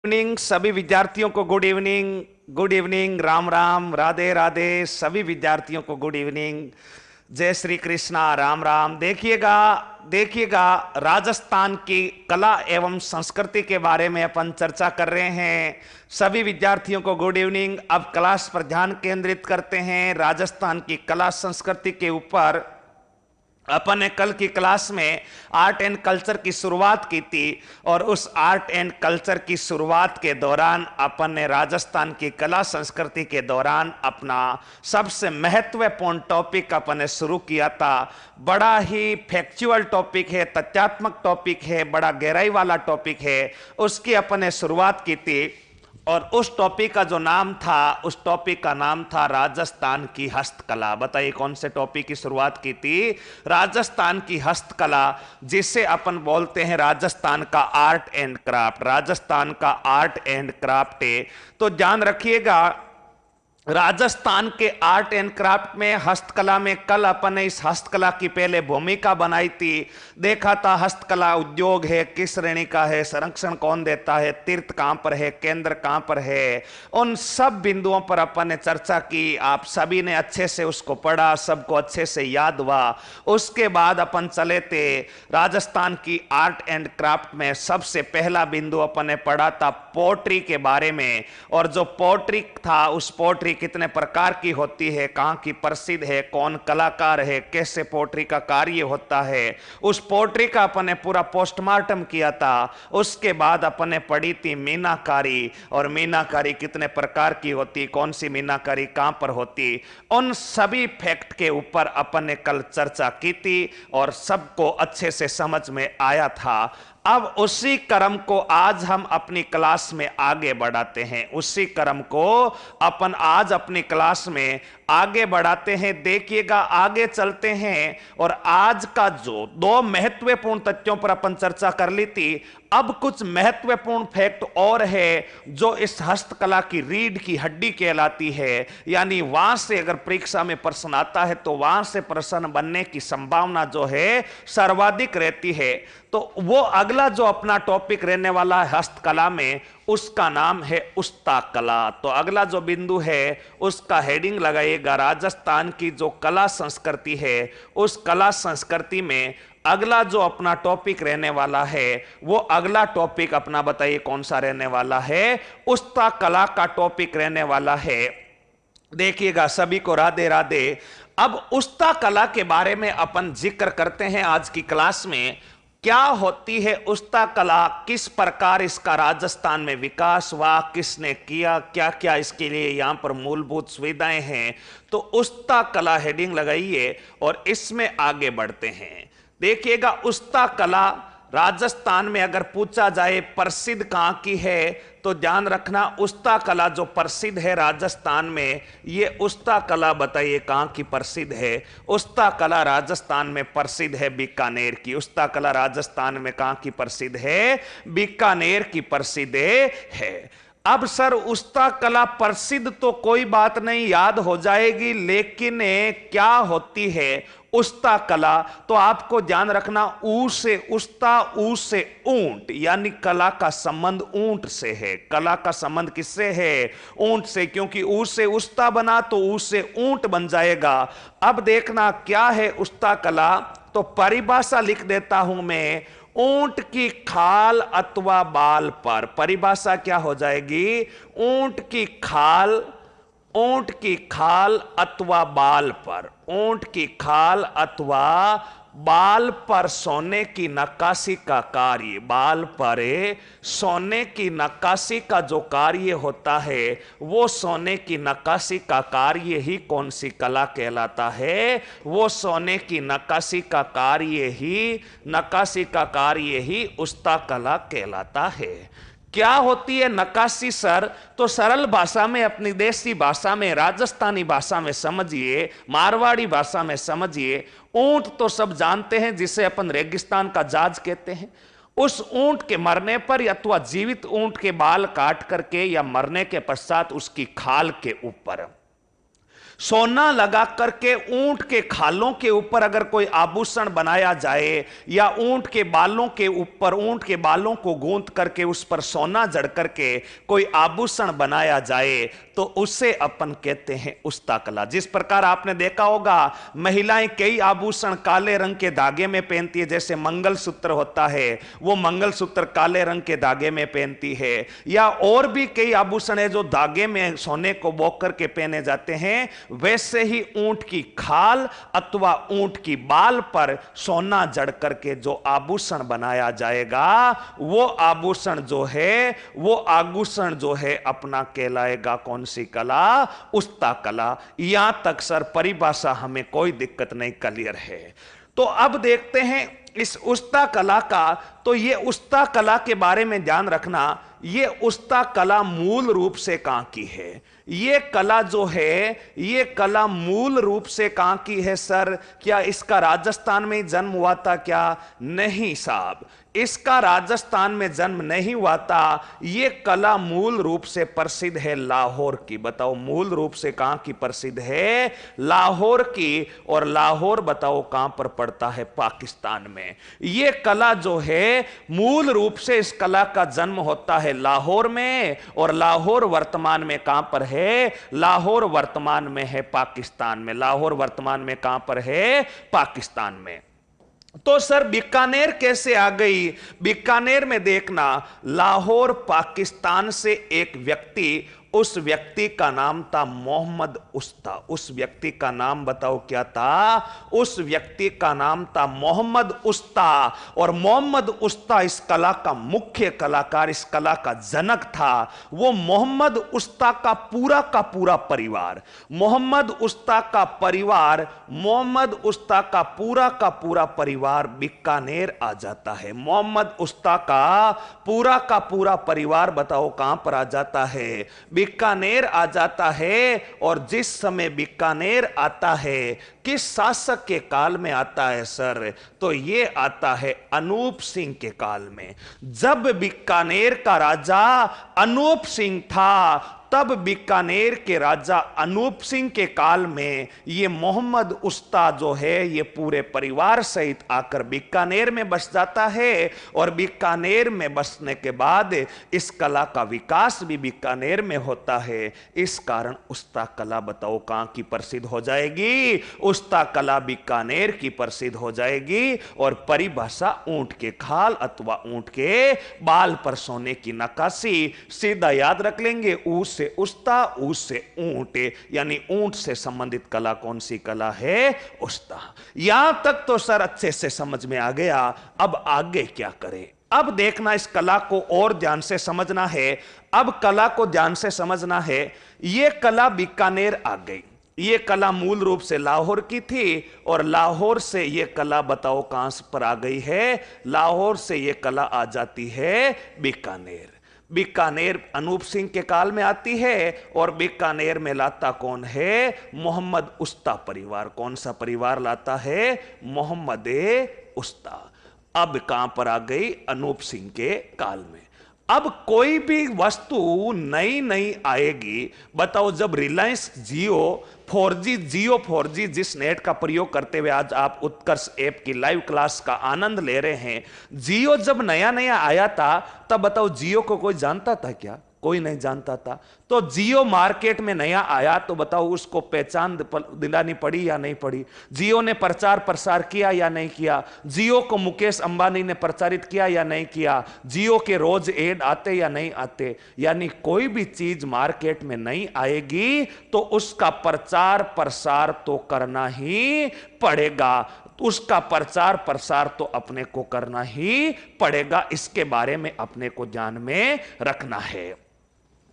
Evening सभी विद्यार्थियों को good evening. Good evening, Ram Ram, Radhe Radhe. सभी विद्यार्थियों को गुड इवनिंग, जय श्री कृष्णा, राम राम। देखिएगा देखिएगा, राजस्थान की कला एवं संस्कृति के बारे में अपन चर्चा कर रहे हैं। सभी विद्यार्थियों को गुड इवनिंग। अब क्लास पर ध्यान केंद्रित करते हैं राजस्थान की कला संस्कृति के ऊपर। अपन ने कल की क्लास में आर्ट एंड कल्चर की शुरुआत की थी और उस आर्ट एंड कल्चर की शुरुआत के दौरान अपन ने राजस्थान की कला संस्कृति के दौरान अपना सबसे महत्वपूर्ण टॉपिक अपन ने शुरू किया था। बड़ा ही फैक्चुअल टॉपिक है, तथ्यात्मक टॉपिक है, बड़ा गहराई वाला टॉपिक है। उसकी अपन ने शुरुआत की थी और उस टॉपिक का जो नाम था, उस टॉपिक का नाम था राजस्थान की हस्तकला। बताइए कौन से टॉपिक की शुरुआत की थी? राजस्थान की हस्तकला, जिसे अपन बोलते हैं राजस्थान का आर्ट एंड क्राफ्ट। राजस्थान का आर्ट एंड क्राफ्ट है। तो ध्यान रखिएगा, राजस्थान के आर्ट एंड क्राफ्ट में, हस्तकला में, कल अपन ने इस हस्तकला की पहले भूमिका बनाई थी। देखा था हस्तकला उद्योग है, किस श्रेणी का है, संरक्षण कौन देता है, तीर्थ कहां पर है, केंद्र कहां पर है, उन सब बिंदुओं पर अपन ने चर्चा की। आप सभी ने अच्छे से उसको पढ़ा, सबको अच्छे से याद हुआ। उसके बाद अपन चले थे राजस्थान की आर्ट एंड क्राफ्ट में। सबसे पहला बिंदु अपन ने पढ़ा था पोट्री के बारे में, और जो पोट्री था, उस पोट्री कितने प्रकार की होती है, कहां की प्रसिद्ध है, कौन कलाकार है, कैसे पोट्री का कार्य होता है, उस पोट्री का अपन ने पूरा पोस्टमार्टम किया था। उसके बाद अपन ने पढ़ी थी मीनाकारी, और मीनाकारी कितने प्रकार की होती, कौन सी मीनाकारी कहां पर होती, उन सभी फैक्ट के ऊपर अपन ने कल चर्चा की थी और सबको अच्छे से समझ में आया था। अब उसी क्रम को आज हम अपनी क्लास में आगे बढ़ाते हैं। उसी क्रम को अपन आज अपनी क्लास में आगे बढ़ाते हैं। देखिएगा, आगे चलते हैं। और आज का जो दो महत्वपूर्ण तथ्यों पर अपन चर्चा कर ली थी, अब कुछ महत्वपूर्ण फैक्ट और है जो इस हस्तकला की रीढ़ की हड्डी कहलाती है। यानी वहां से अगर परीक्षा में प्रश्न आता है तो वहां से प्रश्न बनने की संभावना जो है सर्वाधिक रहती है। तो वो अगला जो अपना टॉपिक रहने वाला है हस्तकला में, उसका नाम है उस्ता कला। तो अगला जो बिंदु है उसका हेडिंग लगाइएगा, राजस्थान की जो कला संस्कृति है, उस कला संस्कृति में अगला जो अपना टॉपिक रहने वाला है, वो अगला टॉपिक अपना बताइए कौन सा रहने वाला है? उस्ता कला का टॉपिक रहने वाला है। देखिएगा, सभी को राधे राधे। अब उस्ता कला के बारे में अपन जिक्र करते हैं आज की क्लास में। क्या होती है उस्ता कला, किस प्रकार इसका राजस्थान में विकास हुआ, किसने किया, क्या क्या इसके लिए यहां पर मूलभूत सुविधाएं हैं। तो उस्ता कला हेडिंग लगाइए और इसमें आगे बढ़ते हैं। देखिएगा, उस्ता कला राजस्थान में अगर पूछा जाए प्रसिद्ध कहां की है, तो ध्यान रखना उस्ता कला जो प्रसिद्ध है राजस्थान में, ये उस्ता कला बताइए कहां की प्रसिद्ध है? उस्ता कला राजस्थान में प्रसिद्ध है बीकानेर की। उस्ता कला राजस्थान में कहां की प्रसिद्ध है? बीकानेर की प्रसिद्ध है। अब सर उस्ता कला प्रसिद्ध तो कोई बात नहीं, याद हो जाएगी, लेकिन क्या होती है उस्ता कला? तो आपको ध्यान रखना, ऊ से उस्ता, ऊ से ऊंट, यानी कला का संबंध ऊंट से है। कला का संबंध किससे है? ऊंट से, क्योंकि ऊ से उस्ता बना तो ऊ से ऊंट बन जाएगा। अब देखना क्या है उस्ता कला, तो परिभाषा लिख देता हूं मैं, ऊंट की खाल अथवा बाल पर। परिभाषा क्या हो जाएगी? ऊंट की खाल, ऊंट की खाल अथवा बाल पर, ऊंट की खाल अथवा बाल पर सोने की नक्काशी का कार्य। बाल पर सोने की नक्काशी का जो कार्य होता है, वो सोने की नक्काशी का कार्य ही कौन सी कला कहलाता है? वो सोने की नक्काशी का कार्य ही, नक्काशी का कार्य ही उस्ता कला कहलाता है। क्या होती है नक्काशी सर? तो सरल भाषा में, अपनी देसी भाषा में, राजस्थानी भाषा में समझिए, मारवाड़ी भाषा में समझिए। ऊंट तो सब जानते हैं, जिसे अपन रेगिस्तान का जाज कहते हैं। उस ऊंट के मरने पर अथवा जीवित ऊंट के बाल काट करके या मरने के पश्चात उसकी खाल के ऊपर सोना लगा करके ऊंट के खालों के ऊपर अगर कोई आभूषण बनाया जाए, या ऊंट के बालों के ऊपर ऊंट के बालों को गूंथ करके उस पर सोना जड़ करके कोई आभूषण बनाया जाए, तो उसे अपन कहते हैं उस्ता कला। जिस प्रकार आपने देखा होगा महिलाएं कई आभूषण काले रंग के धागे में पहनती है, जैसे मंगलसूत्र होता है वो मंगलसूत्र काले रंग के धागे में पहनती है, या और भी कई आभूषण है जो धागे में सोने को बोक करके पहने जाते हैं। वैसे ही ऊंट की खाल अथवा ऊंट की बाल पर सोना जड़ करके जो आभूषण बनाया जाएगा, वो आभूषण जो है अपना कहलाएगा कौन सी कला? उस्ता कला। यहां तक सर परिभाषा हमें कोई दिक्कत नहीं, क्लियर है। तो अब देखते हैं इस उस्ता कला का। तो ये उस्ता कला के बारे में ध्यान रखना, ये उस्ता कला मूल रूप से कहां की है? ये कला जो है, ये कला मूल रूप से कहां की है सर? क्या इसका राजस्थान में जन्म हुआ था क्या? नहीं साहब, इसका राजस्थान में जन्म नहीं हुआ था। ये कला मूल रूप से प्रसिद्ध है लाहौर की। बताओ मूल रूप से कहां की प्रसिद्ध है? लाहौर की। और लाहौर बताओ कहां पर पड़ता है? पाकिस्तान में। ये कला जो है मूल रूप से, इस कला का जन्म होता है लाहौर में, और लाहौर वर्तमान में कहां पर है? लाहौर वर्तमान में है पाकिस्तान में। लाहौर वर्तमान में कहां पर है? पाकिस्तान में। तो सर बीकानेर कैसे आ गई? बीकानेर में देखना, लाहौर पाकिस्तान से एक व्यक्ति, उस व्यक्ति का नाम था मोहम्मद उस्ता। उस व्यक्ति का नाम बताओ क्या था? उस व्यक्ति का नाम था मोहम्मद उस्ता। और मोहम्मद उस्ता इस कला का मुख्य कलाकार, इस कला का जनक था। वो मोहम्मद उस्ता का पूरा परिवार, मोहम्मद उस्ता का परिवार, मोहम्मद उस्ता का पूरा परिवार बीकानेर आ जाता है। मोहम्मद उस्ता का पूरा परिवार बताओ कहां पर आ जाता है? बीकानेर आ जाता है। और जिस समय बीकानेर आता है, किस शासक के काल में आता है सर? तो यह आता है अनूप सिंह के काल में। जब बीकानेर का राजा अनूप सिंह था, तब बीकानेर के राजा अनूप सिंह के काल में ये मोहम्मद उस्ता जो है, ये पूरे परिवार सहित आकर बीकानेर में बस जाता है। और बीकानेर में बसने के बाद इस कला का विकास भी बीकानेर में होता है। इस कारण उस्ता कला बताओ कहां की प्रसिद्ध हो जाएगी? उस्ता कला बीकानेर की प्रसिद्ध हो जाएगी। और परिभाषा ऊंट के खाल अथवा ऊंट के बाल पर सोने की नक्काशी, सीधा याद रख लेंगे। ऊस से उस्ता, ऊस से ऊंट, यानी ऊंट से संबंधित कला कौन सी कला है? उस्ता। यहां तक तो सर अच्छे से समझ में आ गया। अब आगे क्या करें? अब देखना, इस कला को और ध्यान से समझना है। अब कला को ध्यान से समझना है। यह कला बीकानेर आ गई। यह कला मूल रूप से लाहौर की थी, और लाहौर से यह कला बताओ कहां पर आ गई है? लाहौर से यह कला आ जाती है बीकानेर। बीकानेर अनूप सिंह के काल में आती है। और बीकानेर में लाता कौन है? मोहम्मद उस्ता परिवार। कौन सा परिवार लाता है? मोहम्मद उस्ता। अब कहां पर आ गई? अनूप सिंह के काल में। अब कोई भी वस्तु नई आएगी, बताओ जब रिलायंस जियो 4G जिस नेट का प्रयोग करते हुए आज आप उत्कर्ष ऐप की लाइव क्लास का आनंद ले रहे हैं, जियो जब नया आया था, तब बताओ जियो को कोई जानता था क्या? कोई नहीं जानता था। तो जियो मार्केट में नया आया तो बताओ उसको पहचान दिलानी पड़ी या नहीं पड़ी? जियो ने प्रचार प्रसार किया या नहीं किया? जियो को मुकेश अंबानी ने प्रचारित किया या नहीं किया? जियो के रोज एड आते या नहीं आते? यानी कोई भी चीज मार्केट में नहीं आएगी तो उसका प्रचार प्रसार तो करना ही पड़ेगा। उसका प्रचार प्रसार तो अपने को करना ही पड़ेगा। इसके बारे में अपने को ध्यान में रखना है।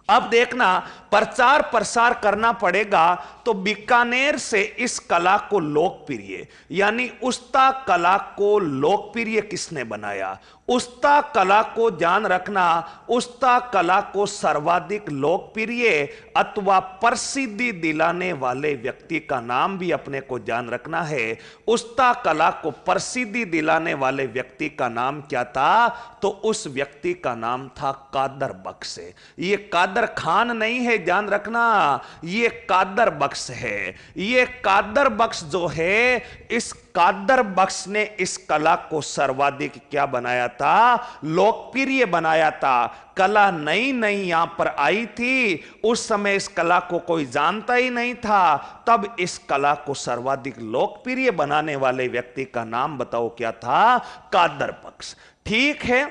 अब देखना, प्रचार प्रसार करना पड़ेगा तो बीकानेर से इस कला को लोकप्रिय, यानी उस्ता कला को लोकप्रिय किसने बनाया? उस्ता कला को ध्यान रखना, उस्ता कला को सर्वाधिक लोकप्रिय अथवा प्रसिद्धि दिलाने वाले व्यक्ति का नाम भी अपने को ध्यान रखना है। उस्ता कला को प्रसिद्धि दिलाने वाले व्यक्ति का नाम क्या था? तो उस व्यक्ति का नाम था कादर बख्श। ये कादर खान नहीं है, ध्यान रखना, ये कादर बख्श है। ये कादर बख्श जो है, इस कादर बख्श ने इस कला को सर्वाधिक क्या बनाया था? लोकप्रिय बनाया था। कला नई नई यहां पर आई थी, उस समय इस कला को कोई जानता ही नहीं था, तब इस कला को सर्वाधिक लोकप्रिय बनाने वाले व्यक्ति का नाम बताओ क्या था? कादर बख्श। ठीक है,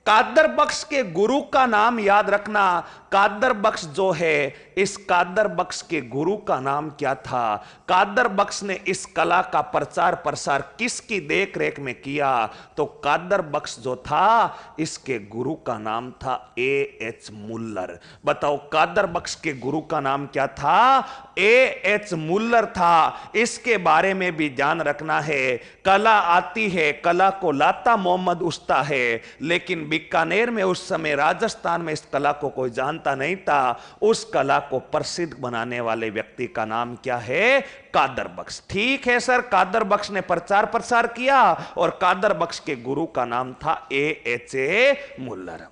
कादर बख्श के गुरु का नाम याद रखना। कादर बख्श जो है, इस कादर बख्श के गुरु का नाम क्या था? कादर बख्श ने इस कला का प्रचार प्रसार किसकी देख रेख में किया? तो कादर बख्श जो था, इसके गुरु का नाम था A.H. मुल्लर। बताओ कादर बख्श के गुरु का नाम क्या था? A.H. मुल्लर था। इसके बारे में भी ध्यान रखना है। कला आती है, कला को लाता मोहम्मद उस्ता है, लेकिन बीकानेर में उस समय, राजस्थान में इस कला को कोई जानता नहीं था। उस कला को प्रसिद्ध बनाने वाले व्यक्ति का नाम क्या है? कादर बख्श। ठीक है सर, कादर बख्श ने प्रचार प्रसार किया और कादर बख्श के गुरु का नाम था A.H. मुल्लर।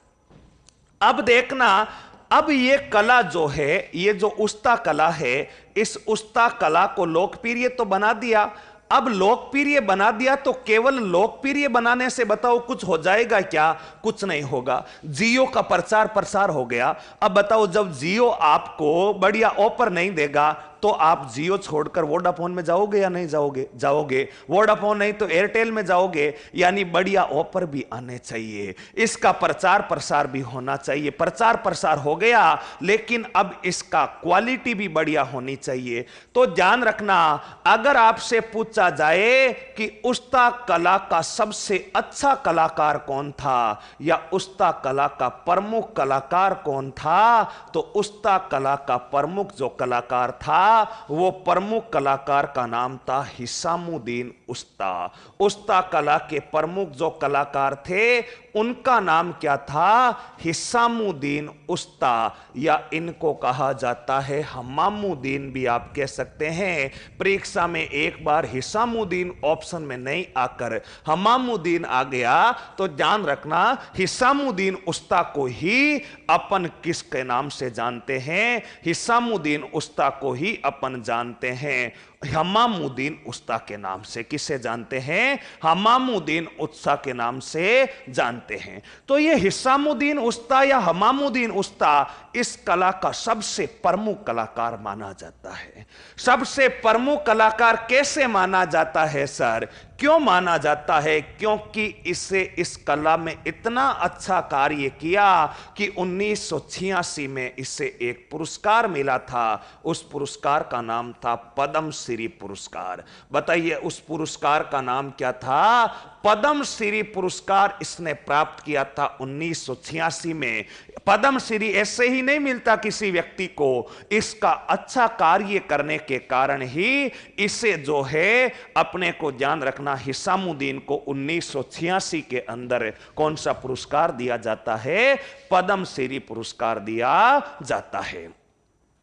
अब देखना, अब ये कला जो है, ये जो उस्ता कला है, इस उस्ता कला को लोकप्रिय तो बना दिया। अब लोकप्रिय बना दिया तो केवल लोकप्रिय बनाने से बताओ कुछ हो जाएगा क्या? कुछ नहीं होगा। जियो का प्रचार प्रसार हो गया। अब बताओ, जब जियो आपको बढ़िया ऑफर नहीं देगा तो आप जियो छोड़कर वोडाफोन में जाओगे या नहीं जाओगे? जाओगे। वोडाफोन नहीं तो एयरटेल में जाओगे। यानी बढ़िया ऑफर भी आने चाहिए, इसका प्रचार प्रसार भी होना चाहिए। प्रचार प्रसार हो गया, लेकिन अब इसका क्वालिटी भी बढ़िया होनी चाहिए। तो ध्यान रखना, अगर आपसे पूछा जाए कि उस्ता कला का सबसे अच्छा कलाकार कौन था या उस्ता कला का प्रमुख कलाकार कौन था, तो उस्ता कला का प्रमुख जो कलाकार था, वो प्रमुख कलाकार का नाम था हिसामुद्दीन उस्ता। उस्ता कला के प्रमुख जो कलाकार थे, उनका नाम क्या था? हिसामुद्दीन उस्ता, या इनको कहा जाता है हमामुद्दीन भी आप कह सकते हैं। परीक्षा में एक बार हिसामुद्दीन ऑप्शन में नहीं आकर हमामुद्दीन आ गया तो ध्यान रखना, हिसामुद्दीन उस्ता को ही अपन किसके नाम से जानते हैं? हिसामुद्दीन उस्ता को ही अपन जानते हैं हमामुद्दीन उस्ता के नाम से। किसे जानते हैं? हमामुद्दीन उस्ता के नाम से जानते हैं। तो ये हिसामुद्दीन उस्ता या हमामुद्दीन उस्ता इस कला का सबसे प्रमुख कलाकार माना जाता है। सबसे प्रमुख कलाकार कैसे माना जाता है सर? क्यों माना जाता है? क्योंकि इसे इस कला में इतना अच्छा कार्य किया कि 1986 में इसे एक पुरस्कार मिला था। उस पुरस्कार का नाम था पद्मश्री पुरस्कार। बताइए उस पुरस्कार का नाम क्या था? पद्मश्री पुरस्कार इसने प्राप्त किया था 1986 में। पद्मश्री ऐसे ही नहीं मिलता किसी व्यक्ति को, इसका अच्छा कार्य करने के कारण ही इसे जो है अपने को ध्यान रखना, हिसामुद्दीन को 1986 के अंदर कौन सा पुरस्कार दिया जाता है? पद्मश्री पुरस्कार दिया जाता है।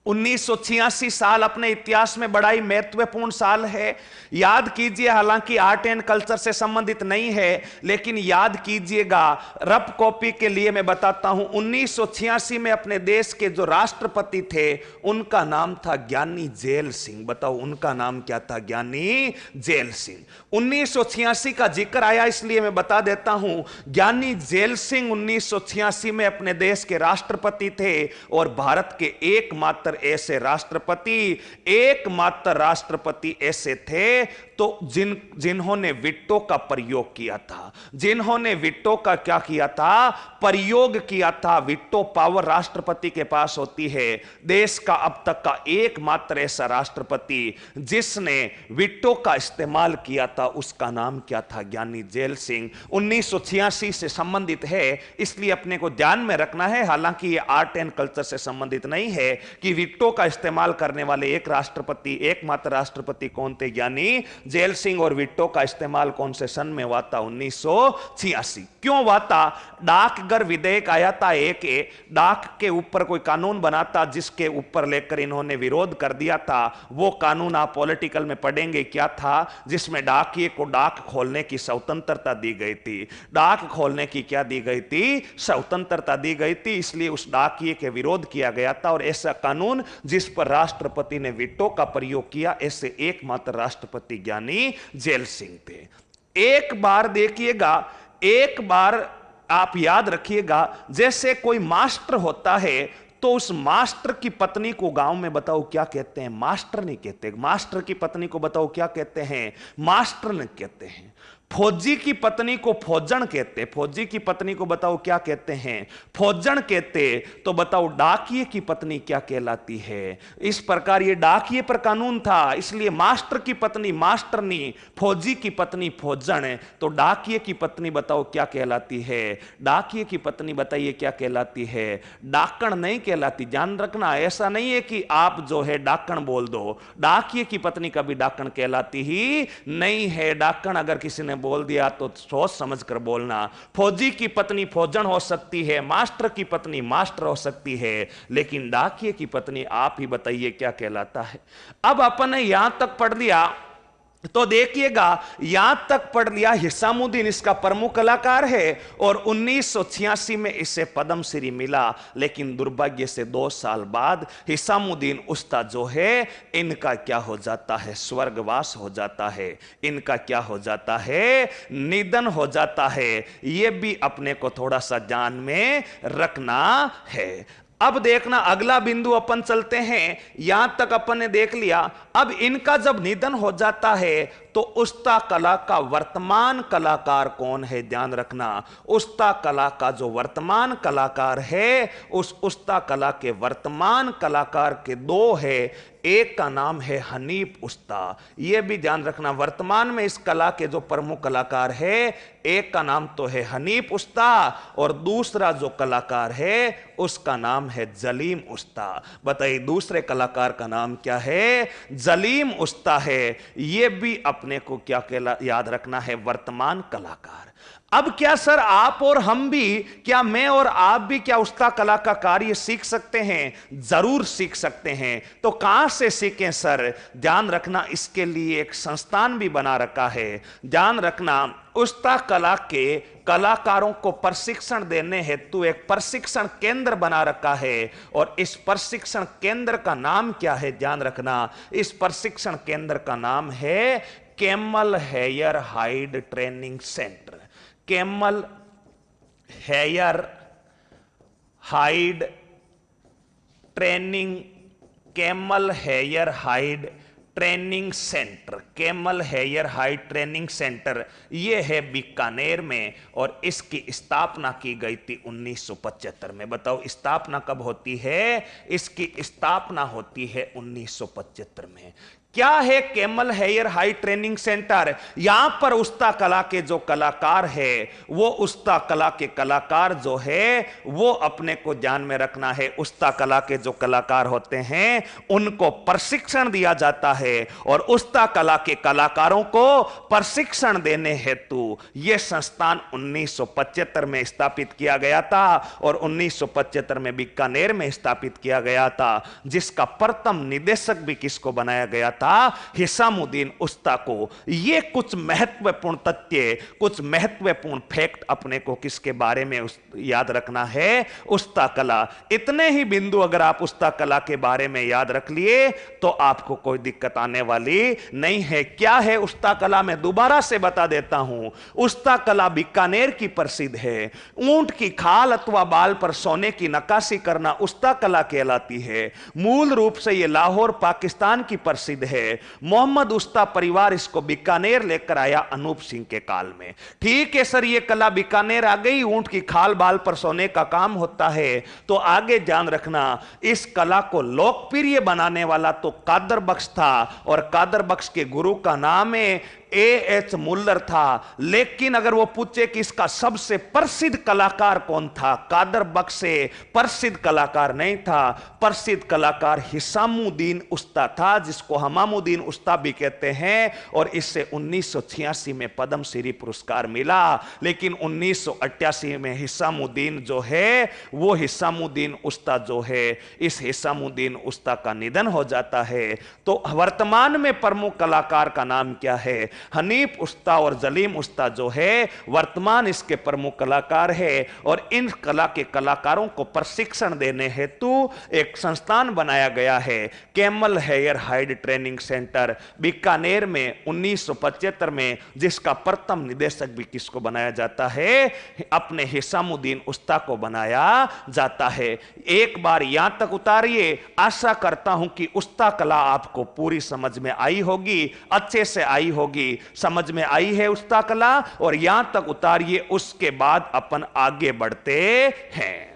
1986 साल अपने इतिहास में बड़ा ही महत्वपूर्ण साल है। याद कीजिए, हालांकि आर्ट एंड कल्चर से संबंधित नहीं है, लेकिन याद कीजिएगा, रफ कॉपी के लिए मैं बताता हूं। 1986 में अपने देश के जो राष्ट्रपति थे, उनका नाम था ज्ञानी जेल सिंह। बताओ उनका नाम क्या था? ज्ञानी जेल सिंह। 1986 का जिक्र आया इसलिए मैं बता देता हूं, ज्ञानी जेल सिंह 1986 में अपने देश के राष्ट्रपति थे और भारत के एकमात्र राष्ट्रपति ऐसे थे तो जिन्होंने विट्टो का प्रयोग किया था। जिन्होंने विट्टो का क्या किया था? प्रयोग किया था। विट्टो पावर राष्ट्रपति के पास होती है। देश का अब तक का एकमात्र ऐसा राष्ट्रपति जिसने विट्टो का इस्तेमाल किया था, उसका नाम क्या था? ज्ञानी जेल सिंह। 1986 से संबंधित है, इसलिए अपने को ध्यान में रखना है। हालांकि ये आर्ट एंड कल्चर से संबंधित नहीं है कि विट्टो का इस्तेमाल करने वाले एकमात्र राष्ट्रपति कौन थे? ज्ञानी जेल सिंह और विट्टो का इस्तेमाल कौन से सन में हुआ था? 1986। क्यों हुआ था? डाकघर विधेयक आया था एक, डाक के ऊपर कोई कानून बना था जिसके ऊपर लेकर इन्होंने विरोध कर दिया था। वो कानून आप पॉलिटिकल में पढ़ेंगे क्या था, जिसमें डाकिए को डाक खोलने की स्वतंत्रता दी गई थी। डाक खोलने की क्या दी गई थी? स्वतंत्रता दी गई थी। इसलिए उस डाकिए के विरोध किया गया था। और ऐसा कानून जिस पर राष्ट्रपति ने वीटो का प्रयोग किया, ऐसे एकमात्र राष्ट्रपति ज्ञानी जेल सिंह थे। एक बार देखिएगा, एक बार आप याद रखिएगा, जैसे कोई मास्टर होता है तो उस मास्टर की पत्नी को गांव में बताओ क्या कहते हैं? मास्टर नहीं कहते। मास्टर की पत्नी को बताओ क्या कहते हैं? मास्टर नहीं कहते हैं। फौजी की पत्नी को फौजन कहते। फौजी की पत्नी को बताओ क्या कहते हैं? फौजन कहते। तो बताओ डाकिए की पत्नी क्या कहलाती है? इस प्रकार ये डाकिए पर कानून था, इसलिए मास्टर की पत्नी मास्टरनी, फौजी की पत्नी फौजन। तो डाकिए की पत्नी बताओ क्या कहलाती है? डाकिए की पत्नी बताइए क्या कहलाती है? डाकण नहीं कहलाती। ध्यान रखना, ऐसा नहीं है कि आप जो है डाकण बोल दो। डाकिए की पत्नी कभी डाकण कहलाती ही नहीं है। डाकण अगर किसी ने बोल दिया तो सोच समझ कर बोलना। फौजी की पत्नी फौजन हो सकती है, मास्टर की पत्नी मास्टर हो सकती है, लेकिन डाकिए की पत्नी आप ही बताइए क्या कहलाता है। अब अपन ने यहां तक पढ़ लिया, तो देखिएगा यहां तक पढ़ लिया। हिसामुद्दीन इसका प्रमुख कलाकार है और 1986 में इसे पद्मश्री मिला। लेकिन दुर्भाग्य से 2 साल बाद हिसामुद्दीन उस्ताद जो है, इनका क्या हो जाता है? स्वर्गवास हो जाता है। इनका क्या हो जाता है? निधन हो जाता है। यह भी अपने को थोड़ा सा ध्यान में रखना है। अब देखना, अगला बिंदु अपन चलते हैं। यहां तक अपन ने देख लिया। अब इनका जब निधन हो जाता है तो उस्ता कला का वर्तमान कलाकार कौन है? ध्यान रखना, उस्ता कला का जो वर्तमान कलाकार है, उस उस्ता कला के वर्तमान कलाकार के 2 है। एक का नाम है हनीफ उस्ता। यह भी ध्यान रखना, वर्तमान में इस कला के जो प्रमुख कलाकार है, एक का नाम तो है हनीफ उस्ता और दूसरा जो कलाकार है उसका नाम है जलीम उस्ता। बताइए दूसरे कलाकार का नाम क्या है? जलीम उस्ता है। यह भी अपने को क्या याद रखना है? वर्तमान कलाकार। अब क्या सर आप और हम भी, क्या मैं और आप भी क्या उस्ता कला का कार्य सीख सकते हैं? जरूर सीख सकते हैं। तो कहां से सीखें सर? ध्यान रखना, इसके लिए एक संस्थान भी बना रखा है। ध्यान रखना, उस्ता कला के कलाकारों को प्रशिक्षण देने हेतु एक प्रशिक्षण केंद्र बना रखा है। और इस प्रशिक्षण केंद्र का नाम क्या है? ध्यान रखना, इस प्रशिक्षण केंद्र का नाम है camel hair hide training centre. Camel hair hide training, camel hair hide training centre, camel hair hide training centre, यह है बीकानेर में और इसकी स्थापना की गई थी 1975 में। बताओ स्थापना कब होती है? इसकी स्थापना होती है 1975 में। क्या है camel hair hide training centre? यहां पर उस्ता कला के जो कलाकार है, वो उस्ता कला के कलाकार जो है वो अपने को ध्यान में रखना है। उस्ता कला के जो कलाकार होते हैं उनको प्रशिक्षण दिया जाता है और उस्ता कला के कलाकारों को प्रशिक्षण देने हेतु यह संस्थान 1975 में स्थापित किया गया था और 1975 में बीकानेर में स्थापित किया गया था, जिसका प्रथम निदेशक भी किसको बनाया गया था? हिसामुद्दीन उस्ता को। ये कुछ महत्वपूर्ण तथ्य, कुछ महत्वपूर्ण फैक्ट अपने को किसके बारे में याद रखना है? उस्ता कला। इतने ही बिंदु अगर आप उस्ता कला के बारे में याद रख लिए तो आपको कोई दिक्कत आने वाली नहीं है। क्या है उस्ता कला? मैं दोबारा से बता देता हूं। उस्ता कला बीकानेर की प्रसिद्ध है। ऊंट की खाल अथवा बाल पर सोने की नक्काशी करना उस्ता कला कहलाती है। मूल रूप से यह लाहौर पाकिस्तान की प्रसिद्ध है। मोहम्मद उस्ता परिवार इसको बीकानेर लेकर आया अनूप सिंह के काल में। ठीक है सर, यह कला बीकानेर आ गई, ऊंट की खाल बाल पर सोने का काम होता है। तो आगे ध्यान रखना, इस कला को लोकप्रिय बनाने वाला तो कादर बख्श था और कादर बख्श के गुरु का नाम है A.H. मुल्लर था। लेकिन अगर वो पूछे कि इसका सबसे प्रसिद्ध कलाकार कौन था, कादर बख्श से प्रसिद्ध कलाकार नहीं था। प्रसिद्ध कलाकार हिसामुद्दीन उस्ता था, जिसको हमामुद्दीन उस्ता भी कहते हैं, और इससे 1986 में पद्मश्री पुरस्कार मिला। लेकिन 1988 में हिसामुद्दीन जो है, वो हिसामुद्दीन उस्ता जो है, इस हिसामुद्दीन उस्ता का निधन हो जाता है। तो वर्तमान में प्रमुख कलाकार का नाम क्या है? हनीफ उस्ता और जलीम उस्ता जो है वर्तमान इसके प्रमुख कलाकार है। और इन कला के कलाकारों को प्रशिक्षण देने हेतु एक संस्थान बनाया गया है, camel hair hide training centre, Bikaner में 1975 में, जिसका प्रथम निदेशक भी किसको बनाया जाता है? अपने हिसामुद्दीन उस्ता को बनाया जाता है। एक बार यहां तक उतारिए, आशा करता हूं कि उस्ता कला आपको पूरी समझ में आई होगी, अच्छे से आई होगी, समझ में आई है उस्ता कला। और यहां तक उतारिए, उसके बाद अपन आगे बढ़ते हैं।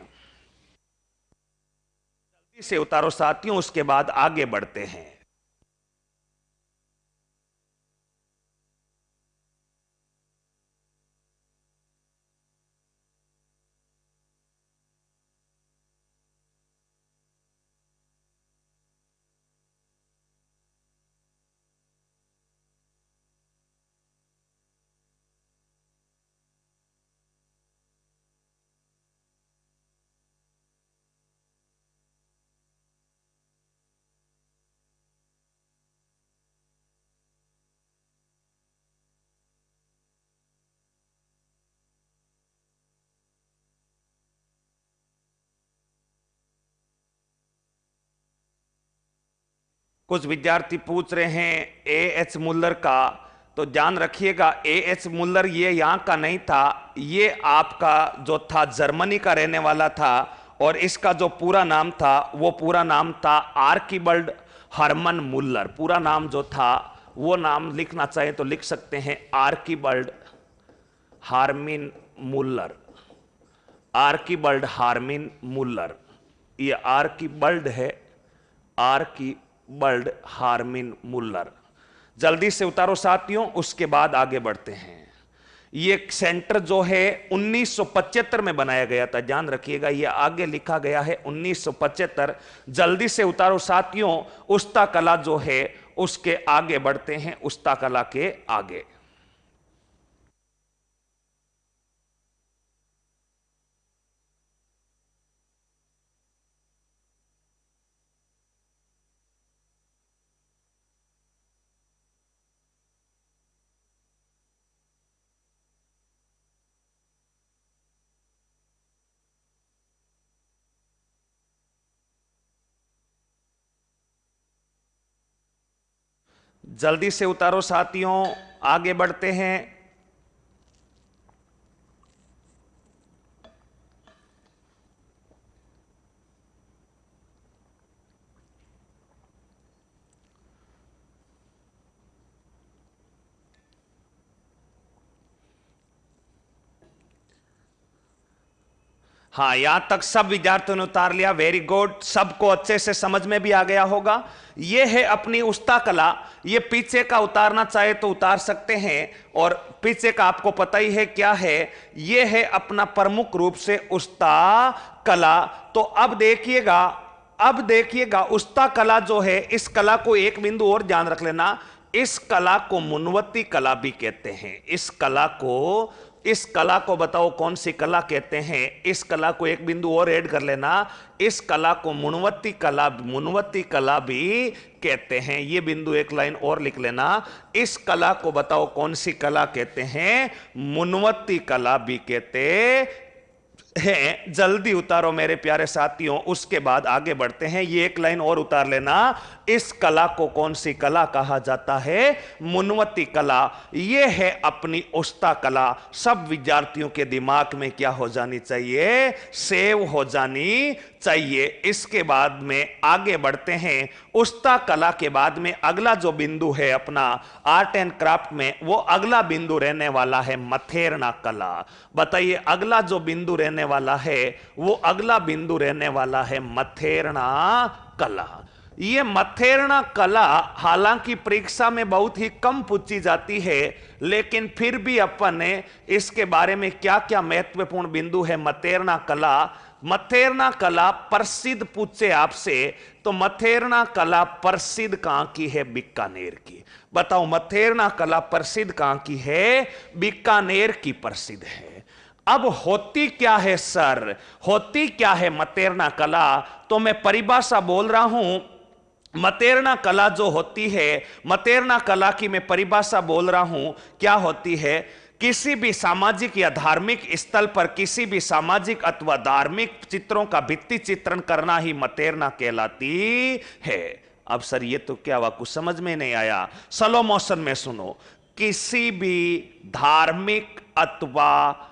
जल्दी से उतारो साथियों, उसके बाद आगे बढ़ते हैं। कुछ विद्यार्थी पूछ रहे हैं A.H. मुल्लर का, तो ध्यान रखिएगा, A.H. मुल्लर ये यहां का नहीं था, ये आपका जो था जर्मनी का रहने वाला था। और इसका जो पूरा नाम था, वो पूरा नाम था आर्किबल्ड हरमन मुल्लर। पूरा नाम जो था, वो नाम लिखना चाहे तो लिख सकते हैं, आर्किबल्ड हार्मिन मुल्लर। आर्किबल्ड हार्मिन मुल्लर, ये आर्किबल्ड है, आर्किबल्ड हार्मिन मुल्लर। जल्दी से उतारो साथियों, उसके बाद आगे बढ़ते हैं। ये सेंटर जो है 1975 में बनाया गया था, ध्यान रखिएगा, ये आगे लिखा गया है 1975। जल्दी से उतारो साथियों, उस्ता कला जो है उसके आगे बढ़ते हैं, उस्ता कला के आगे। जल्दी से उतारो साथियों, आगे बढ़ते हैं। हाँ, यहां तक सब विद्यार्थियों ने उतार लिया, वेरी गुड, सबको अच्छे से समझ में भी आ गया होगा। यह है अपनी उस्ता कला। ये पीछे का उतारना चाहे तो उतार सकते हैं, और पीछे का आपको पता ही है क्या है, यह है अपना प्रमुख रूप से उस्ता कला। तो अब देखिएगा उस्ता कला जो है, इस कला को एक बिंदु और ध्यान रख लेना, इस कला को मुनवती कला भी कहते हैं। इस कला को बताओ कौन सी कला कहते हैं? इस कला को एक बिंदु और ऐड कर लेना, इस कला को मुनवती कला भी कहते हैं। ये बिंदु एक लाइन और लिख लेना, इस कला को बताओ कौन सी कला कहते हैं? मुनवती कला भी कहते हैं। जल्दी उतारो मेरे प्यारे साथियों, उसके बाद आगे बढ़ते हैं। ये एक लाइन और उतार लेना, इस कला को कौन सी कला कहा जाता है? मुनवती कला। ये है अपनी उस्ता कला। सब विद्यार्थियों के दिमाग में क्या हो जानी चाहिए? सेव हो जानी चाहिए। इसके बाद में आगे बढ़ते हैं। उस्ता कला के बाद में अगला जो बिंदु है अपना आर्ट एंड क्राफ्ट में, वो अगला बिंदु रहने वाला है मथेरना कला। बताइए, अगला जो बिंदु रहने वाला है, वो अगला बिंदु रहने वाला है मथेरना कला। ये मथेरना कला हालांकि परीक्षा में बहुत ही कम पूछी जाती है, लेकिन फिर भी अपन ने इसके बारे में क्या क्या महत्वपूर्ण बिंदु है मथेरना कला। मथेरना कला प्रसिद्ध पूछे आपसे तो मथेरना कला प्रसिद्ध कहां की है? बीकानेर की। बताओ मथेरना कला प्रसिद्ध कहां की है? बीकानेर की प्रसिद्ध है। अब होती क्या है सर, होती क्या है मथेरना कला? तो मैं परिभाषा बोल रहा हूं। मथेरना कला जो होती है, मथेरना कला की मैं परिभाषा बोल रहा हूं, क्या होती है? किसी भी सामाजिक या धार्मिक स्थल पर किसी भी सामाजिक अथवा धार्मिक चित्रों का भित्ति चित्रण करना ही मथेरना कहलाती है। अब सर ये तो क्या हुआ, कुछ समझ में नहीं आया। स्लो मोशन में सुनो। किसी भी धार्मिक अथवा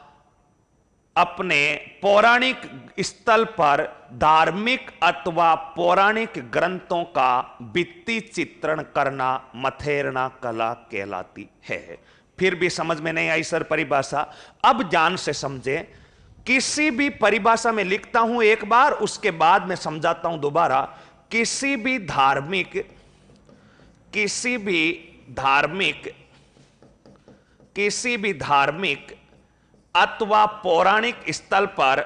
अपने पौराणिक स्थल पर धार्मिक अथवा पौराणिक ग्रंथों का भित्ति चित्रण करना मथेरना कला कहलाती है। फिर भी समझ में नहीं आई सर परिभाषा? अब ध्यान से समझे। किसी भी परिभाषा में लिखता हूं एक बार, उसके बाद में समझाता हूं दोबारा। किसी भी धार्मिक अथवा पौराणिक स्थल पर,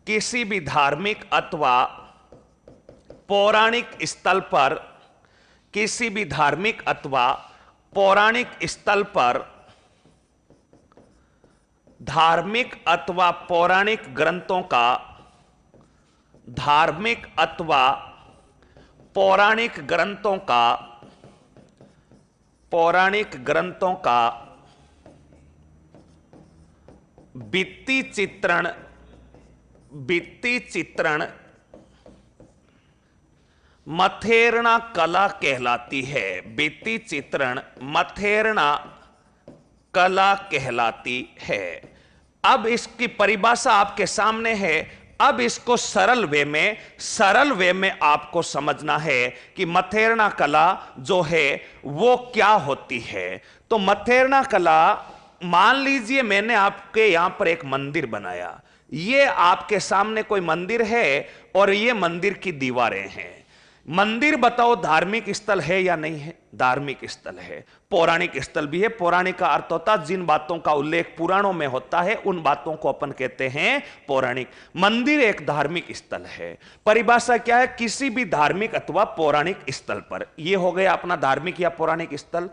किसी भी धार्मिक अथवा पौराणिक स्थल पर, किसी भी धार्मिक अथवा पौराणिक स्थल पर धार्मिक अथवा पौराणिक ग्रंथों का, धार्मिक अथवा पौराणिक ग्रंथों का, पौराणिक ग्रंथों का भित्ति चित्रण मथेरना कला कहलाती है। भित्ति चित्रण मथेरना कला कहलाती है। अब इसकी परिभाषा आपके सामने है। अब इसको सरल वे में आपको समझना है कि मथेरना कला जो है वो क्या होती है। तो मथेरना कला, मान लीजिए मैंने आपके यहां पर एक मंदिर बनाया। ये आपके सामने कोई मंदिर है और ये मंदिर की दीवारें हैं। मंदिर बताओ धार्मिक स्थल है या नहीं है? धार्मिक स्थल है। पौराणिक स्थल भी है। पौराणिक का अर्थ होता है जिन बातों का उल्लेख पुराणों में होता है उन बातों को अपन कहते हैं पौराणिक। मंदिर एक धार्मिक स्थल है। परिभाषा क्या है? किसी भी धार्मिक अथवा पौराणिक स्थल पर। यह हो गया अपना धार्मिक या पौराणिक स्थल।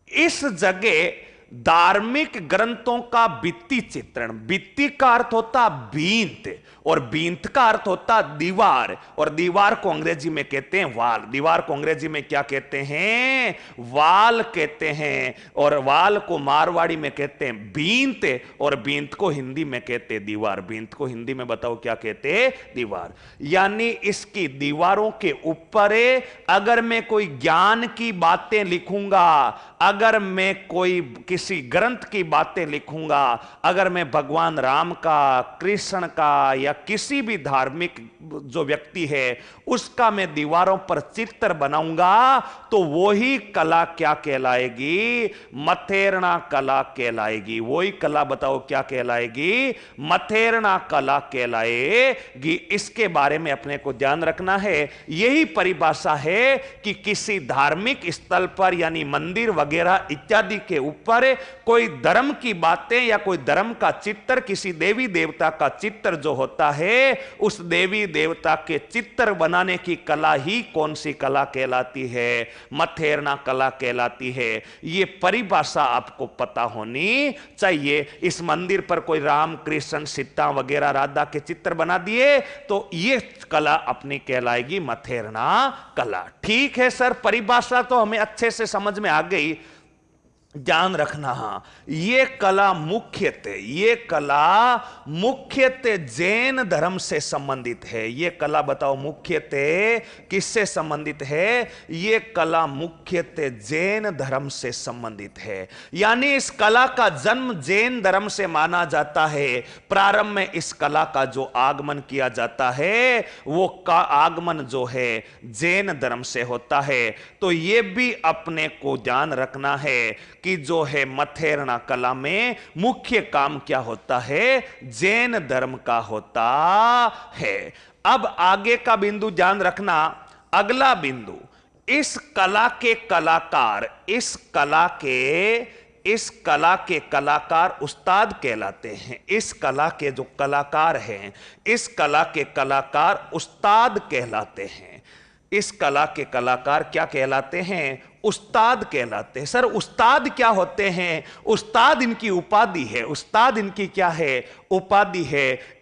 इस जगह धार्मिक ग्रंथों का भित्ति चित्रण, भित्ति का अर्थ होता बींत और बींत का अर्थ होता दीवार, और दीवार को अंग्रेजी में कहते हैं वाल। दीवार को अंग्रेजी में क्या कहते हैं? वाल कहते हैं। और वाल को मारवाड़ी में कहते हैं बींत, और बींत को हिंदी में कहते हैं दीवार। बींत को हिंदी में बताओ क्या कहते हैं? दीवार। यानी इसकी दीवारों के ऊपर अगर मैं कोई ज्ञान की बातें लिखूंगा, अगर मैं कोई किसी ग्रंथ की बातें लिखूंगा, अगर मैं भगवान राम का, कृष्ण का या किसी भी धार्मिक जो व्यक्ति है उसका मैं दीवारों पर चित्र बनाऊंगा, तो वही कला क्या कहलाएगी? मथेरना कला कहलाएगी। वही कला बताओ क्या कहलाएगी? मथेरना कला कहलाएगी। इसके बारे में अपने को ध्यान रखना है। यही परिभाषा है कि किसी धार्मिक स्थल पर यानी मंदिर वगैरह इत्यादि के ऊपर कोई धर्म की बातें या कोई धर्म का चित्र, किसी देवी देवता का चित्र जो होता है, उस देवी देवता के चित्र बनाने की कला ही कौन सी कला कहलाती है? मथेरना कला कहलाती है। यह परिभाषा आपको पता होनी चाहिए। इस मंदिर पर कोई राम, कृष्ण, सीता वगैरह राधा के चित्र बना दिए तो यह कला अपनी कहलाएगी मथेरना कला। ठीक है सर, परिभाषा तो हमें अच्छे से समझ में आ गई। ध्यान रखना, ये कला मुख्यतः जैन धर्म से संबंधित है। ये कला बताओ मुख्यतः किससे संबंधित है? ये कला मुख्यतः जैन धर्म से संबंधित है। यानी इस कला का जन्म जैन धर्म से माना जाता है। प्रारंभ में इस कला का जो आगमन किया जाता है वो का आगमन जो है जैन धर्म से होता है। तो ये भी अपने को ध्यान रखना है कि जो है मथेरना कला में मुख्य काम क्या होता है? जैन धर्म का होता है। अब आगे का बिंदु ध्यान रखना। अगला बिंदु, इस कला के कलाकार, इस कला के कलाकार उस्ताद कहलाते हैं। इस कला के जो कलाकार हैं, इस कला के कलाकार उस्ताद कहलाते हैं। इस कला के कलाकार क्या कहलाते हैं? उस्ताद कहलाते हैं। सर उस्ताद क्या होते हैं? उस्ताद इनकी उपाधि है। उस्ताद इनकी क्या है? उपाधि है।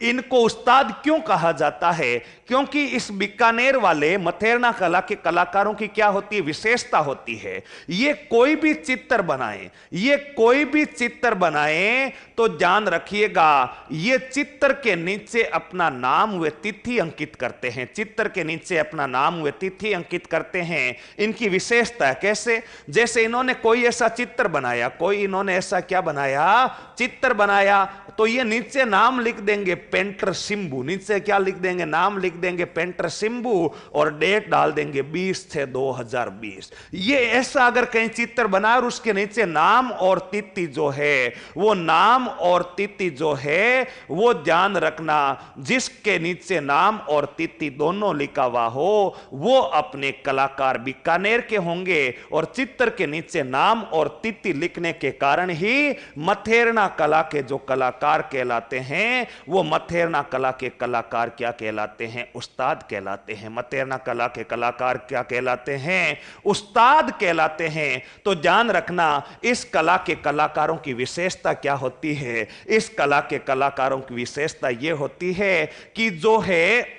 इनको उस्ताद क्यों कहा जाता है? क्योंकि इस बीकानेर वाले मथेरना कला के कलाकारों की क्या होती है? विशेषता होती है, ये कोई भी चित्र बनाए, ये कोई भी चित्र बनाए तो ध्यान रखिएगा, ये चित्र के नीचे अपना नाम व तिथि अंकित करते हैं। चित्र के नीचे अपना नाम व तिथि अंकित करते हैं। इनकी विशेषता है कैसे? जैसे इन्होंने कोई ऐसा चित्र बनाया, कोई इन्होंने ऐसा क्या बनाया? चित्र बनाया, तो ये नीचे नाम लिख देंगे पेंटर सिंबू। नीचे क्या लिख देंगे? नाम लिख देंगे पेंटर सिंबू, और डेट डाल देंगे 20/6/2020। ये ऐसा अगर कहीं चित्र बना और उसके नीचे नाम और तिथि जो है, वो नाम और तिथि जो है, वो ध्यान रखना, जिसके नीचे नाम और तिथि दोनों लिखा हुआ हो वो अपने कलाकार बीकानेर के होंगे। और चित्र के नीचे नाम और तिथि लिखने के कारण ही मथेरना कला के जो कलाकार कहलाते हैं, वो मथेरना कला के कलाकार क्या कहलाते हैं? उस्ताद कहलाते हैं। मथेरना कला के कलाकार क्या कहलाते हैं? उस्ताद कहलाते हैं। तो ध्यान रखना, इस कला के कलाकारों की विशेषता क्या होती है? इस कला के कलाकारों की विशेषता यह होती है कि जो है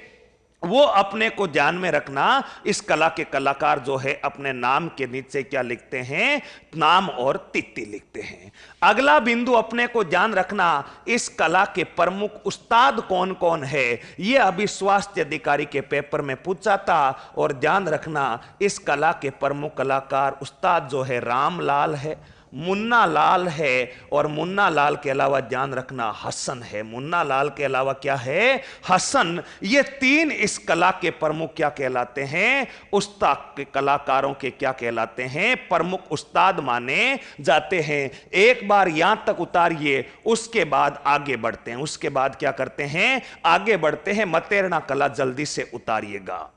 वो अपने को ध्यान में रखना, इस कला के कलाकार जो है अपने नाम के नीचे क्या लिखते हैं? नाम और तिथि लिखते हैं। अगला बिंदु अपने को ध्यान रखना, इस कला के प्रमुख उस्ताद कौन कौन है? ये अभी स्वास्थ्य अधिकारी के पेपर में पूछा था। और ध्यान रखना, इस कला के प्रमुख कलाकार उस्ताद जो है रामलाल है, मुन्ना लाल है, और मुन्ना लाल के अलावा ध्यान रखना हसन है। मुन्ना लाल के अलावा क्या है? हसन। ये तीन इस कला के प्रमुख क्या कहलाते हैं? उस्ताद के कलाकारों के क्या कहलाते हैं? प्रमुख उस्ताद माने जाते हैं। एक बार यहां तक उतारिए, उसके बाद आगे बढ़ते हैं। उसके बाद क्या करते हैं? आगे बढ़ते हैं। मतेरना कला जल्दी से उतारिएगा।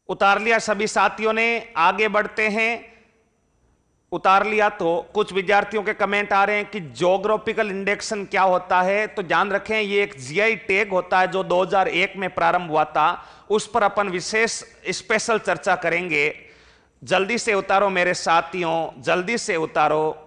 उतार लिया सभी साथियों ने? आगे बढ़ते हैं। उतार लिया तो कुछ विद्यार्थियों के कमेंट आ रहे हैं कि ज्योग्राफिकल इंडेक्शन क्या होता है? तो ध्यान रखें, ये एक जीआई टैग होता है जो 2001 में प्रारंभ हुआ था। उस पर अपन विशेष स्पेशल चर्चा करेंगे। जल्दी से उतारो मेरे साथियों, जल्दी से उतारो।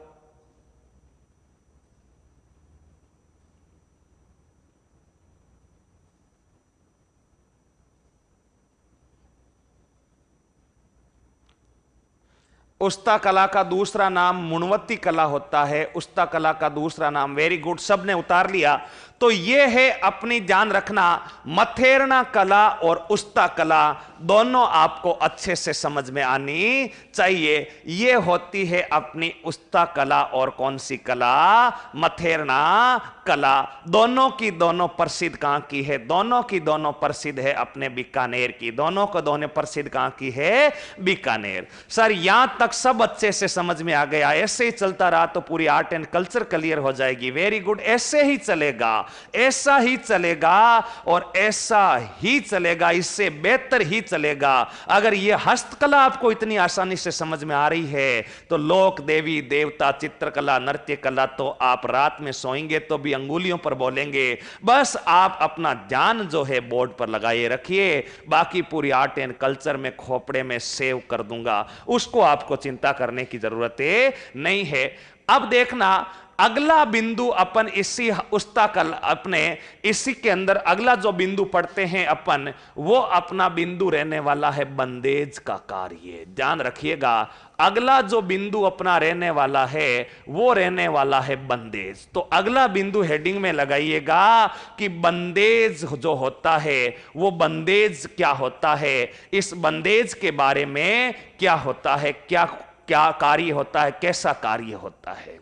उस्ता कला का दूसरा नाम मुणवती कला होता है, उस्ता कला का दूसरा नाम, वेरी गुड, सबने उतार लिया। तो ये है, अपनी ध्यान रखना, मथेरना कला और उस्ता कला दोनों आपको अच्छे से समझ में आनी चाहिए। ये होती है अपनी उस्ता कला और कौन सी कला, मथेरना कला। दोनों की दोनों प्रसिद्ध कहां की है, दोनों की दोनों प्रसिद्ध है अपने बीकानेर की, दोनों को दोनों प्रसिद्ध कहां की है, बीकानेर। सर यहां तक सब अच्छे से समझ में आ गया, ऐसे ही चलता रहा तो पूरी आर्ट एंड कल्चर क्लियर हो जाएगी। वेरी गुड, ऐसे ही चलेगा, ऐसा ही चलेगा और ऐसा ही चलेगा, इससे बेहतर ही चलेगा। अगर यह हस्तकला आपको इतनी आसानी से समझ में आ रही है तो लोक देवी देवता, चित्रकला, नृत्य कला तो आप रात में सोएंगे तो भी अंगुलियों पर बोलेंगे। बस आप अपना ध्यान जो है बोर्ड पर लगाए रखिए, बाकी पूरी आर्ट एंड कल्चर में खोपड़े में सेव कर दूंगा, उसको आपको चिंता करने की जरूरत नहीं है। अब देखना, अगला बिंदु अपन इसी उस्ता कला, अपने इसी के अंदर अगला जो बिंदु पढ़ते हैं अपन, वो अपना बिंदु रहने वाला है बंदेज का कार्य। ध्यान रखिएगा, अगला जो बिंदु अपना रहने वाला है वो रहने वाला है बंदेज। तो अगला बिंदु हेडिंग में लगाइएगा कि बंदेज जो होता है वो बंदेज क्या होता है, इस बंदेज के बारे में क्या होता है, क्या क्या कार्य होता है, कैसा कार्य होता है।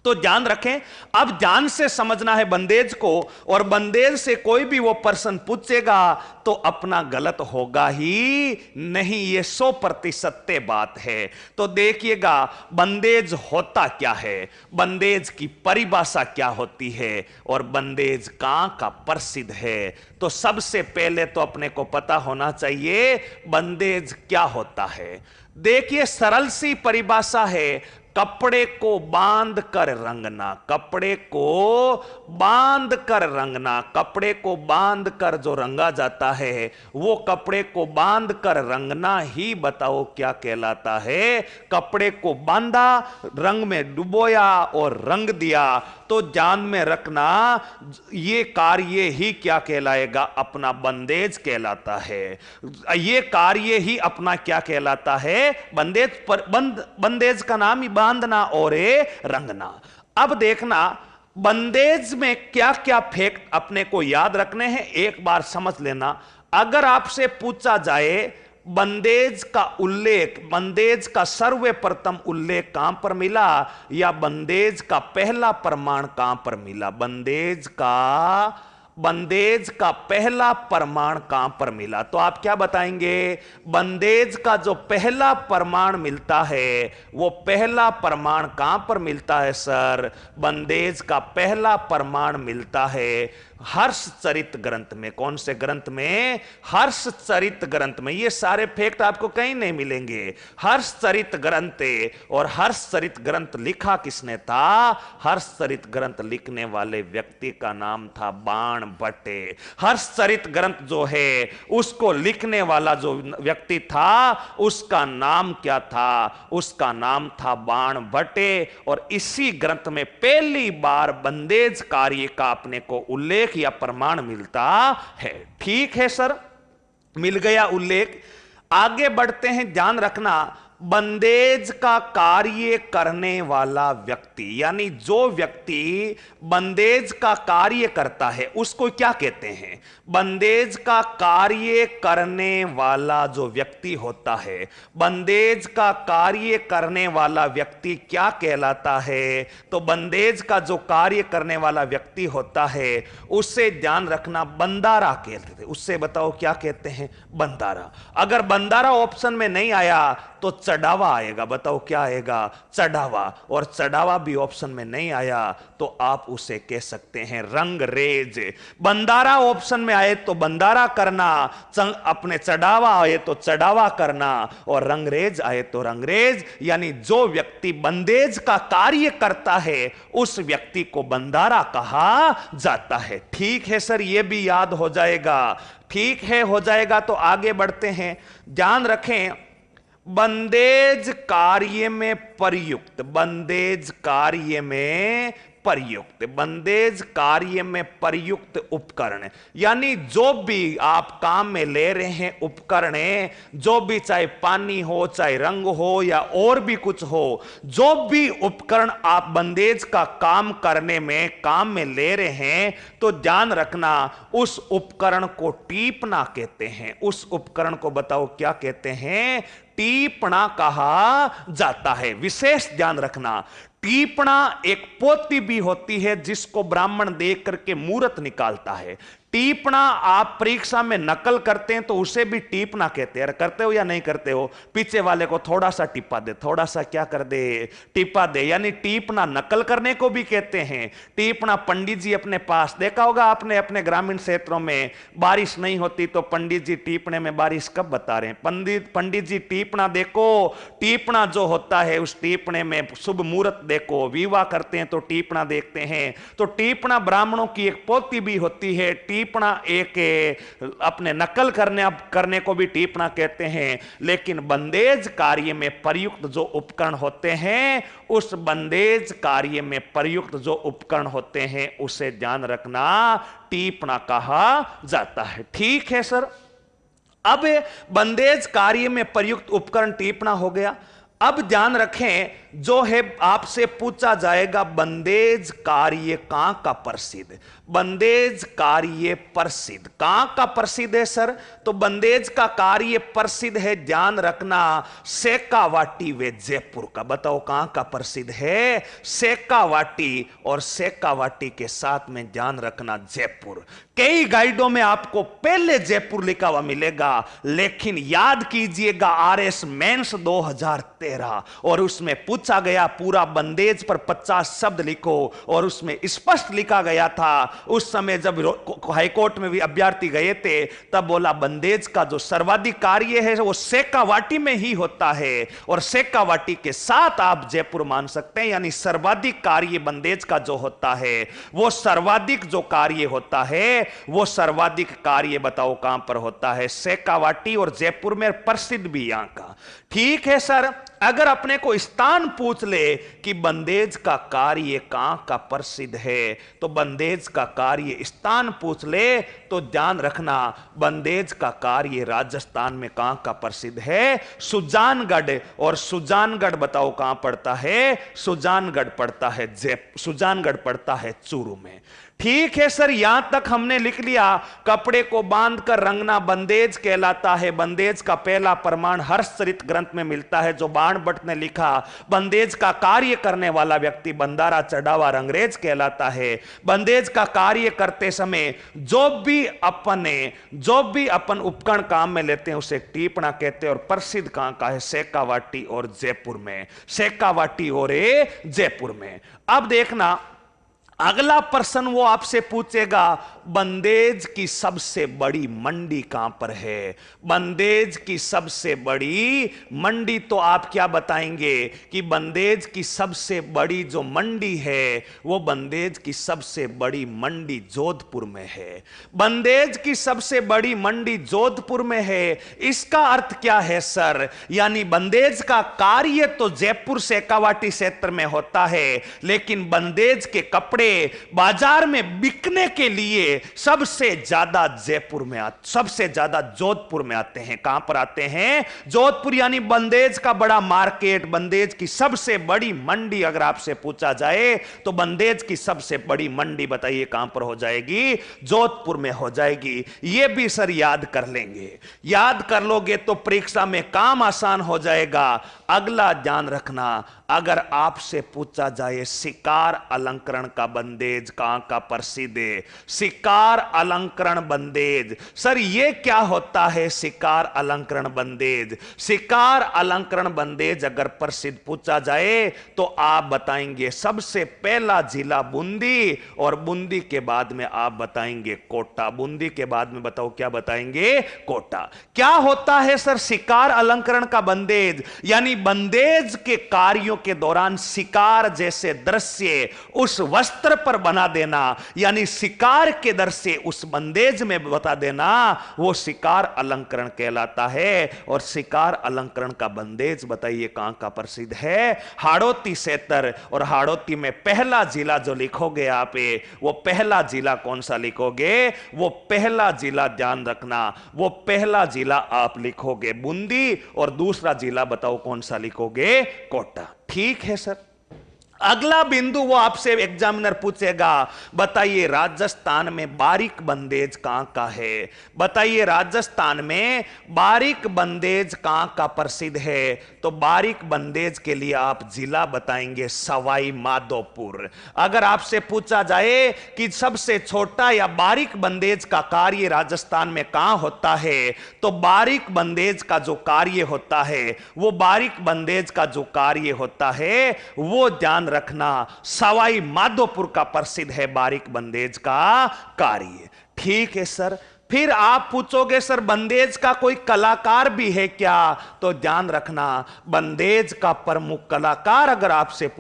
तो ध्यान रखें, अब ध्यान से समझना है बंदेज को, और बंदेज से कोई भी वो पर्सन पूछेगा तो अपना गलत होगा ही नहीं, ये 100% बात है। तो देखिएगा बंदेज होता क्या है, बंदेज की परिभाषा क्या होती है, और बंदेज कहां का प्रसिद्ध है। तो सबसे पहले तो अपने को पता होना चाहिए बंदेज क्या होता है। देखिए सरल सी परिभाषा है, कपड़े को बांध कर रंगना, कपड़े को बांध कर रंगना, कपड़े को बांध कर जो रंगा जाता है वो कपड़े को बांध कर रंगना ही बताओ क्या कहलाता है। कपड़े को बांधा, रंग में डुबोया और रंग दिया, तो ध्यान में रखना ये कार्य ही क्या कहलाएगा, अपना बंदेज कहलाता है। ये कार्य ही अपना क्या कहलाता है, बंदेज। पर बंदेज का नाम ही बांधना और रंगना। अब देखना बंदेज में क्या क्या फैक्ट अपने को याद रखने हैं, एक बार समझ लेना। अगर आपसे पूछा जाए बंदेज का उल्लेख, बंदेज का सर्वप्रथम उल्लेख कहां पर मिला, या बंदेज का पहला प्रमाण कहां पर मिला, बंदेज का पहला प्रमाण कहां पर मिला, तो आप क्या बताएंगे। बंदेज का जो पहला प्रमाण मिलता है वो पहला प्रमाण कहां पर मिलता है सर, बंदेज का पहला प्रमाण मिलता है हर्षचरित ग्रंथ में। कौन से ग्रंथ में, हर्षचरित ग्रंथ में। ये सारे फैक्ट आपको कहीं नहीं मिलेंगे, हर्षचरित ग्रंथ। और हर्षचरित ग्रंथ लिखा किसने था, हर्षचरित ग्रंथ लिखने वाले व्यक्ति का नाम था बाण भट्ट। हर्षचरित ग्रंथ जो है उसको लिखने वाला जो व्यक्ति था उसका नाम क्या था, उसका नाम था बाण भट्ट। और इसी ग्रंथ में पहली बार बंदेज कार्य का अपने को उल्लेख या प्रमाण मिलता है। ठीक है सर, मिल गया उल्लेख। आगे बढ़ते हैं, ध्यान रखना बंदेज का कार्य करने वाला व्यक्ति, यानी जो व्यक्ति बंदेज का कार्य करता है उसको क्या कहते हैं, बंदेज का कार्य करने वाला जो व्यक्ति होता है, बंदेज का कार्य करने वाला व्यक्ति क्या कहलाता है। तो बंदेज का जो कार्य करने वाला व्यक्ति होता है उससे ध्यान रखना बंदारा कहते थे, उससे बताओ क्या कहते हैं, बंदारा। अगर बंदारा ऑप्शन में नहीं आया तो चढ़ावा आएगा, बताओ क्या आएगा, चढ़ावा। और चढ़ावा भी ऑप्शन में नहीं आया तो आप उसे कह सकते हैं रंगरेज। बंदारा ऑप्शन में आए तो बंदारा करना, अपने चढ़ावा आए तो चढ़ावा करना, और रंगरेज आए तो रंगरेज। यानी जो व्यक्ति बंदेज का कार्य करता है उस व्यक्ति को बंदारा कहा जाता है। ठीक है सर, यह भी याद हो जाएगा, ठीक है हो जाएगा। तो आगे बढ़ते हैं, ध्यान रखें बंदेज कार्य में प्रयुक्त, बंदेज कार्य में प्रयुक्त, बंदेज कार्य में प्रयुक्त उपकरण, यानी जो भी आप काम में ले रहे हैं उपकरण, जो भी चाहे पानी हो, चाहे रंग हो या और भी कुछ हो, जो भी उपकरण आप बंदेज का काम करने में काम में ले रहे हैं, तो ध्यान रखना उस उपकरण को टीपना कहते हैं। उस उपकरण को बताओ क्या कहते हैं? टीपना कहा जाता है। विशेष ध्यान रखना, टीपना एक पोती भी होती है जिसको ब्राह्मण देख करके मूर्त निकालता है। टीपना आप परीक्षा में नकल करते हैं तो उसे भी टीपना कहते हैं। करते हो या नहीं करते हो? पीछे वाले को थोड़ा सा टिपा दे, थोड़ा सा क्या कर दे, टिपा दे, यानी टीपना नकल करने को भी कहते हैं। टीपना पंडित जी अपने पास, देखा होगा आपने अपने ग्रामीण क्षेत्रों में, बारिश नहीं होती तो पंडित जी टीपने में बारिश कब बता रहे हैं। पंडित जी टीपना देखो, टीपना जो होता है उस टीपने में शुभ मुहूर्त देखो, विवाह करते हैं तो टीपना देखते हैं। तो टीपना ब्राह्मणों की एक पोती भी होती है। टीपना एक अपने नकल करने को भी टीपना कहते हैं। लेकिन बंदेज कार्य में प्रयुक्त जो उपकरण होते हैं, उस बंदेज कार्य में प्रयुक्त जो उपकरण होते हैं उसे ध्यान रखना टीपना कहा जाता है। ठीक है सर। अब बंदेज कार्य में प्रयुक्त उपकरण टीपना हो गया। अब ध्यान रखें, जो है आपसे पूछा जाएगा बंदेज कार्य कहां का प्रसिद्ध। बंदेज कार्य प्रसिद्ध कहां का प्रसिद्ध है सर? तो बंदेज का कार्य प्रसिद्ध है, ध्यान रखना, शेखावाटी व जयपुर का। बताओ कहां का प्रसिद्ध है? शेखावाटी, और शेखावाटी के साथ में ध्यान रखना जयपुर। कई गाइडों में आपको पहले जयपुर लिखा हुआ मिलेगा, लेकिन याद कीजिएगा RS मेंस 2013, और उसमें पूछा गया पूरा बंदेज पर 50 शब्द लिखो, और उसमें स्पष्ट लिखा गया था। उस समय जब हाईकोर्ट में भी अभ्यर्थी गए थे तब बोला बंदेज का जो सर्वाधिक कार्य है वो शेखावाटी में ही होता है, और शेखावाटी के साथ आप जयपुर मान सकते हैं। यानी सर्वाधिक कार्य बंदेज का जो होता है, वो सर्वाधिक जो कार्य होता है वो सर्वाधिक कार्य बताओ कहां पर होता है? शेखावाटी, और जयपुर में प्रसिद्ध भी यहां का। ठीक है सर। अगर अपने को स्थान पूछ ले कि बंदेज का कार्य कहां का प्रसिद्ध है, तो बंदेज का कार्य स्थान पूछ ले तो ध्यान रखना बंदेज का कार्य राजस्थान में कहां का प्रसिद्ध है? सुजानगढ़। और सुजानगढ़ बताओ कहां पड़ता है? सुजानगढ़ पड़ता है सुजानगढ़ पड़ता है चूरू में। ठीक है सर। यहां तक हमने लिख लिया, कपड़े को बांधकर रंगना बंदेज कहलाता है। बंदेज का पहला प्रमाण हर्षचरित ग्रंथ में मिलता है, जो बाण भट्ट ने लिखा। बंदेज का कार्य करने वाला व्यक्ति बंदारा चढ़ावा रंगरेज कहलाता है। बंदेज का कार्य करते समय जो भी अपन उपकरण काम में लेते हैं उसे टीपना कहते हैं। और प्रसिद्ध कहां का है? शेखावाटी और जयपुर में। शेखावाटी और जयपुर में। अब देखना अगला प्रश्न वो आपसे पूछेगा, बंदेज की सबसे बड़ी मंडी कहां पर है? बंदेज की सबसे बड़ी मंडी, तो आप क्या बताएंगे कि बंदेज की सबसे बड़ी जो मंडी है वो बंदेज की सबसे बड़ी मंडी जोधपुर में है। बंदेज की सबसे बड़ी मंडी जोधपुर में है। इसका अर्थ क्या है सर? यानी बंदेज का कार्य तो जयपुर शेखावाटी क्षेत्र में होता है, लेकिन बंदेज के कपड़े बाजार में बिकने के लिए सबसे ज्यादा सबसे ज्यादा जोधपुर में आते हैं। कहां पर आते हैं? जोधपुर। यानी बंदेज का बड़ा मार्केट, बंदेज की सबसे बड़ी मंडी अगर आपसे पूछा जाए तो बंदेज की सबसे बड़ी मंडी बताइए कहां पर हो जाएगी? जोधपुर में हो जाएगी। यह भी सर याद कर लेंगे। याद कर लोगे तो परीक्षा में काम आसान हो जाएगा। अगला ध्यान रखना, अगर आपसे पूछा जाए शिकार अलंकरण का बंदेज कहां का प्रसिद्ध है? शिकार अलंकरण बंदेज। सर ये क्या होता है शिकार अलंकरण बंदेज? शिकार अलंकरण बंदेज अगर प्रसिद्ध पूछा जाए तो आप बताएंगे सबसे पहला जिला बूंदी, और बूंदी के बाद में आप बताएंगे कोटा। बूंदी के बाद में बताओ क्या बताएंगे? कोटा। क्या होता है सर शिकार अलंकरण का बंदेज? यानी बंदेज के कार्यों के दौरान शिकार जैसे दृश्य उस वस्त्र वस्त्र पर बना देना, यानी शिकार के दर से उस बंदेज में बता देना, वो शिकार अलंकरण कहलाता है। और शिकार अलंकरण का बंदेज बताइए कहां का प्रसिद्ध है? हाड़ौती सेतर। और हाड़ौती में पहला जिला जो लिखोगे आप, वो पहला जिला कौन सा लिखोगे? वो पहला जिला ध्यान रखना, वो पहला जिला आप लिखोगे बूंदी, और दूसरा जिला बताओ कौन सा लिखोगे? कोटा। ठीक है सर। अगला बिंदु वो आपसे एग्जामिनर पूछेगा, बताइए राजस्थान में बारीक बंदेज कहां का है? बताइए राजस्थान में बारीक बंदेज कहां का प्रसिद्ध है? तो बारीक बंदेज के लिए आप जिला बताएंगे सवाई माधोपुर। अगर आपसे पूछा जाए कि सबसे छोटा या बारीक बंदेज का कार्य राजस्थान में कहां होता है, तो बारीक बंदेज का जो कार्य होता है, वो बारीक बंदेज का जो कार्य होता है वो ध्यान रखना, सवाई माधोपुर का प्रसिद्ध है बारीक बंदेज का कार्य। ठीक है सर। फिर आप पूछोगे सर बंदेज का कोई कलाकार भी है क्या? तो ध्यान रखना, बंदेज का प्रमुख कलाकार अगर आपसे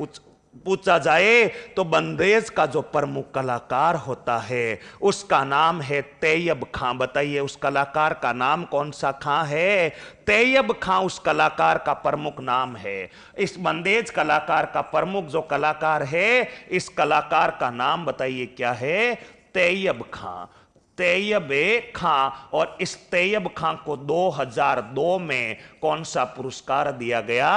पूछा जाए तो बंदेज का जो प्रमुख कलाकार होता है उसका नाम है तैयब खां। बताइए उस कलाकार का नाम कौन सा खां है? तैयब खां उस कलाकार का प्रमुख नाम है। इस बंदेज कलाकार का प्रमुख जो कलाकार है, इस कलाकार का नाम बताइए क्या है? तैयब खां। तैयब खां। और इस तैयब खां को 2002 में कौन सा पुरस्कार दिया गया?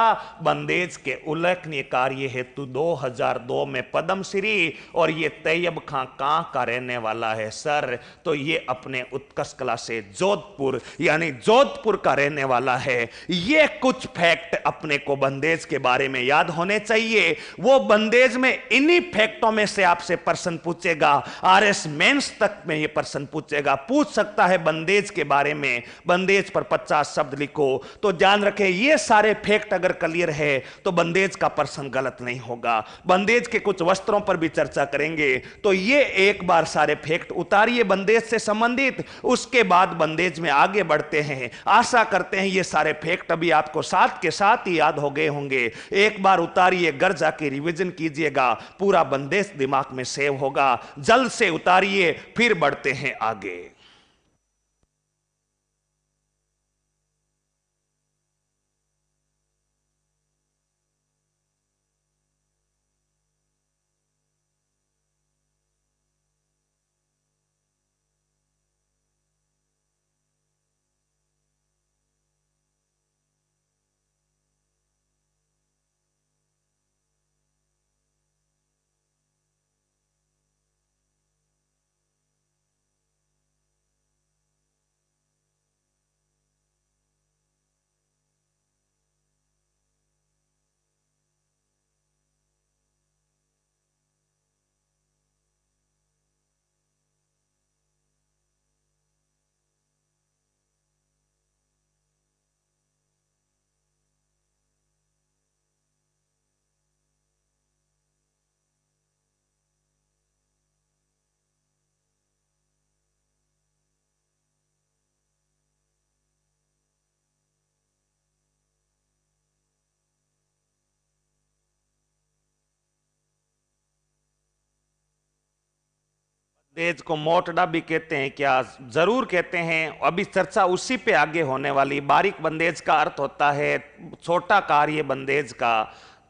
बंदेज के उल्लेखनीय कार्य हेतु 2002 में पद्मश्री। और ये तैयब खां कहां का रहने वाला है सर? तो ये अपने उत्कर्ष कला से जोधपुर, यानी जोधपुर का रहने वाला है। ये कुछ फैक्ट अपने को बंदेज के बारे में याद होने चाहिए। वो बंदेज में इन्हीं फैक्टों में से आपसे प्रश्न पूछेगा, आरएस मेंस तक में ये प्रश्न पूछेगा, पूछ सकता है बंदेज के बारे में। बंदेज पर 50 शब्द लिखो। तो ध्यान रखें, ये सारे फैक्ट अगर क्लियर है तो बंदेज का प्रश्न गलत नहीं होगा। बंदेज के कुछ वस्त्रों पर भी चर्चा करेंगे। तो ये एक बार सारे फैक्ट उतारिए बंदेज से संबंधित, उसके बाद बंदेज में आगे बढ़ते हैं। आशा करते हैं ये सारे फैक्ट अभी आपको साथ के साथ ही याद हो गए होंगे। एक बार उतारिए, घर जाके रिवीजन कीजिएगा, पूरा बंदेज दिमाग में सेव होगा। जल्द से उतारिए, फिर बढ़ते हैं आगे। बंदेज को मोटड़ा भी कहते हैं क्या? जरूर कहते हैं। अभी चर्चा उसी पे आगे होने वाली। बारीक बंदेज का अर्थ होता है छोटा कार्य बंदेज का।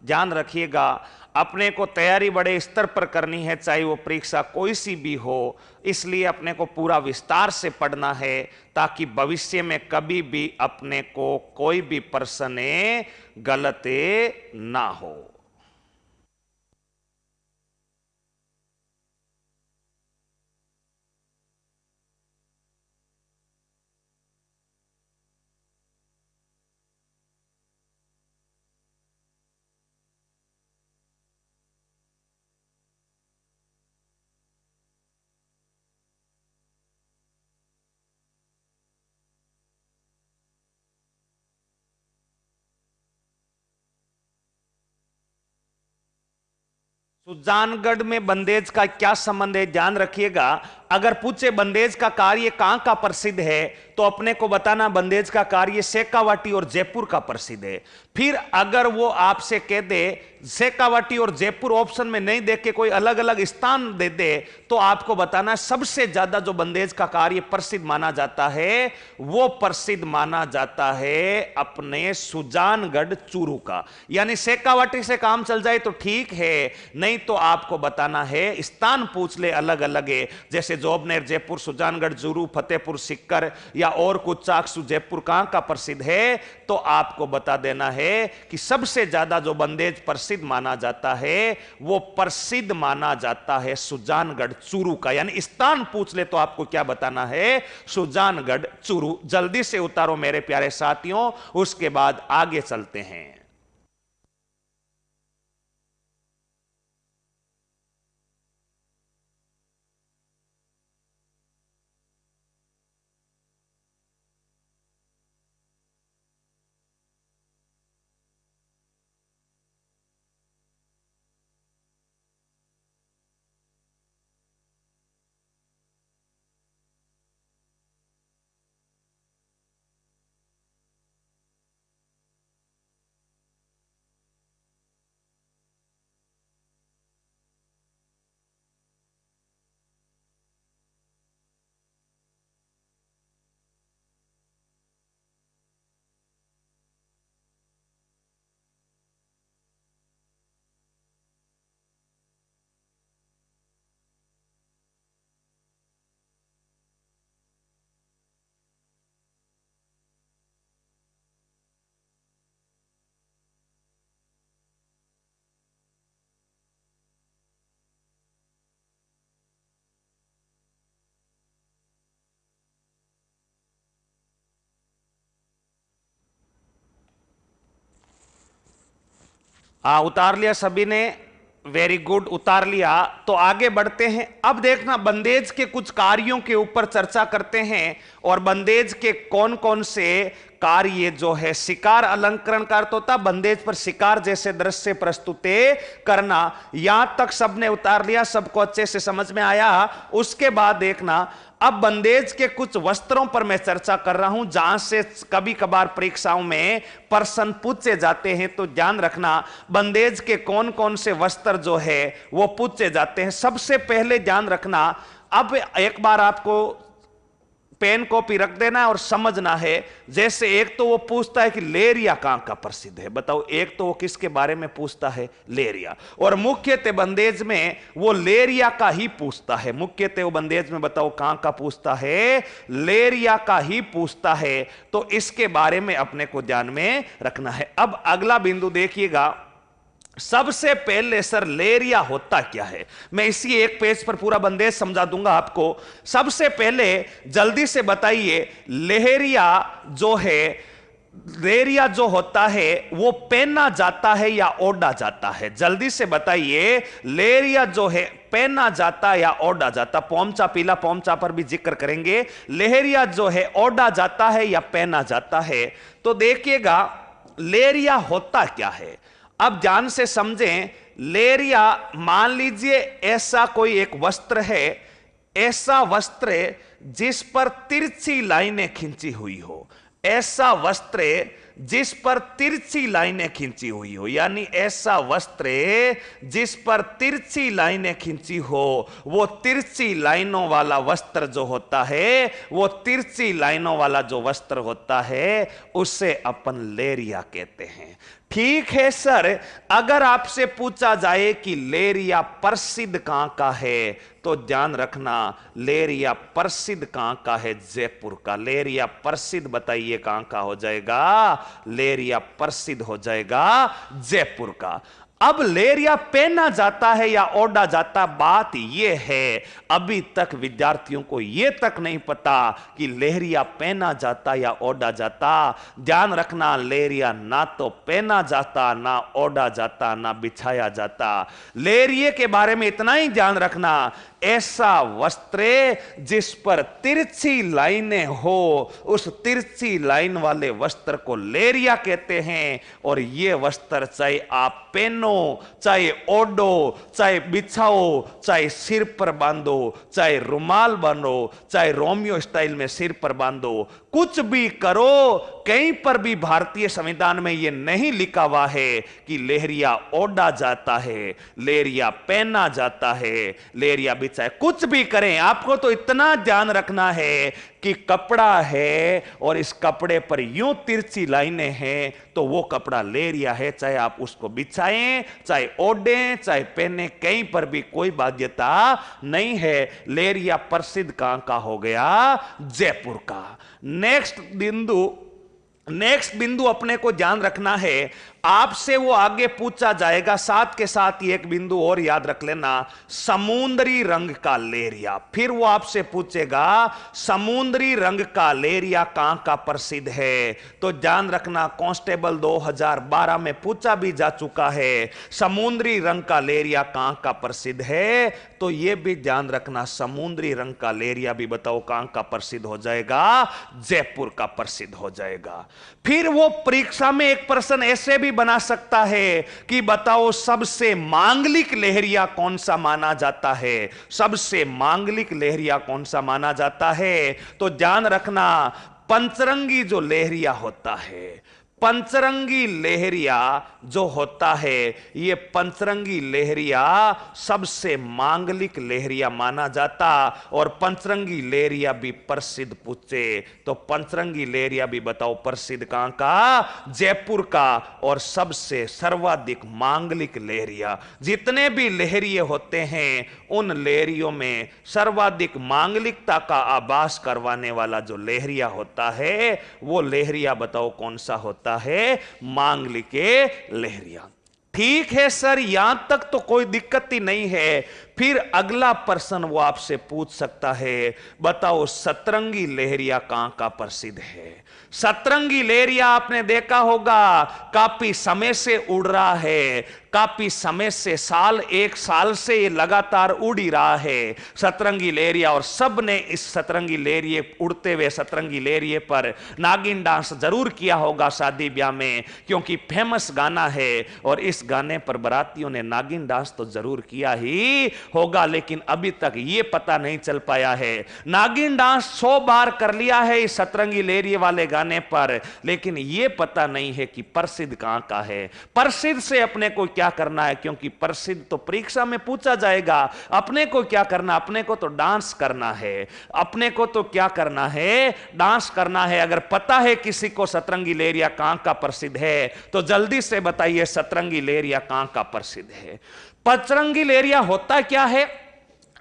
ध्यान रखिएगा, अपने को तैयारी बड़े स्तर पर करनी है, चाहे वो परीक्षा कोई सी भी हो। इसलिए अपने को पूरा विस्तार से पढ़ना है ताकि भविष्य में कभी भी अपने को कोई भी प्रश्न गलत ना हो। सुजानगढ़ में बंदेज का क्या संबंध है? ध्यान रखिएगा, अगर पूछे बंदेज का कार्य कहां का प्रसिद्ध है तो अपने को बताना बंदेज का कार्य शेखावाटी और जयपुर का प्रसिद्ध है। फिर अगर वो आपसे कह दे शेखावाटी और जयपुर ऑप्शन में नहीं दे के कोई अलग अलग स्थान दे दे तो आपको बताना सबसे ज्यादा जो बंदेज का कार्य प्रसिद्ध माना जाता है वो प्रसिद्ध माना जाता है अपने सुजानगढ़ चूरू का। यानी शेखावाटी से काम चल जाए तो ठीक है, नहीं तो आपको बताना है स्थान पूछ ले अलग अलग है, जैसे जोबनेर जयपुर, सुजानगढ़ चूरू, फतेहपुर सिक्कर या और कुछ चाकसू जयपुर कहां का प्रसिद्ध है तो आपको बता देना है कि सबसे ज्यादा जो बंदेज प्रसिद्ध माना जाता है वो प्रसिद्ध माना जाता है सुजानगढ़ चूरू का। यानी स्थान पूछ ले तो आपको क्या बताना है, सुजानगढ़ चूरू। जल्दी से उतारो मेरे प्यारे साथियों, उसके बाद आगे चलते हैं। उतार लिया सभी ने, वेरी गुड, उतार लिया। तो आगे बढ़ते हैं। अब देखना बंदेज के कुछ कार्यों के ऊपर चर्चा करते हैं और बंदेज के कौन कौन से कार्य जो है, शिकार अलंकरण का अर्थ होता बंदेज पर शिकार जैसे दृश्य प्रस्तुत करना। यहां तक सबने उतार लिया, सबको अच्छे से समझ में आया। उसके बाद देखना अब बंदेज के कुछ वस्त्रों पर मैं चर्चा कर रहा हूं जहां से कभी कभार परीक्षाओं में प्रश्न पूछे जाते हैं, तो ध्यान रखना बंदेज के कौन कौन से वस्त्र जो है वो पूछे जाते हैं। सबसे पहले ध्यान रखना, अब एक बार आपको पेन कॉपी रख देना और समझना है। जैसे एक तो वो पूछता है कि लेरिया कहां का प्रसिद्ध है, बताओ। एक तो वो किसके बारे में पूछता है, लेरिया। और मुख्यतः बंदेज में वो लेरिया का ही पूछता है। मुख्यतः वो बंदेज में बताओ कहां का पूछता है, लेरिया का ही पूछता है। तो इसके बारे में अपने को ध्यान में रखना है। अब अगला बिंदु देखिएगा, सबसे पहले सर लेरिया होता क्या है, मैं इसी एक पेज पर पूरा बंदेज समझा दूंगा आपको। सबसे पहले जल्दी से बताइए, लेरिया जो है, लेरिया जो होता है वो पहना जाता है या ओढ़ा जाता है? जल्दी से बताइए, लेरिया जो है पहना जाता या ओढ़ा जाता? पोमचा, पीला पोमचा पर भी जिक्र करेंगे। लेरिया जो है ओढ़ा जाता है या पहना जाता है? तो देखिएगा लेरिया होता क्या है, अब ध्यान से समझें। लेरिया मान लीजिए ऐसा कोई एक वस्त्र है, ऐसा वस्त्र जिस पर तिरछी लाइनें खींची हुई हो, ऐसा वस्त्र जिस पर तिरछी लाइनें खींची हुई हो, यानी ऐसा वस्त्र जिस पर तिरछी लाइनें खींची हो, वो तिरछी लाइनों वाला वस्त्र जो होता है, वो तिरछी लाइनों वाला जो वस्त्र होता है उसे अपन लेरिया कहते हैं। ठीक है सर, अगर आपसे पूछा जाए कि लेरिया प्रसिद्ध कहां का है, तो ध्यान रखना लेरिया प्रसिद्ध कहां का है, जयपुर का। लेरिया प्रसिद्ध बताइए कहां का हो जाएगा, लेरिया प्रसिद्ध हो जाएगा जयपुर का। अब लेरिया पहना जाता है या ओढ़ा जाता, बात यह है अभी तक विद्यार्थियों को यह तक नहीं पता कि लेरिया पहना जाता या ओढ़ा जाता। ध्यान रखना, लेरिया ना तो पहना जाता, ना ओढ़ा जाता, ना बिछाया जाता। लेरिये के बारे में इतना ही ध्यान रखना ऐसा वस्त्र जिस पर तिरछी लाइनें हो, उस तिरछी लाइन वाले वस्त्र को लेरिया कहते हैं। और ये वस्त्र चाहे आप पहनो, चाहे ओढ़ो, चाहे बिछाओ, चाहे सिर पर बांधो, चाहे रुमाल बांधो, चाहे रोमियो स्टाइल में सिर पर बांधो, कुछ भी करो, कहीं पर भी भारतीय संविधान में यह नहीं लिखा हुआ है कि लेहरिया ओढ़ा जाता है, लेहरिया पहना जाता है, लेहरिया बिछाए। कुछ भी करें, आपको तो इतना ध्यान रखना है कि कपड़ा है और इस कपड़े पर यूं तिरछी लाइनें हैं तो वो कपड़ा लेहरिया है, चाहे आप उसको बिछाएं, चाहे ओढ़ें, चाहे पहने, कहीं पर भी कोई बाध्यता नहीं है। लेहरिया प्रसिद्ध कहां का हो गया? जयपुर का। नेक्स्ट बिंदु अपने को ध्यान रखना है, आपसे वो आगे पूछा जाएगा। साथ के साथ ही एक बिंदु और याद रख लेना, समुद्री रंग का लेहरिया। फिर वो आपसे पूछेगा समुद्री रंग का लेहरिया कहां का प्रसिद्ध है, तो ध्यान रखना कांस्टेबल 2012 में पूछा भी जा चुका है, समुद्री रंग का लेहरिया कहां का प्रसिद्ध है। तो यह भी ध्यान रखना, समुद्री रंग का लेहरिया भी बताओ कहां का प्रसिद्ध हो जाएगा? जयपुर का प्रसिद्ध हो जाएगा। फिर वो परीक्षा में एक प्रश्न ऐसे भी बना सकता है कि बताओ सबसे मांगलिक लेहरिया कौन सा माना जाता है, सबसे मांगलिक लेहरिया कौन सा माना जाता है। तो ध्यान रखना, पंचरंगी जो लेहरिया होता है, पंचरंगी लेहरिया जो होता है, ये पंचरंगी लेहरिया सबसे मांगलिक लेहरिया माना जाता। और पंचरंगी लेहरिया भी प्रसिद्ध पूछे तो पंचरंगी लेहरिया भी बताओ प्रसिद्ध कहां का? जयपुर का। और सबसे सर्वाधिक मांगलिक लेहरिया, जितने भी लेहरिये होते हैं उन लेहरियों में सर्वाधिक मांगलिकता का आभास करवाने वाला जो लेहरिया होता है, वो लेहरिया बताओ कौन सा होता है? मांगलिके लेहरिया। ठीक है सर, यहां तक तो कोई दिक्कत ही नहीं है। फिर अगला प्रश्न वो आपसे पूछ सकता है, बताओ सतरंगी लेहरिया कहां का प्रसिद्ध है? सतरंगी लेहरिया आपने देखा होगा काफी समय से उड़ रहा है, काफी समय से, एक साल से ये लगातार उड़ ही रहा है सतरंगी लेहरिया। और सब ने इस सतरंगी लेहरिए, उड़ते हुए सतरंगी लेहरिए पर नागिन डांस जरूर किया होगा शादी ब्याह में, क्योंकि फेमस गाना है। और इस गाने पर बारातियों ने नागिन डांस तो जरूर किया ही होगा, लेकिन अभी तक ये पता नहीं चल पाया है। नागिन डांस 100 बार कर लिया है इस सतरंगी लेहरिए वाले गाने पर, लेकिन ये पता नहीं है कि प्रसिद्ध कहां का है। प्रसिद्ध से अपने को क्या करना है, क्योंकि प्रसिद्ध तो परीक्षा में पूछा जाएगा। अपने को क्या करना? अपने को तो डांस करना है, अपने को तो क्या करना है? डांस करना है। अगर पता है किसी को सतरंगी लेहरिया कहां का प्रसिद्ध है तो जल्दी से बताइए सतरंगी लेहरिया कहां का प्रसिद्ध है। पंचरंगी लेहरिया होता क्या है?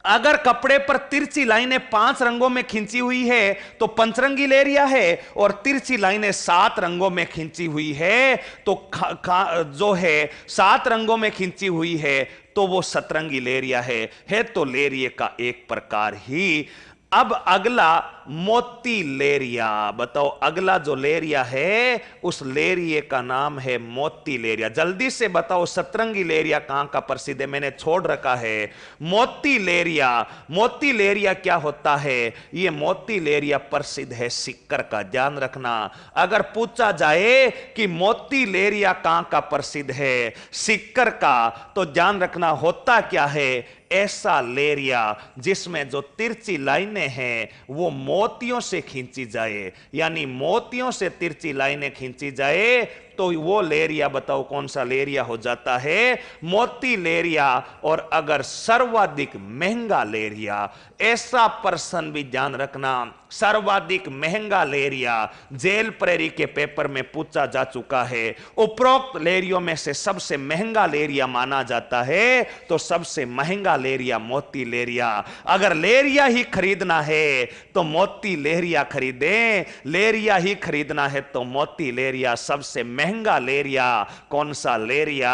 अगर कपड़े पर तिरछी लाइनें 5 रंगों में खींची हुई है तो पंचरंगी लेहरिया है, और तिरछी लाइनें 7 रंगों में खींची हुई है तो जो है 7 रंगों में खींची हुई है तो वो सतरंगी लेहरिया है तो लेहरिए का एक प्रकार ही। अब अगला मोती लेहरिया, बताओ अगला जो लेहरिया है उस लेहरिए का नाम है मोती लेहरिया। जल्दी से बताओ सतरंगी लेहरिया कहां का प्रसिद्ध है? मैंने छोड़ रखा है मोती लेहरिया। मोती लेहरिया क्या होता है? ये मोती लेहरिया प्रसिद्ध है सीकर का। ध्यान रखना, अगर पूछा जाए कि मोती लेहरिया कहां का प्रसिद्ध है, सीकर का, तो ध्यान रखना होता क्या है? ऐसा लेहरिया जिसमें जो तिरछी लाइनें हैं वो मोतियों से खींची जाए, यानी मोतियों से तिरछी लाइनें खींची जाए तो वो लेहरिया बताओ कौन सा लेहरिया हो जाता है? मोती लेहरिया। और अगर सर्वाधिक महंगा लेहरिया, ऐसा प्रश्न भी ध्यान रखना, सर्वाधिक महंगा लेहरिया जेल प्रेरी के पेपर में पूछा जा चुका है। उपरोक्त लेहरियों में से सबसे महंगा लेहरिया माना जाता है तो सबसे महंगा लेहरिया मोती लेहरिया। अगर लेहरिया ही खरीदना है तो मोती लेहरिया खरीदें, लेहरिया ही खरीदना है तो मोती लेहरिया सबसे महंगा महंगा लेरिया। कौन सा लेरिया?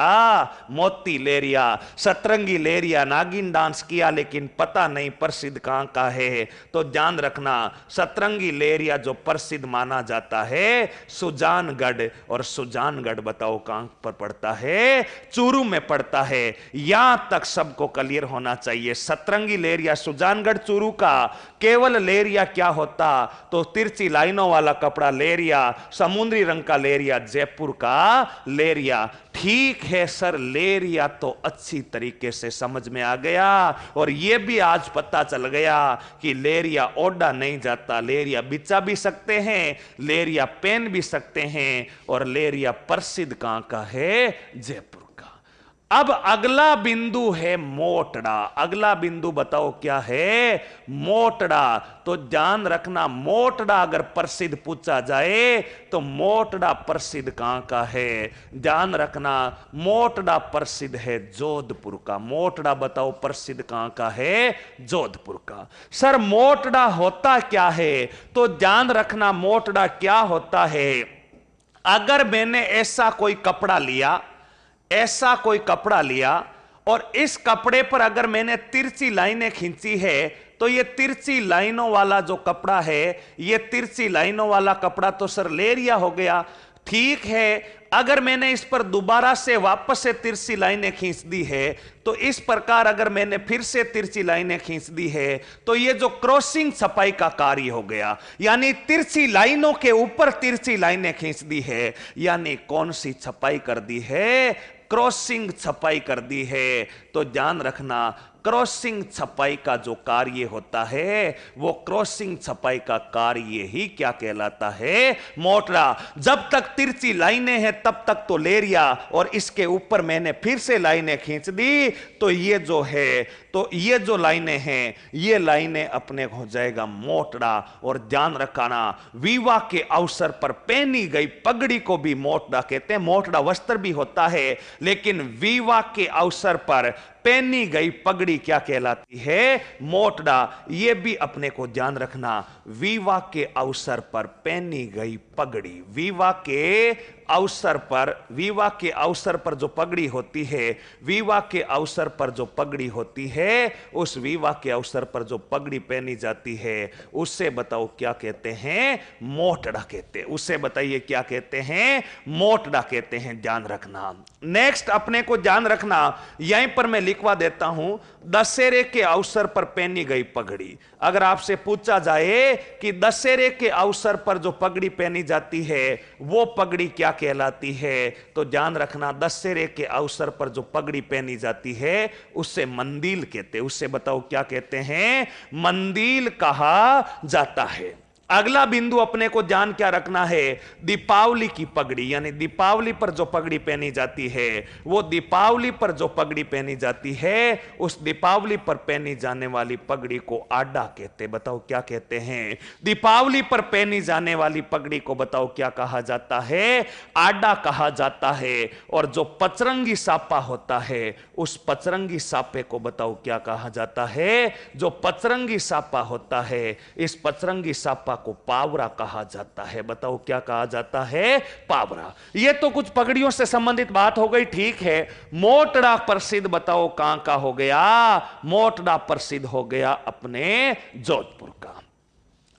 मोती लेरिया। सतरंगी लेरिया नागिन डांस किया लेकिन पता नहीं प्रसिद्ध कहां का है। तो ध्यान रखना, सतरंगी लेरिया जो प्रसिद्ध माना जाता है सुजानगढ़, और सुजानगढ़ बताओ कहां पर पड़ता है? चूरू में पड़ता है। यहां तक सबको क्लियर होना चाहिए। सतरंगी लेरिया सुजानगढ़ चूरू का। केवल लेरिया क्या होता? तो तिरछी लाइनों वाला कपड़ा लेरिया, समुद्री रंग का लेरिया जयपुर का लेरिया। ठीक है सर, लेरिया तो अच्छी तरीके से समझ में आ गया, और यह भी आज पता चल गया कि लेरिया ओढ़ा नहीं जाता, लेरिया बिचा भी सकते हैं, लेरिया पहन भी सकते हैं, और लेरिया प्रसिद्ध कहां का है? जयपुर का। अब अगला बिंदु है मोटड़ा। अगला बिंदु बताओ क्या है? मोटड़ा। तो ध्यान रखना, मोटड़ा अगर प्रसिद्ध पूछा जाए तो मोटड़ा प्रसिद्ध कहां का है? ध्यान रखना, मोटड़ा प्रसिद्ध है जोधपुर का। मोटड़ा बताओ प्रसिद्ध कहां का है? जोधपुर का। सर मोटड़ा होता क्या है? तो ध्यान रखना, मोटड़ा क्या होता है? अगर मैंने ऐसा कोई कपड़ा लिया, ऐसा कोई कपड़ा लिया, और इस कपड़े पर अगर मैंने तिरछी लाइनें खींची है, तो ये तिरछी लाइनों वाला जो कपड़ा है, ये तिरछी लाइनों वाला कपड़ा तो सर लेरिया हो गया। ठीक है, अगर मैंने इस पर दोबारा से वापस से तिरछी लाइनें खींच दी है, तो इस प्रकार अगर मैंने फिर से तिरछी लाइनें खींच दी है, तो ये जो क्रॉसिंग छपाई का कार्य हो गया, यानी तिरछी लाइनों के ऊपर तिरछी लाइनें खींच दी है, यानी कौन सी छपाई कर दी है? क्रॉसिंग छपाई कर दी है। तो ध्यान रखना, क्रॉसिंग छपाई का जो कार्य होता है, वो क्रॉसिंग छपाई का कार्य ही क्या कहलाता है? मोटड़ा। जब तक तिरछी लाइनें हैं तब तक तो लेरिया, और इसके ऊपर मैंने फिर से लाइनें खींच दी, तो ये जो है, तो ये जो लाइनें हैं, ये लाइनें अपने हो जाएगा मोटड़ा। और ध्यान रखना, विवाह के अवसर पर पहनी गई पगड़ी को भी मोटड़ा कहते हैं। मोटड़ा वस्त्र भी होता है, लेकिन विवाह के अवसर पर पहनी गई पगड़ी क्या कहलाती है? मोटड़ा। यह भी अपने को ध्यान रखना, विवाह के अवसर पर पहनी गई पगड़ी, विवाह के अवसर पर, विवाह के अवसर पर जो पगड़ी होती है, विवाह के अवसर पर जो पगड़ी होती है, उस विवाह के अवसर पर जो पगड़ी पहनी जाती है, उससे बताओ क्या कहते हैं? मोटड़ा कहते हैं। उससे बताइए क्या कहते हैं? मोटड़ा कहते हैं। ध्यान रखना। नेक्स्ट अपने को ध्यान रखना, यहीं पर मैं लिखवा देता हूं, दशहरे के अवसर पर पहनी गई पगड़ी। अगर आपसे पूछा जाए कि दशहरे के अवसर पर जो पगड़ी पहनी जाती है वो पगड़ी क्या कहलाती है, तो ध्यान रखना, दशहरे के अवसर पर जो पगड़ी पहनी जाती है उससे मंदील कहते हैं। उससे बताओ क्या कहते हैं? मंदील कहा जाता है। अगला बिंदु अपने को ध्यान क्या रखना है? दीपावली की पगड़ी, यानी दीपावली पर जो पगड़ी पहनी जाती है, वो दीपावली पर जो पगड़ी पहनी जाती है, उस दीपावली पर पहनी जाने वाली पगड़ी को आडा कहते। बताओ क्या कहते हैं? दीपावली पर पहनी जाने वाली पगड़ी को बताओ क्या कहा जाता है? आडा कहा जाता है। और जो पचरंगी सापा होता है, उस पचरंगी सापे को बताओ क्या कहा जाता है? जो पचरंगी सापा होता है, इस पचरंगी सापा को पावरा कहा जाता है। बताओ क्या कहा जाता है? पावरा। ये तो कुछ पगड़ियों से संबंधित बात हो गई। ठीक है, मोटड़ा प्रसिद्ध बताओ कहां का हो गया? मोटड़ा प्रसिद्ध हो गया अपने जोधपुर का।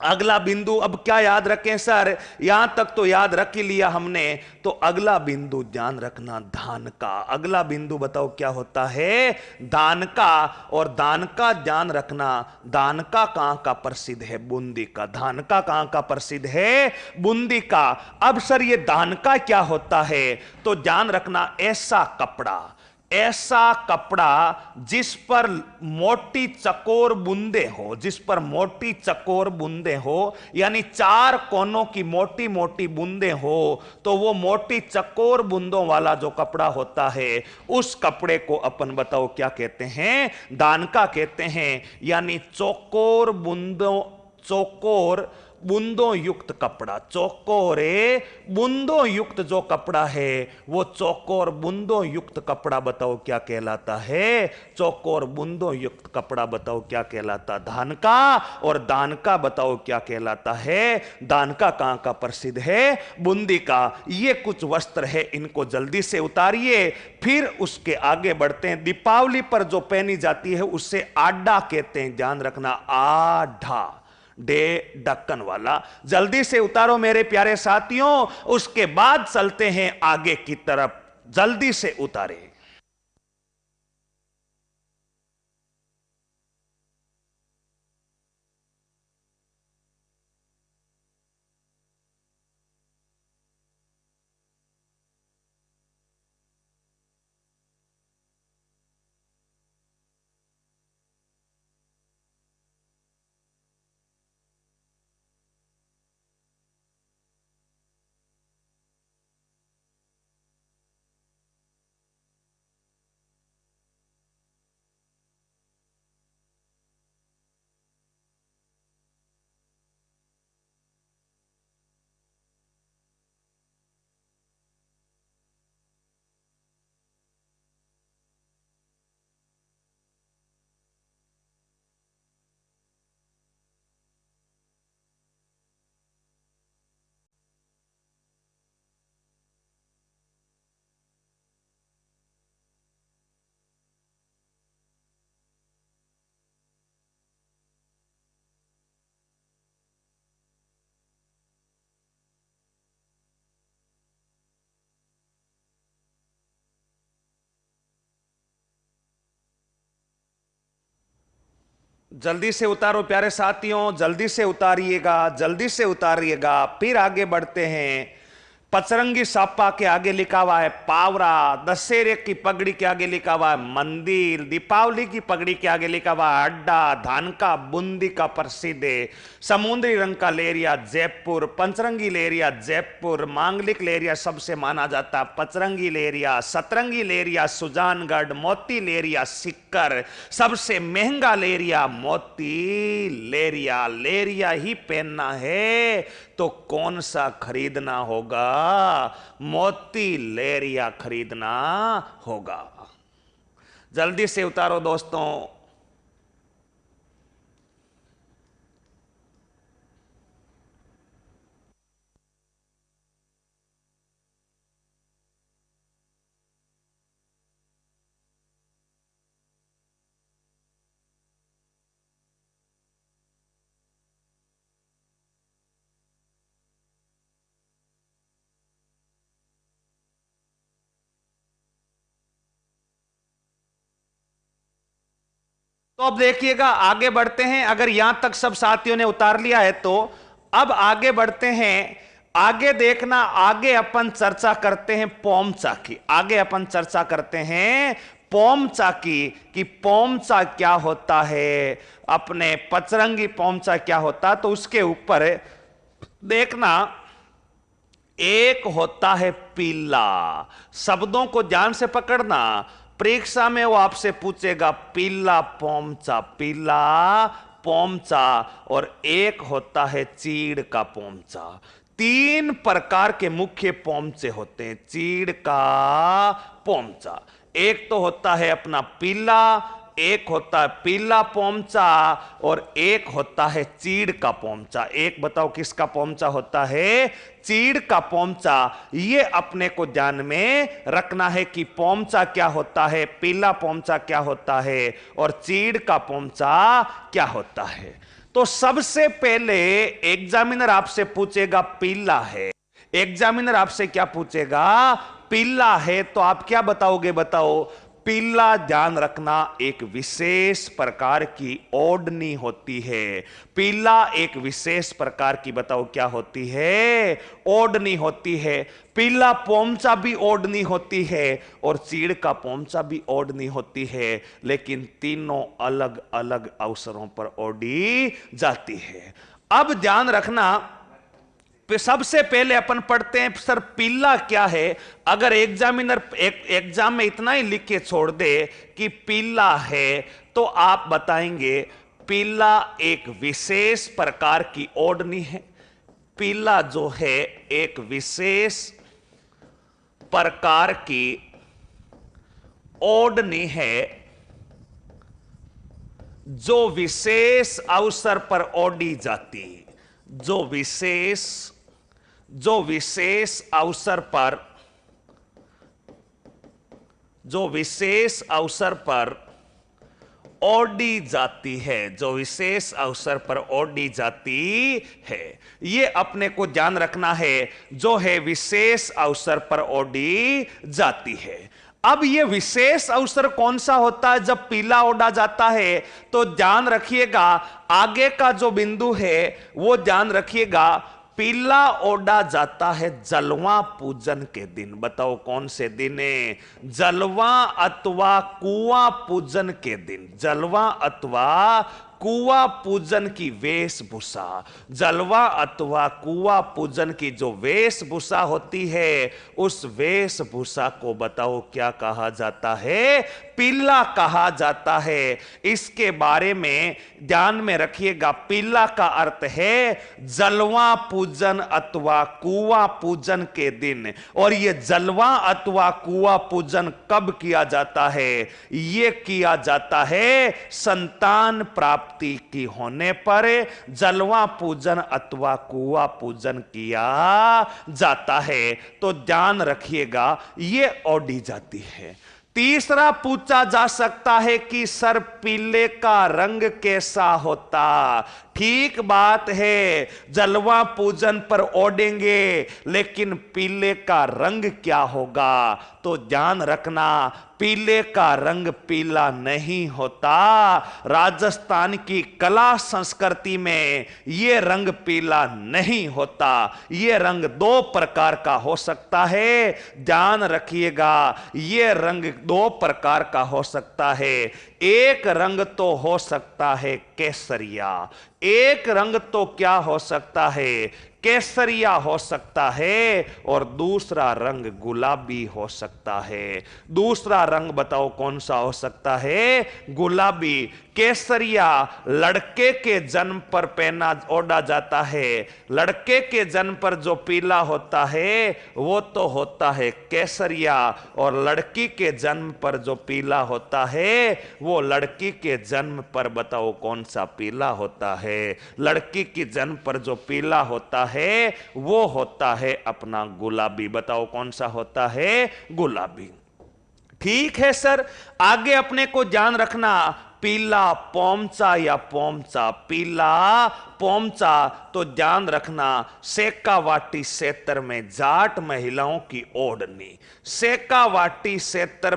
अगला बिंदु अब क्या याद रखें सर? यहां तक तो याद रख ही लिया हमने, तो अगला बिंदु ध्यान रखना, धान का। अगला बिंदु बताओ क्या होता है? दान का। और दान का ध्यान रखना, दान का कहां का प्रसिद्ध है? बूंदी का। धान का कहां का प्रसिद्ध है? बूंदी का। अब सर ये दान का क्या होता है? तो ध्यान रखना, ऐसा कपड़ा, ऐसा कपड़ा जिस पर मोटी चकोर बूंदे हो, जिस पर मोटी चकोर बूंदे हो, यानी चार कोनों की मोटी मोटी बूंदे हो, तो वो मोटी चकोर बूंदों वाला जो कपड़ा होता है, उस कपड़े को अपन बताओ क्या कहते हैं? दानका कहते हैं। यानी चौकोर बूंदों, चौकोर बूंदों युक्त कपड़ा, चौकोर बूंदों युक्त जो कपड़ा है वो चौकोर बूंदों युक्त कपड़ा बताओ क्या कहलाता है? चौकोर बूंदों युक्त कपड़ा बताओ क्या कहलाता? धान का। और दान का बताओ क्या कहलाता है? दान का कहां का प्रसिद्ध है? बूंदी का। ये कुछ वस्त्र है, इनको जल्दी से उतारिए। फिर उसके आगे बढ़ते हैं। दीपावली पर जो पहनी जाती है उससे आडा कहते हैं, ध्यान रखना, आढ़ा, डे ढक्कन वाला। जल्दी से उतारो मेरे प्यारे साथियों, उसके बाद चलते हैं आगे की तरफ। जल्दी से उतारे। जल्दी से उतारो प्यारे साथियों, जल्दी से उतारिएगा, जल्दी से उतारिएगा। फिर आगे बढ़ते हैं। पचरंगी सापा के आगे लिखा हुआ है पावरा। दशहरे की पगड़ी के आगे लिखा हुआ है मंदिर। दीपावली की पगड़ी के आगे लिखा हुआ है अड्डा। धान का बूंदी का प्रसिद्ध है। समुद्री रंग का लेरिया जयपुर। पंचरंगी लेरिया जयपुर। मांगलिक लेरिया सबसे माना जाता है पचरंगी लेरिया। सतरंगी लेरिया सुजानगढ़। मोती लेरिया सिक्कर। सबसे महंगा लेरिया मोती लेरिया। लेरिया ही पहनना है तो कौन सा खरीदना होगा? मोती लेरिया खरीदना होगा। जल्दी से उतारो दोस्तों। तो अब देखिएगा, आगे बढ़ते हैं। अगर यहां तक सब साथियों ने उतार लिया है तो अब आगे बढ़ते हैं। आगे देखना, आगे अपन चर्चा करते हैं पोमचा की। आगे अपन चर्चा करते हैं पोमचा की कि पोमचा क्या होता है, अपने पचरंगी पोमचा क्या होता। तो उसके ऊपर देखना, एक होता है पीला। शब्दों को ध्यान से पकड़ना। परीक्षा में वो आपसे पूछेगा पीला पोमचा, पीला पोमचा। और एक होता है चीड़ का पोमचा। तीन प्रकार के मुख्य पोमचे होते हैं चीड़ का पोमचा। एक तो होता है अपना पीला, एक होता है पीला पोमचा, और एक होता है चीड़ का पोमचा। एक बताओ किसका पोमचा होता है? चीड़ का पोमचा। ये अपने को ध्यान में रखना है कि पोमचा क्या होता है, पीला पोमचा क्या होता है, और चीड़ का पोमचा क्या होता है। तो सबसे पहले एग्जामिनर आपसे पूछेगा पीला है। एग्जामिनर आपसे क्या पूछेगा? पीला है। तो आप क्या बताओगे? बताओ। पीला, ध्यान रखना, एक विशेष प्रकार की ओढ़नी होती है। पीला एक विशेष प्रकार की, बताओ क्या होती है? ओढ़नी होती है। पीला पोमचा भी ओढ़नी होती है और चीड़ का पोमचा भी ओढ़नी होती है, लेकिन तीनों अलग अलग अवसरों पर ओढ़ी जाती है। अब ध्यान रखना, सबसे पहले अपन पढ़ते हैं सर पीला क्या है। अगर एग्जामिनर एग्जाम में इतना ही लिख के छोड़ दे कि पीला है, तो आप बताएंगे पीला एक विशेष प्रकार की ओढ़नी है। पीला जो है एक विशेष प्रकार की ओढ़नी है जो विशेष अवसर पर ओढ़ी जाती है। जो विशेष अवसर पर ओढ़ी जाती है, जो विशेष अवसर पर ओढ़ी जाती है। ये अपने को ध्यान रखना है, जो है विशेष अवसर पर ओढ़ी जाती है। अब ये विशेष अवसर कौन सा होता है जब पीला ओढ़ा जाता है? तो ध्यान रखिएगा, आगे का जो बिंदु है वो ध्यान रखिएगा। पीला ओढ़ा जाता है जलवा पूजन के दिन। बताओ कौन से दिन है? जलवा अथवा कुआं पूजन के दिन। जलवा अथवा कुआं पूजन की वेशभूषा, जलवा अथवा कुआं पूजन की जो वेशभूषा होती है, उस वेशभूषा को बताओ क्या कहा जाता है? पीला कहा जाता है। इसके बारे में ध्यान में रखिएगा। पीला का अर्थ है जलवा पूजन अथवा कुआं पूजन के दिन। और यह जलवा अथवा कुआं पूजन कब किया जाता है? यह किया जाता है संतान प्राप्ति की होने पर जलवा पूजन अथवा कुआं पूजन किया जाता है। तो ध्यान रखिएगा, यह ओढ़ी जाती है। तीसरा पूछा जा सकता है कि सर पीले का रंग कैसा होता? ठीक बात है, जलवा पूजन पर ओढ़ेंगे, लेकिन पीले का रंग क्या होगा? तो ध्यान रखना, पीले का रंग पीला नहीं होता। राजस्थान की कला संस्कृति में यह रंग पीला नहीं होता। यह रंग दो प्रकार का हो सकता है। ध्यान रखिएगा, यह रंग दो प्रकार का हो सकता है। एक रंग तो हो सकता है केसरिया, एक रंग तो क्या हो सकता है? केसरिया हो सकता है, और दूसरा रंग गुलाबी हो सकता है। दूसरा रंग बताओ कौन सा हो सकता है? गुलाबी। केसरिया लड़के के जन्म पर पहना ओढ़ा जाता है। लड़के के जन्म पर जो पीला होता है वो तो होता है केसरिया, और लड़की के जन्म पर जो पीला होता है वो लड़की के जन्म पर बताओ कौन सा पीला होता है? लड़की के जन्म पर जो पीला होता है वो होता है अपना गुलाबी। बताओ कौन सा होता है? गुलाबी। ठीक है सर, आगे अपने को ध्यान रखना, पीला पोमचा या पोमचा, पीला पोमचा। तो ध्यान रखना, सेकावाटी क्षेत्र में जाट महिलाओं की ओढ़नी। सेकावाटी क्षेत्र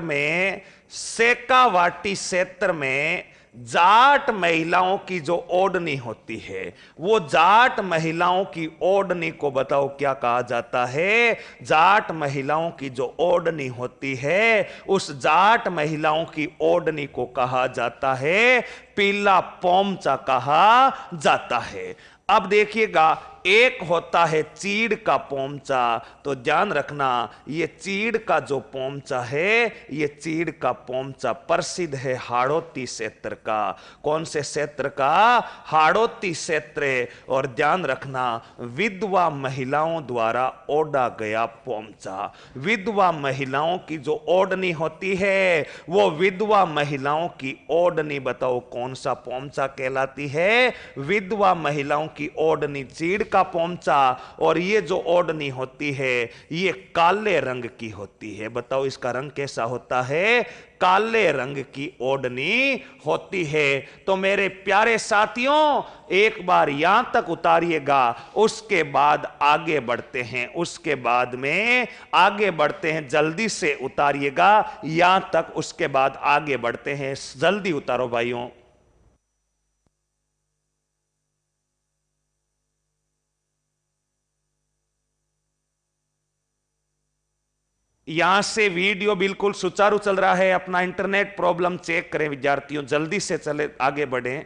में जाट महिलाओं की जो ओढ़नी होती है, वो जाट महिलाओं की ओढ़नी को बताओ क्या कहा जाता है? जाट महिलाओं की जो ओढ़नी होती है, उस जाट महिलाओं की ओढ़नी को कहा जाता है पीला पोमचा कहा जाता है। अब देखिएगा, एक होता है चीड़ का पोमचा। तो ध्यान रखना, ये चीड़ का जो पोमचा है, ये चीड़ का पोमचा प्रसिद्ध है हाड़ौती क्षेत्र का। कौन से क्षेत्र का? हाड़ौती क्षेत्र। और ध्यान रखना, विधवा महिलाओं द्वारा ओढ़ा गया पोमचा। विधवा महिलाओं की जो ओढ़नी होती है, वो विधवा महिलाओं की ओढ़नी बताओ कौन सा पोमचा कहलाती है? विधवा महिलाओं की ओढ़नी चीड़ का पोमचा। और ये जो ओढ़नी होती है ये काले रंग की होती है। बताओ इसका रंग कैसा होता है? काले रंग की ओढ़नी होती है। तो मेरे प्यारे साथियों, एक बार यहां तक उतारिएगा, उसके बाद आगे बढ़ते हैं। उसके बाद में आगे बढ़ते हैं, जल्दी से उतारिएगा यहां तक, उसके बाद आगे बढ़ते हैं। जल्दी उतारो भाइयों। यहां से वीडियो बिल्कुल सुचारू चल रहा है। अपना इंटरनेट प्रॉब्लम चेक करें विद्यार्थियों, जल्दी से चले आगे बढ़ें।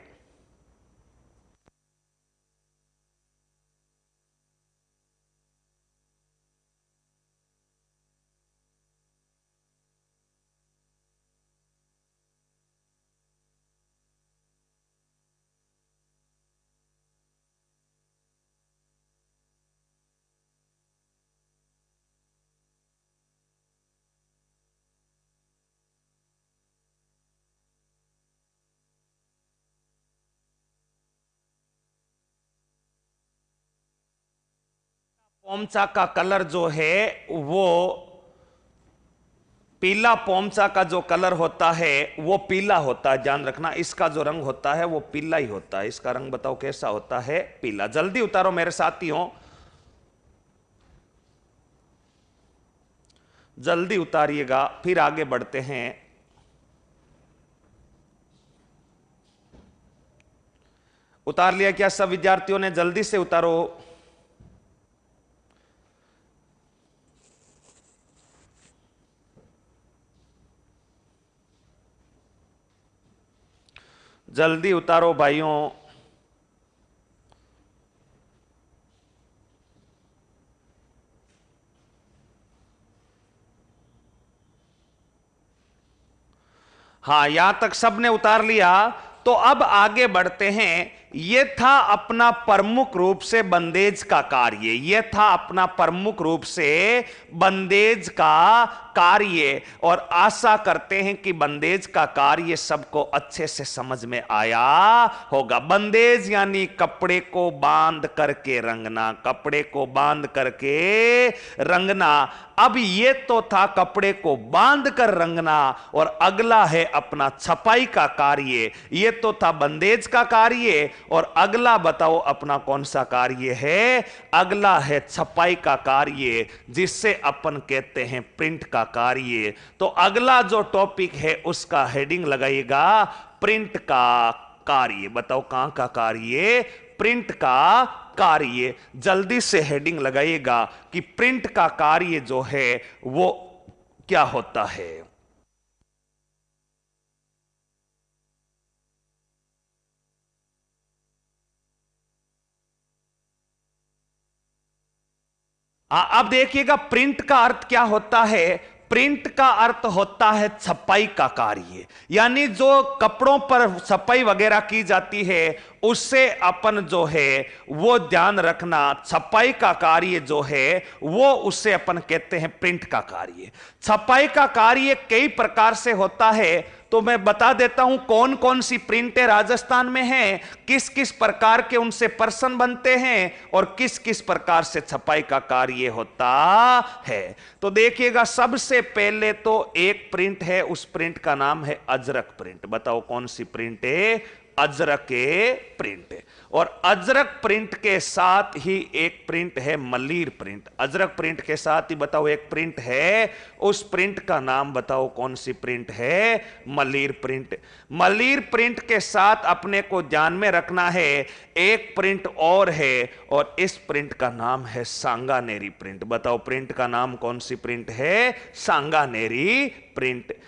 पोमचा का कलर जो है वो पीला, पोमचा का जो कलर होता है वो पीला होता है, ध्यान रखना। इसका जो रंग होता है वो पीला ही होता है। इसका रंग बताओ कैसा होता है? पीला। जल्दी उतारो मेरे साथियों, जल्दी उतारिएगा, फिर आगे बढ़ते हैं। उतार लिया क्या सब विद्यार्थियों ने? जल्दी से उतारो। जल्दी उतारो भाइयों। हाँ, यहां तक सबने उतार लिया। तो अब आगे बढ़ते हैं। यह था अपना प्रमुख रूप से बंदेज का कार्य। यह था अपना प्रमुख रूप से बंदेज का कार्य। और आशा करते हैं कि बंदेज का कार्य सबको अच्छे से समझ में आया होगा। बंदेज यानी कपड़े को बांध करके रंगना, कपड़े को बांध करके रंगना। अब ये तो था कपड़े को बांध कर रंगना, और अगला है अपना छपाई का कार्य। ये तो था बंदेज का कार्य, और अगला बताओ अपना कौन सा कार्य है? अगला है छपाई का कार्य, जिससे अपन कहते हैं प्रिंट का कार्य। तो अगला जो टॉपिक है उसका हेडिंग लगाइएगा प्रिंट का कार्य। बताओ कहां का कार्य? प्रिंट का कार्य। जल्दी से हेडिंग लगाइएगा कि प्रिंट का कार्य जो है वो क्या होता है। अब देखिएगा प्रिंट का अर्थ क्या होता है। प्रिंट का अर्थ होता है छपाई का कार्य, यानी जो कपड़ों पर छपाई वगैरह की जाती है उससे अपन जो है वो ध्यान रखना। छपाई का कार्य जो है वो उससे अपन कहते हैं प्रिंट का कार्य। छपाई का कार्य कई प्रकार से होता है, तो मैं बता देता हूं कौन कौन सी प्रिंटें राजस्थान में हैं, किस किस प्रकार के उनसे पर्सन बनते हैं, और किस किस प्रकार से छपाई का कार्य होता है। तो देखिएगा, सबसे पहले तो एक प्रिंट है, उस प्रिंट का नाम है अजरक प्रिंट। बताओ कौन सी प्रिंट है? अजरक प्रिंट। और अजरक प्रिंट के साथ ही एक प्रिंट है मलीर प्रिंट। अजरक प्रिंट के साथ ही बताओ एक प्रिंट है, उस प्रिंट का नाम बताओ कौन सी प्रिंट है? मलीर प्रिंट। मलीर प्रिंट के साथ अपने को ध्यान में रखना है एक प्रिंट और है, और इस प्रिंट का नाम है सांगानेरी प्रिंट। बताओ प्रिंट का नाम कौन सी प्रिंट है? सांगानेरी प्रिंट।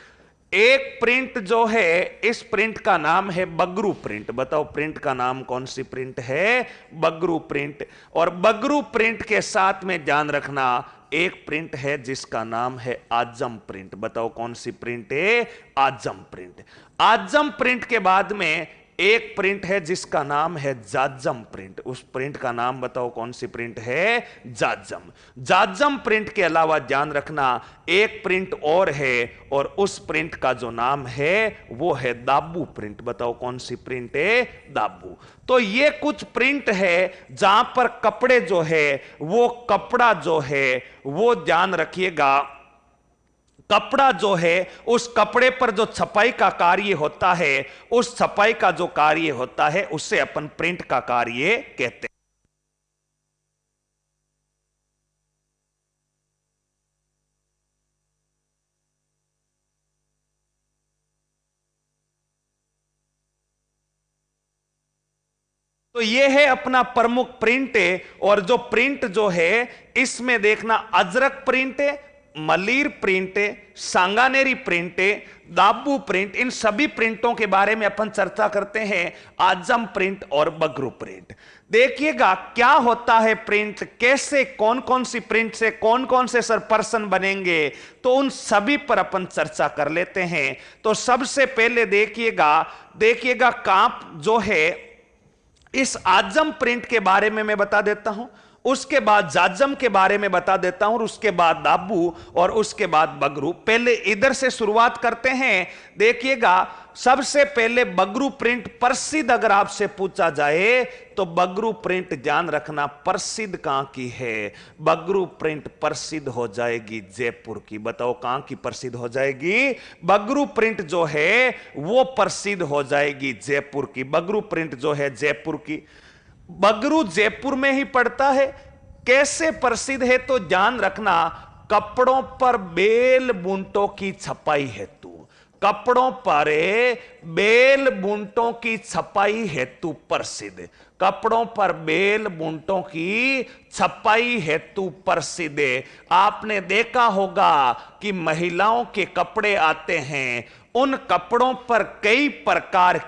एक प्रिंट जो है, इस प्रिंट का नाम है बगरू प्रिंट। बताओ प्रिंट का नाम कौन सी प्रिंट है? बगरू प्रिंट। और बगरू प्रिंट के साथ में ध्यान रखना एक प्रिंट है जिसका नाम है आजम प्रिंट। बताओ कौन सी प्रिंट है? आजम प्रिंट। आजम प्रिंट के बाद में एक प्रिंट है जिसका नाम है जाजम प्रिंट। उस प्रिंट का नाम बताओ कौन सी प्रिंट है? जाजम। जाजम प्रिंट के अलावा ध्यान रखना एक प्रिंट और है, और उस प्रिंट का जो नाम है वो है दाबू प्रिंट। बताओ कौन सी प्रिंट है? दाबू। तो ये कुछ प्रिंट है जहां पर कपड़े जो है वो कपड़ा जो है वो ध्यान रखिएगा, कपड़ा जो है उस कपड़े पर जो छपाई का कार्य होता है, उस छपाई का जो कार्य होता है उससे अपन प्रिंट का कार्य कहते हैं। तो ये है अपना प्रमुख प्रिंट है। और जो प्रिंट जो है इसमें देखना अजरक प्रिंट है, मलीर प्रिंट है, सांगानेरी प्रिंट है, दाबू प्रिंट। इन सभी प्रिंटों के बारे में अपन चर्चा करते हैं। आजम प्रिंट और बगरू प्रिंट। देखिएगा क्या होता है प्रिंट, कैसे कौन कौन सी प्रिंट से कौन कौन से सर पर्सन बनेंगे, तो उन सभी पर अपन चर्चा कर लेते हैं। तो सबसे पहले देखिएगा कांप जो है, इस आजम प्रिंट के बारे में मैं बता देता हूं। उसके बाद जाजम के बारे में बता देता हूं, उसके बाद दाबू और उसके बाद बगरू। पहले इधर से शुरुआत करते हैं। देखिएगा, सबसे पहले बगरू प्रिंट प्रसिद्ध अगर आपसे पूछा जाए तो बगरू प्रिंट ध्यान रखना प्रसिद्ध कहां की है। बगरू प्रिंट प्रसिद्ध हो जाएगी जयपुर की। बताओ कहां की प्रसिद्ध हो जाएगी? बगरू प्रिंट जो है वो प्रसिद्ध हो जाएगी जयपुर की। बगरू प्रिंट जो है जयपुर की। बगरू जयपुर में ही पड़ता है। कैसे प्रसिद्ध है तो ध्यान रखना, कपड़ों पर बेल बूंटों की छपाई हेतु। कपड़ों पर बेल बूंटों की छपाई हेतु प्रसिद्ध। कपड़ों पर बेल बूंटों की छपाई हेतु प्रसिद्ध है। आपने देखा होगा कि महिलाओं के कपड़े आते हैं, उन कपड़ों पर कई प्रकार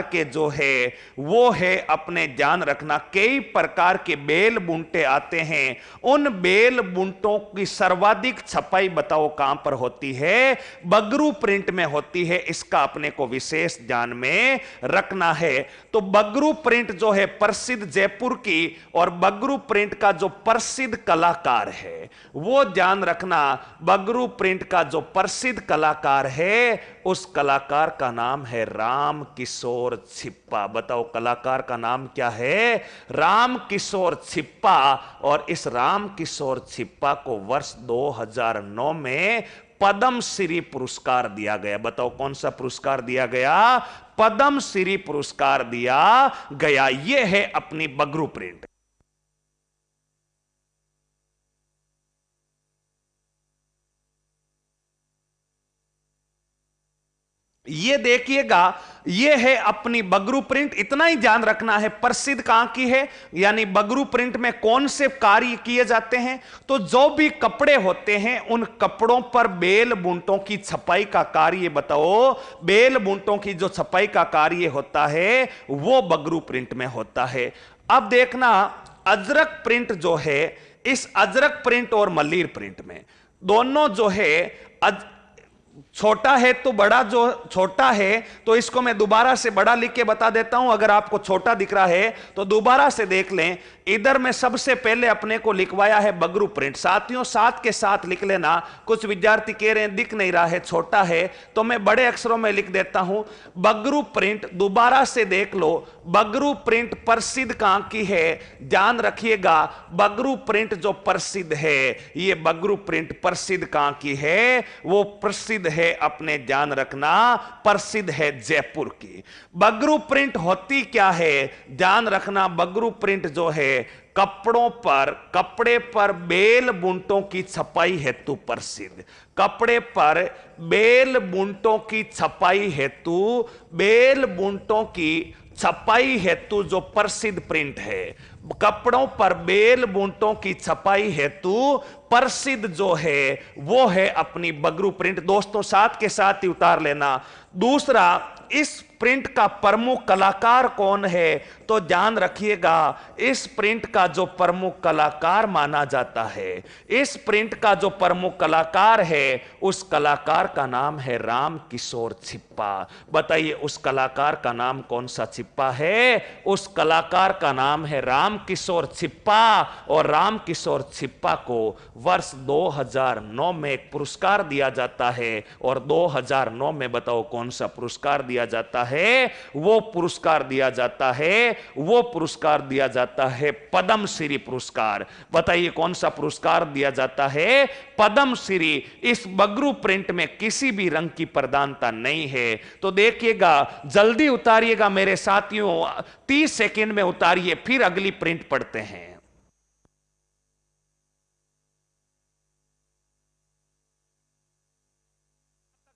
के जो है वो है, अपने ध्यान रखना, कई प्रकार के बेल बूंटे आते हैं। उन बेल बूंटों की सर्वाधिक छपाई बताओ कहां पर होती है? बगरू प्रिंट में होती है। इसका अपने को विशेष ध्यान में रखना है। तो बगरू प्रिंट जो है प्रसिद्ध जयपुर की, और बगरू प्रिंट का जो प्रसिद्ध कलाकार है वो ध्यान रखना, बगरू प्रिंट का जो प्रसिद्ध कलाकार है उस कलाकार का नाम है राम किशोर छिप्पा। बताओ कलाकार का नाम क्या है? राम किशोर छिप्पा। और इस राम किशोर छिप्पा को वर्ष 2009 में पद्म श्री पुरस्कार दिया गया। बताओ कौन सा पुरस्कार दिया गया? पद्म श्री पुरस्कार दिया गया। यह है अपनी बगरू प्रिंट। ये देखिएगा, ये है अपनी बगरू प्रिंट। इतना ही ध्यान रखना है प्रसिद्ध कहां की है, यानी बगरू प्रिंट में कौन से कार्य किए जाते हैं। तो जो भी कपड़े होते हैं उन कपड़ों पर बेल बूंटों की छपाई का कार्य बताओ। बेल बूंटों की जो छपाई का कार्य होता है वो बगरू प्रिंट में होता है। अब देखना, अजरक प्रिंट जो है, इस अजरक प्रिंट और मल्लीर प्रिंट में दोनों जो है, छोटा है तो बड़ा, जो छोटा है तो इसको मैं दोबारा से बड़ा लिख के बता देता हूं। अगर आपको छोटा दिख रहा है तो दोबारा से देख लें। इधर में सबसे पहले अपने को लिखवाया है बगरू प्रिंट। साथियों साथ के साथ लिख लेना। कुछ विद्यार्थी कह रहे हैं दिख नहीं रहा है, छोटा है, तो मैं बड़े अक्षरों में लिख देता हूं बगरू प्रिंट। दोबारा से देख लो, बगरू प्रिंट प्रसिद्ध कहां की है? ध्यान रखिएगा, बगरू प्रिंट जो प्रसिद्ध है, ये बगरू प्रिंट प्रसिद्ध कहां की है? वो प्रसिद्ध है, अपने ध्यान रखना, प्रसिद्ध है जयपुर की। बगरू प्रिंट होती क्या है? ध्यान रखना, बगरू प्रिंट जो है कपड़े पर बेल बूंटों की छपाई हेतु प्रसिद्ध। कपड़े पर बेल बूंटों की छपाई हेतु, बेल बूंटों की छपाई हेतु जो प्रसिद्ध प्रिंट है, कपड़ों पर बेल बूंटों की छपाई हेतु प्रसिद्ध जो है वो है अपनी बगरू प्रिंट। दोस्तों साथ के साथ ही उतार लेना। दूसरा, इस प्रिंट का प्रमुख कलाकार कौन है? तो ध्यान रखिएगा, इस प्रिंट का जो प्रमुख कलाकार माना जाता है, इस प्रिंट का जो प्रमुख कलाकार है उस कलाकार का नाम है राम किशोर छिप्पा। बताइए उस कलाकार का नाम कौन सा छिप्पा है? उस कलाकार का नाम है राम किशोर छिप्पा। और राम किशोर छिप्पा को वर्ष 2009 में एक पुरस्कार दिया जाता है। और 2009 में बताओ कौन सा पुरस्कार दिया जाता है? वो पुरस्कार दिया जाता है, वो पुरस्कार दिया जाता है पद्म श्री पुरस्कार। बताइए कौन सा पुरस्कार दिया जाता है? पद्म श्री। इस बगरू प्रिंट में किसी भी रंग की प्रधानता नहीं है। तो देखिएगा, जल्दी उतारिएगा मेरे साथियों, 30 सेकंड में उतारिए, फिर अगली प्रिंट पढ़ते हैं।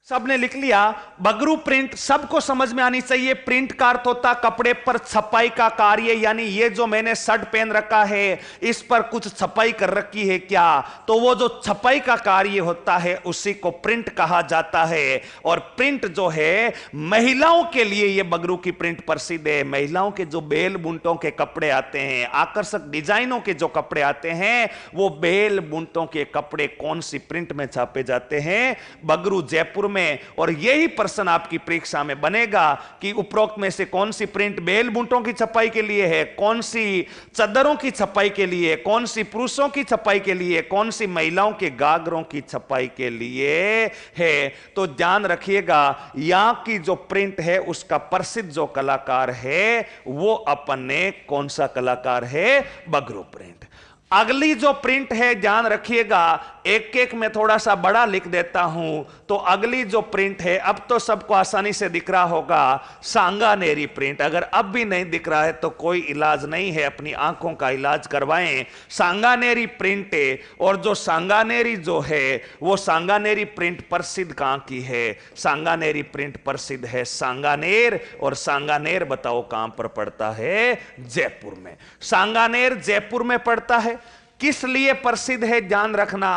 सबने लिख लिया। बगरू प्रिंट सबको समझ में आनी चाहिए। प्रिंट का अर्थ होता कपड़े पर छपाई का कार्य, यानी ये जो मैंने शर्ट पहन रखा है इस पर कुछ छपाई कर रखी है क्या, तो वो जो छपाई का कार्य होता है उसी को प्रिंट कहा जाता है। और प्रिंट जो है महिलाओं के लिए, ये बगरू की प्रिंट प्रसिद्ध है। महिलाओं के जो बेल बूंटों के कपड़े आते हैं, आकर्षक डिजाइनों के जो कपड़े आते हैं, वो बेल बूंटों के कपड़े कौन सी प्रिंट में छापे जाते हैं? बगरू जयपुर में में, और यही प्रश्न आपकी परीक्षा में बनेगा कि उपरोक्त में से कौन सी प्रिंट बेल बूटों की छपाई के लिए है, कौन सी चद्दरों की छपाई के लिए, कौन सी पुरुषों की छपाई के लिए, कौन सी महिलाओं के गागरों की छपाई के लिए है। तो ध्यान रखिएगा, यहां की जो प्रिंट है उसका प्रसिद्ध जो कलाकार है वो अपन ने कौन सा कलाकार है, बगरू प्रिंट। अगली जो प्रिंट है ध्यान रखिएगा, एक एक में थोड़ा सा बड़ा लिख देता हूं। तो अगली जो प्रिंट है, अब तो सबको आसानी से दिख रहा होगा, सांगानेरी प्रिंट। अगर अब भी नहीं दिख रहा है तो कोई इलाज नहीं है, अपनी आंखों का इलाज करवाएं। सांगानेरी प्रिंट है, और जो सांगानेरी जो है वो सांगानेरी प्रिंट प्रसिद्ध कहां की है, सांगानेरी प्रिंट प्रसिद्ध है सांगानेर। और सांगानेर बताओ कहां पर पड़ता है, जयपुर में। सांगानेर जयपुर में पड़ता है। किस लिए प्रसिद्ध है ध्यान रखना,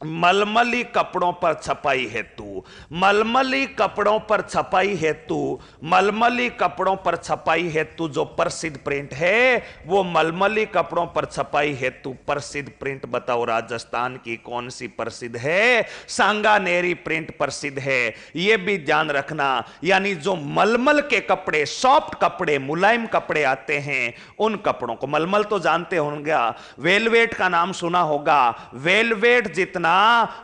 मलमली कपड़ों पर छपाई हेतु, मलमली कपड़ों पर छपाई हेतु, मलमली कपड़ों पर छपाई हेतु जो प्रसिद्ध प्रिंट है वो मलमली कपड़ों पर छपाई हेतु प्रसिद्ध प्रिंट बताओ राजस्थान की कौन सी प्रसिद्ध है, सांगानेरी प्रिंट प्रसिद्ध है। यह भी ध्यान रखना, यानी जो मलमल के कपड़े, सॉफ्ट कपड़े, मुलायम कपड़े आते हैं उन कपड़ों को, मलमल तो जानते होंगे, वेलवेट का नाम सुना होगा। वेलवेट जितना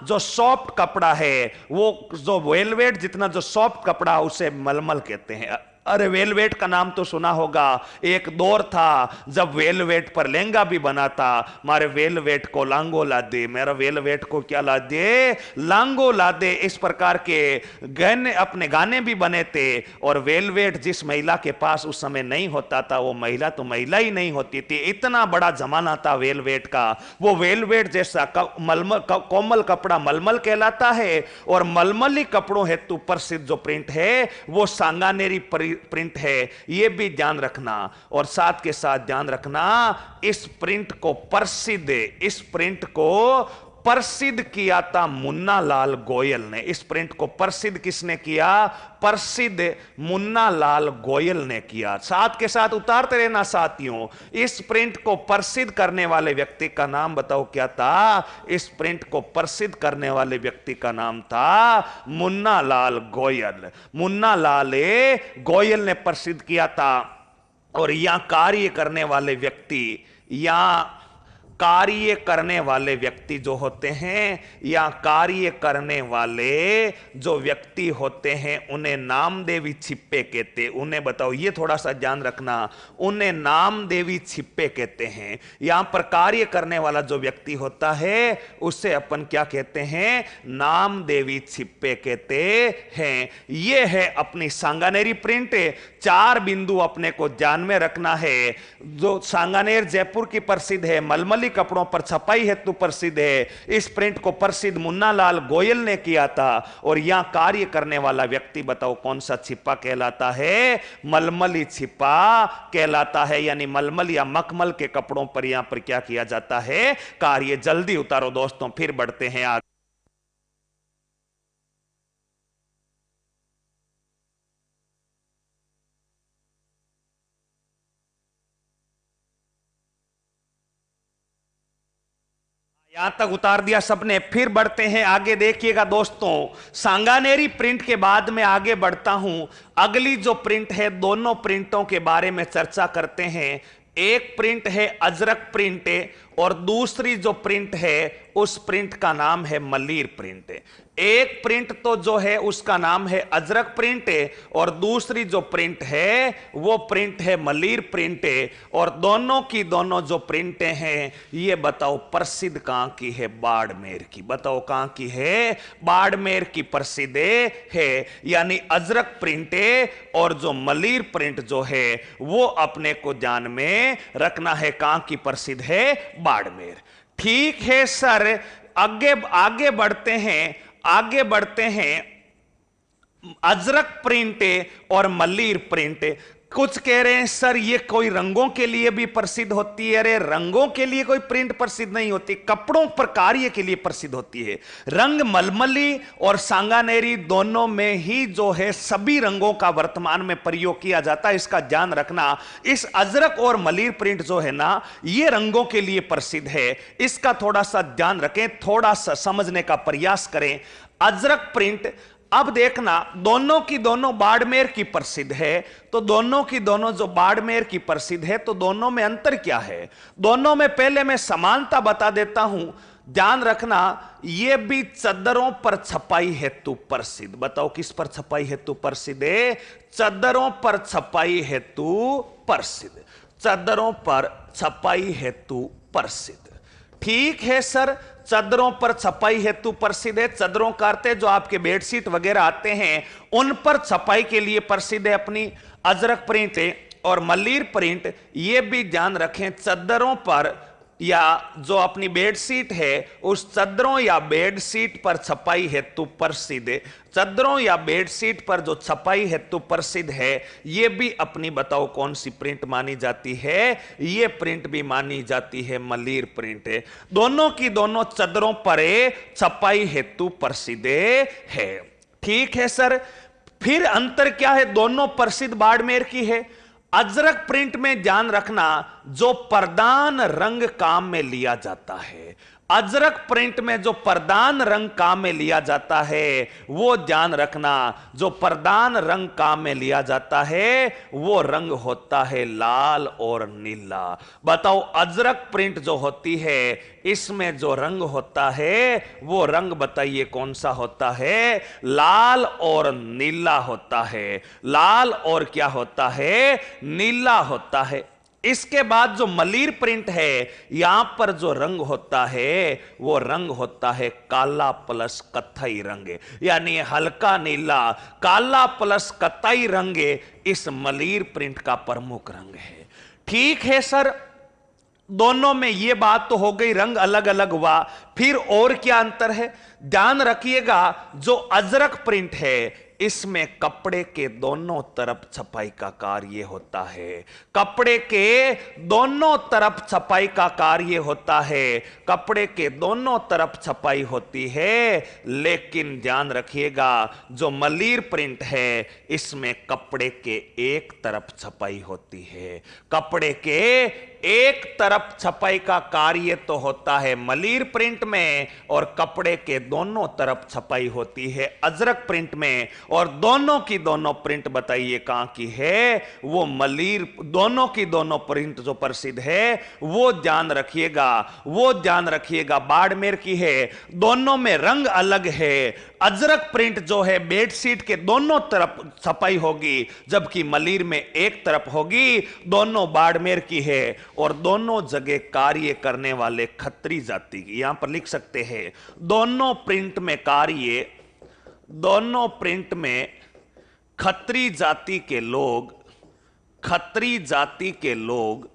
जो सॉफ्ट कपड़ा है, वो जो वेलवेट जितना जो सॉफ्ट कपड़ा उसे मलमल कहते हैं। अरे वेलवेट का नाम तो सुना होगा, एक दौर था जब वेलवेट पर लहंगा भी बना था। मारे वेलवेट को लांगो ला दे, मेरा वेलवेट को क्या ला दे, लांगो ला दे, इस प्रकार के गाने, अपने गाने भी बने थे। और वेलवेट जिस महिला के पास उस समय नहीं होता था वो महिला तो महिला ही नहीं होती थी, इतना बड़ा जमाना था वेलवेट का। वो वेलवेट जैसा कोमल कपड़ा मलमल कहलाता है, और मलमली कपड़ों हेतु प्रसिद्ध जो प्रिंट है वो सांगानेरी प्रिंट है। यह भी ध्यान रखना, और साथ के साथ ध्यान रखना इस प्रिंट को प्रसिद्ध, इस प्रिंट को प्रसिद्ध किया था मुन्ना लाल गोयल ने। इस प्रिंट को प्रसिद्ध किसने किया, प्रसिद्ध मुन्ना लाल गोयल ने किया। साथ के साथ उतारते रहना साथियों, इस प्रिंट को प्रसिद्ध करने वाले व्यक्ति का नाम बताओ क्या था, इस प्रिंट को प्रसिद्ध करने वाले व्यक्ति का नाम था मुन्ना लाल गोयल। मुन्ना लाल गोयल ने प्रसिद्ध किया था। और यहां कार्य करने वाले व्यक्ति, यहां कार्य करने वाले व्यक्ति जो होते हैं, या कार्य करने वाले जो व्यक्ति होते हैं उन्हें नामदेवी छिप्पे कहते हैं। उन्हें बताओ, ये थोड़ा सा ध्यान रखना, उन्हें नामदेवी छिप्पे कहते हैं। यहां पर कार्य करने वाला जो व्यक्ति होता है उसे अपन क्या कहते हैं, नामदेवी छिप्पे कहते हैं। ये है अपनी सांगानेरी प्रिंट। 4 बिंदु अपने को ध्यान में रखना है। जो सांगानेर जयपुर की प्रसिद्ध है, मलमली कपड़ों पर छपाई हेतु प्रसिद्ध है। इस प्रिंट को प्रसिद्ध मुन्ना लाल गोयल ने किया था। और यहां कार्य करने वाला व्यक्ति बताओ कौन सा छिपा कहलाता है, मलमली छिपा कहलाता है। यानी मलमल या मखमल के कपड़ों पर यहां पर क्या किया जाता है, कार्य। जल्दी उतारो दोस्तों, फिर बढ़ते हैं आगे। यहां तक उतार दिया सबने, फिर बढ़ते हैं आगे। देखिएगा दोस्तों, सांगानेरी प्रिंट के बाद में आगे बढ़ता हूं। अगली जो प्रिंट है, दोनों प्रिंटों के बारे में चर्चा करते हैं। एक प्रिंट है अजरक प्रिंट, और दूसरी जो प्रिंट है उस प्रिंट का नाम है मलीर प्रिंट। एक प्रिंट तो जो है उसका नाम है अजरक प्रिंट, और दूसरी जो प्रिंट है वो प्रिंट है मलीर प्रिंट। और दोनों की दोनों जो प्रिंटें हैं ये बताओ प्रसिद्ध कहां की है, बाड़मेर की। बताओ कहां की है, बाड़मेर की प्रसिद्ध है। यानी अजरक प्रिंट और जो मलीर प्रिंट जो है वो अपने को ध्यान में रखना है, कहां की प्रसिद्ध है, बाड़मेर। ठीक है सर, आगे आगे बढ़ते हैं, आगे बढ़ते हैं। अजरक प्रिंट और मलीर प्रिंट, कुछ कह रहे हैं सर ये कोई रंगों के लिए भी प्रसिद्ध होती है। अरे रंगों के लिए कोई प्रिंट प्रसिद्ध नहीं होती, कपड़ों पर कार्य के लिए प्रसिद्ध होती है। रंग मलमली और सांगानेरी दोनों में ही जो है सभी रंगों का वर्तमान में प्रयोग किया जाता है, इसका ध्यान रखना। इस अजरक और मलीर प्रिंट जो है ना ये रंगों के लिए प्रसिद्ध है, इसका थोड़ा सा ध्यान रखें, थोड़ा सा समझने का प्रयास करें। अजरक प्रिंट, अब देखना, दोनों की दोनों बाड़मेर की प्रसिद्ध है, तो दोनों की दोनों जो बाड़मेर की प्रसिद्ध है, तो दोनों में अंतर क्या है? दोनों में पहले मैं समानता बता देता हूं, ध्यान रखना। ये भी चद्दरों पर छपाई हेतु प्रसिद्ध। बताओ किस पर छपाई हेतु प्रसिद्ध है? चद्दरों पर छपाई हेतु प्रसिद्ध। चद्दरों पर छपाई हेतु प्रसिद्ध। ठीक है सर, चद्दरों पर छपाई हेतु प्रसिद्ध है। चद्दरों का अर्थ है जो आपके बेडशीट वगैरह आते हैं उन पर छपाई के लिए प्रसिद्ध है अपनी अजरक प्रिंट और मलीर प्रिंट। ये भी ध्यान रखें, चद्दरों पर या जो अपनी बेडशीट है उस चद्दरों या बेडशीट पर छपाई हेतु प्रसिद्ध है। चद्दरों या बेडशीट पर जो छपाई हेतु प्रसिद्ध है, ये भी अपनी बताओ कौन सी प्रिंट मानी जाती है? ये प्रिंट भी मानी जाती है मलीर प्रिंट है। दोनों की दोनों चद्दरों पर छपाई हेतु प्रसिद्ध है। ठीक है सर, फिर अंतर क्या है? दोनों प्रसिद्ध बाड़मेर की है। अजरक प्रिंट में ध्यान रखना, जो प्रधान रंग काम में लिया जाता है, अजरक प्रिंट में जो प्रधान रंग काम में लिया जाता है, वो ध्यान रखना, जो प्रधान रंग काम में लिया जाता है वो रंग होता है लाल और नीला। बताओ अजरक प्रिंट जो होती है इसमें जो रंग होता है वो रंग बताइए कौन सा होता है? लाल और नीला होता है। लाल और क्या होता है? नीला होता है। इसके बाद जो मलीर प्रिंट है, यहां पर जो रंग होता है वो रंग होता है काला प्लस कत्थई रंग, यानी हल्का नीला। काला प्लस कत्थई रंग इस मलीर प्रिंट का प्रमुख रंग है। ठीक है सर, दोनों में ये बात तो हो गई, रंग अलग अलग हुआ। फिर और क्या अंतर है? ध्यान रखिएगा, जो अजरक प्रिंट है इसमें कपड़े के दोनों तरफ छपाई का कार्य होता है। कपड़े के दोनों तरफ छपाई का कार्य होता है। कपड़े के दोनों तरफ छपाई होती है। लेकिन ध्यान रखिएगा, जो मलीर प्रिंट है इसमें कपड़े के एक तरफ छपाई होती है। कपड़े के एक तरफ छपाई का कार्य तो होता है मलीर प्रिंट में, और कपड़े के दोनों तरफ छपाई होती है अजरक प्रिंट में। और दोनों की दोनों प्रिंट बताइए कहां की है? वो मलीर। दोनों की दोनों प्रिंट जो प्रसिद्ध है वो ध्यान रखिएगा, वो ध्यान रखिएगा बाड़मेर की है। दोनों में रंग अलग है। अजरक प्रिंट जो है बेडशीट के दोनों तरफ छपाई होगी, जबकि मलीर में एक तरफ होगी। दोनों बाड़मेर की है और दोनों जगह कार्य करने वाले खत्री जाति की। यहां पर लिख सकते हैं दोनों प्रिंट में कार्य, दोनों प्रिंट में खत्री जाति के लोग, खत्री जाति के लोग,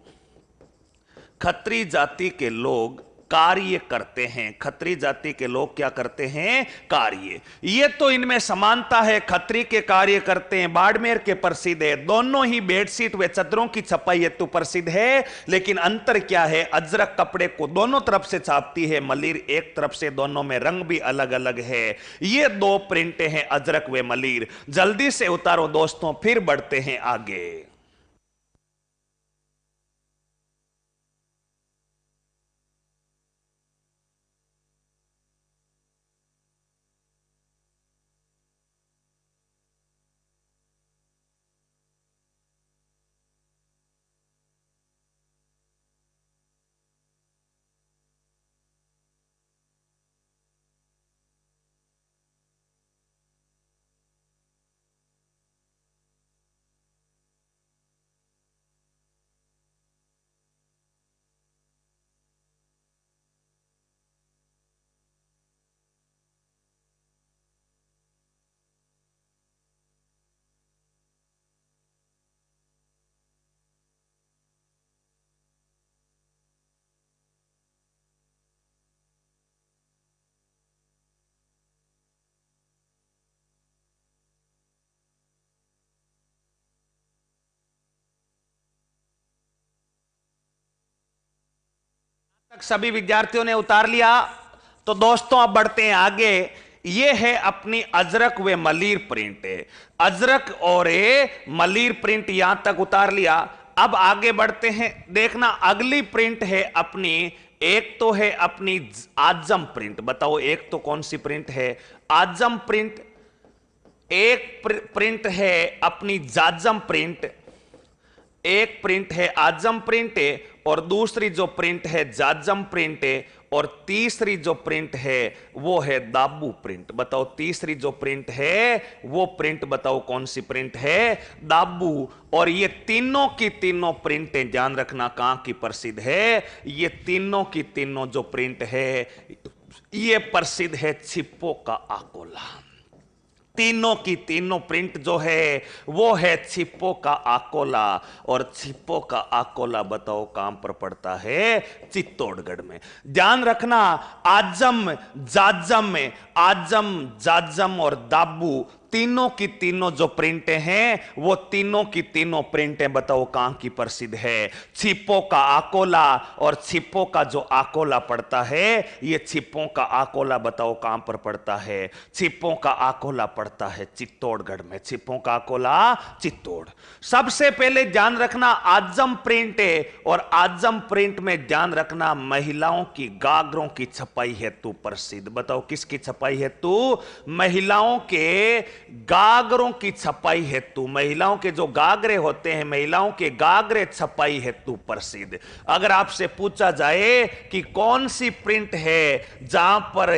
खत्री जाति के लोग कार्य करते हैं। खत्री जाति के लोग क्या करते हैं? कार्य। ये तो इनमें समानता है, खत्री के कार्य करते हैं, बाड़मेर के प्रसिद्ध है। दोनों ही बेडशीट व चद्दरों की छपाई हेतु प्रसिद्ध है। लेकिन अंतर क्या है? अजरक कपड़े को दोनों तरफ से छापती है, मलीर एक तरफ से। दोनों में रंग भी अलग अलग है। ये दो प्रिंटें हैं अजरक व मलीर। जल्दी से उतारो दोस्तों, फिर बढ़ते हैं आगे। सभी विद्यार्थियों ने उतार लिया, तो दोस्तों अब बढ़ते हैं आगे। ये है अपनी अजरक व मलीर प्रिंट। अजरक और मलीर प्रिंट यहां तक उतार लिया। अब आगे बढ़ते हैं। देखना अगली प्रिंट है अपनी, एक तो है अपनी आजम प्रिंट। बताओ एक तो कौन सी प्रिंट है? आजम प्रिंट। एक प्रिंट है अपनी जाजम प्रिंट, एक प्रिंट है आजम प्रिंट है, और दूसरी जो प्रिंट है जाजम प्रिंट है, और तीसरी जो प्रिंट है वो है दाबू प्रिंट। बताओ तीसरी जो प्रिंट है वो प्रिंट बताओ कौन सी प्रिंट है? दाबू। और ये तीनों की तीनों प्रिंटें ध्यान रखना कहां की प्रसिद्ध है? ये तीनों की तीनों जो प्रिंट है ये प्रसिद्ध है छिप्पो का आकोला। तीनों की तीनों प्रिंट जो है वो है छिप्पो का आकोला। और छिप्पो का आकोला बताओ कहां पर पड़ता है? चित्तौड़गढ़ में। ध्यान रखना, आजम जाजम में, आजम जाजम और दाबू तीनों की तीनों जो प्रिंटें हैं वो तीनों की तीनों प्रिंटें बताओ कहां की प्रसिद्ध है? छिप्पो का आकोला। और छिप्पो का जो आकोला पड़ता है ये छिप्पो का आकोला बताओ कहां पर पड़ता है? छिप्पो का आकोला पड़ता है चित्तौड़गढ़ में। छिप्पो का आकोला चित्तौड़। सबसे पहले ध्यान रखना आजम प्रिंट है, और आजम प्रिंट में ध्यान रखना महिलाओं की गागरों की छपाई हेतु प्रसिद्ध। बताओ किसकी छपाई हेतु? महिलाओं के गागरों की छपाई हेतु। महिलाओं के जो गागरे होते हैं, महिलाओं के गागरे छपाई हेतु प्रसिद्ध। अगर आपसे पूछा जाए कि कौन सी प्रिंट है जहां पर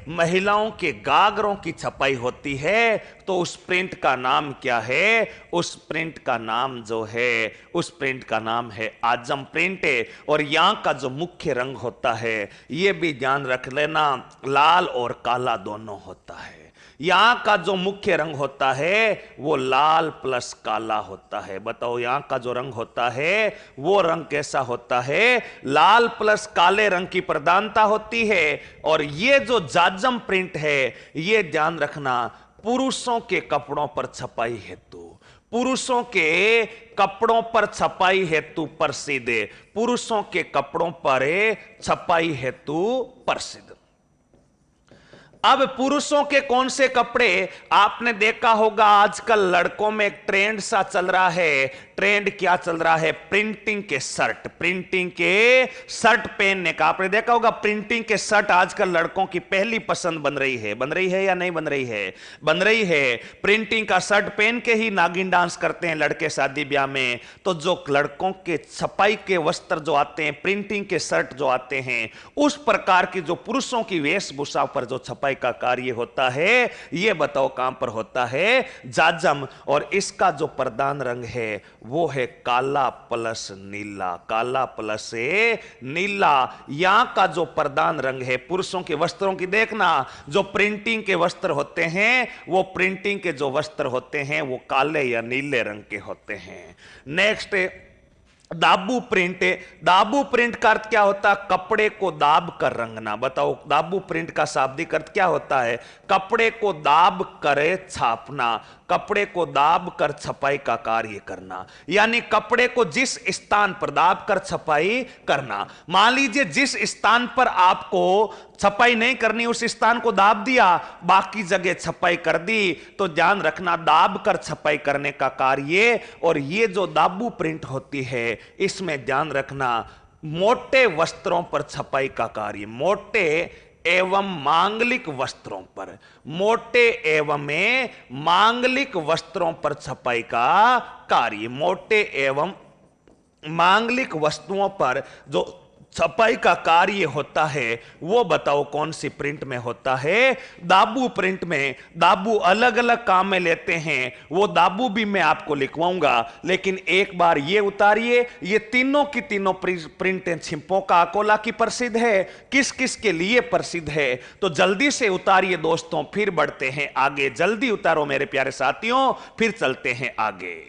महिलाओं के गागरों की छपाई होती है तो उस प्रिंट का नाम क्या है? उस प्रिंट का नाम जो है उस प्रिंट का नाम है आजम प्रिंट है। और यहां का जो मुख्य रंग होता है यह भी ध्यान रख लेना, लाल और काला दोनों होता है। यहां का जो मुख्य रंग होता है वो लाल प्लस काला होता है। बताओ यहां का जो रंग होता है वो रंग कैसा होता है? लाल प्लस काले रंग की प्रधानता होती है। और ये जो जाजम प्रिंट है ये ध्यान रखना पुरुषों के कपड़ों पर छपाई हेतु, पुरुषों के कपड़ों पर छपाई हेतु प्रसिद्ध है। पुरुषों के कपड़ों पर छपाई हेतु प्रसिद्ध। अब पुरुषों के कौन से कपड़े? आपने देखा होगा आजकल लड़कों में एक ट्रेंड सा चल रहा है। ट्रेंड क्या चल रहा है? प्रिंटिंग के शर्ट, प्रिंटिंग के शर्ट पहनने का। आपने देखा होगा प्रिंटिंग के शर्ट आजकल लड़कों की पहली पसंद बन रही है। बन रही है या नहीं बन रही है? बन रही है। प्रिंटिंग का शर्ट पहन के ही नागिन डांस करते हैं लड़के शादी ब्याह में। तो जो लड़कों के छपाई के वस्त्र जो आते हैं, प्रिंटिंग के शर्ट जो आते हैं, उस प्रकार की जो पुरुषों की वेशभूषा पर जो छपाई का कार्य होता है यह बताओ कहां पर होता है? जाजम। और इसका जो प्रधान रंग है वो है काला प्लस नीला। काला प्लस नीला यहां का जो प्रधान रंग है पुरुषों के वस्त्रों की। देखना जो प्रिंटिंग के वस्त्र होते हैं वो प्रिंटिंग के जो वस्त्र होते हैं वो काले या नीले रंग के होते हैं। नेक्स्ट दाबू प्रिंट। दाबू प्रिंट का अर्थ क्या होता है? कपड़े को दाब कर रंगना। बताओ दाबू प्रिंट का शाब्दिक अर्थ क्या होता है? कपड़े को दाब कर छापना, कपड़े को दाब कर छपाई का कार्य करना। यानी कपड़े को जिस स्थान पर दाब कर छपाई करना। मान लीजिए जिस स्थान पर आपको छपाई नहीं करनी उस स्थान को दाब दिया, बाकी जगह छपाई कर दी, तो ध्यान रखना दाब कर छपाई करने का कार्य। और ये जो दाबू प्रिंट होती है इसमें ध्यान रखना मोटे वस्त्रों पर छपाई का कार्य। मोटे एवं मांगलिक वस्त्रों पर, मोटे एवं मांगलिक वस्त्रों पर छपाई का कार्य। मोटे एवं मांगलिक वस्तुओं पर जो छपाई का कार्य होता है वो बताओ कौन सी प्रिंट में होता है? दाबू प्रिंट में। दाबू अलग अलग काम में लेते हैं, वो दाबू भी मैं आपको लिखवाऊंगा। लेकिन एक बार ये उतारिए, ये तीनों की तीनों प्रिंटें छिप्पो का अकोला की प्रसिद्ध है। किस किस के लिए प्रसिद्ध है तो जल्दी से उतारिए दोस्तों, फिर बढ़ते हैं आगे। जल्दी उतारो मेरे प्यारे साथियों, फिर चलते हैं आगे।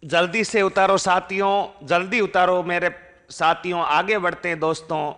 जल्दी से उतारो साथियों, जल्दी उतारो मेरे साथियों, आगे बढ़ते हैं दोस्तों।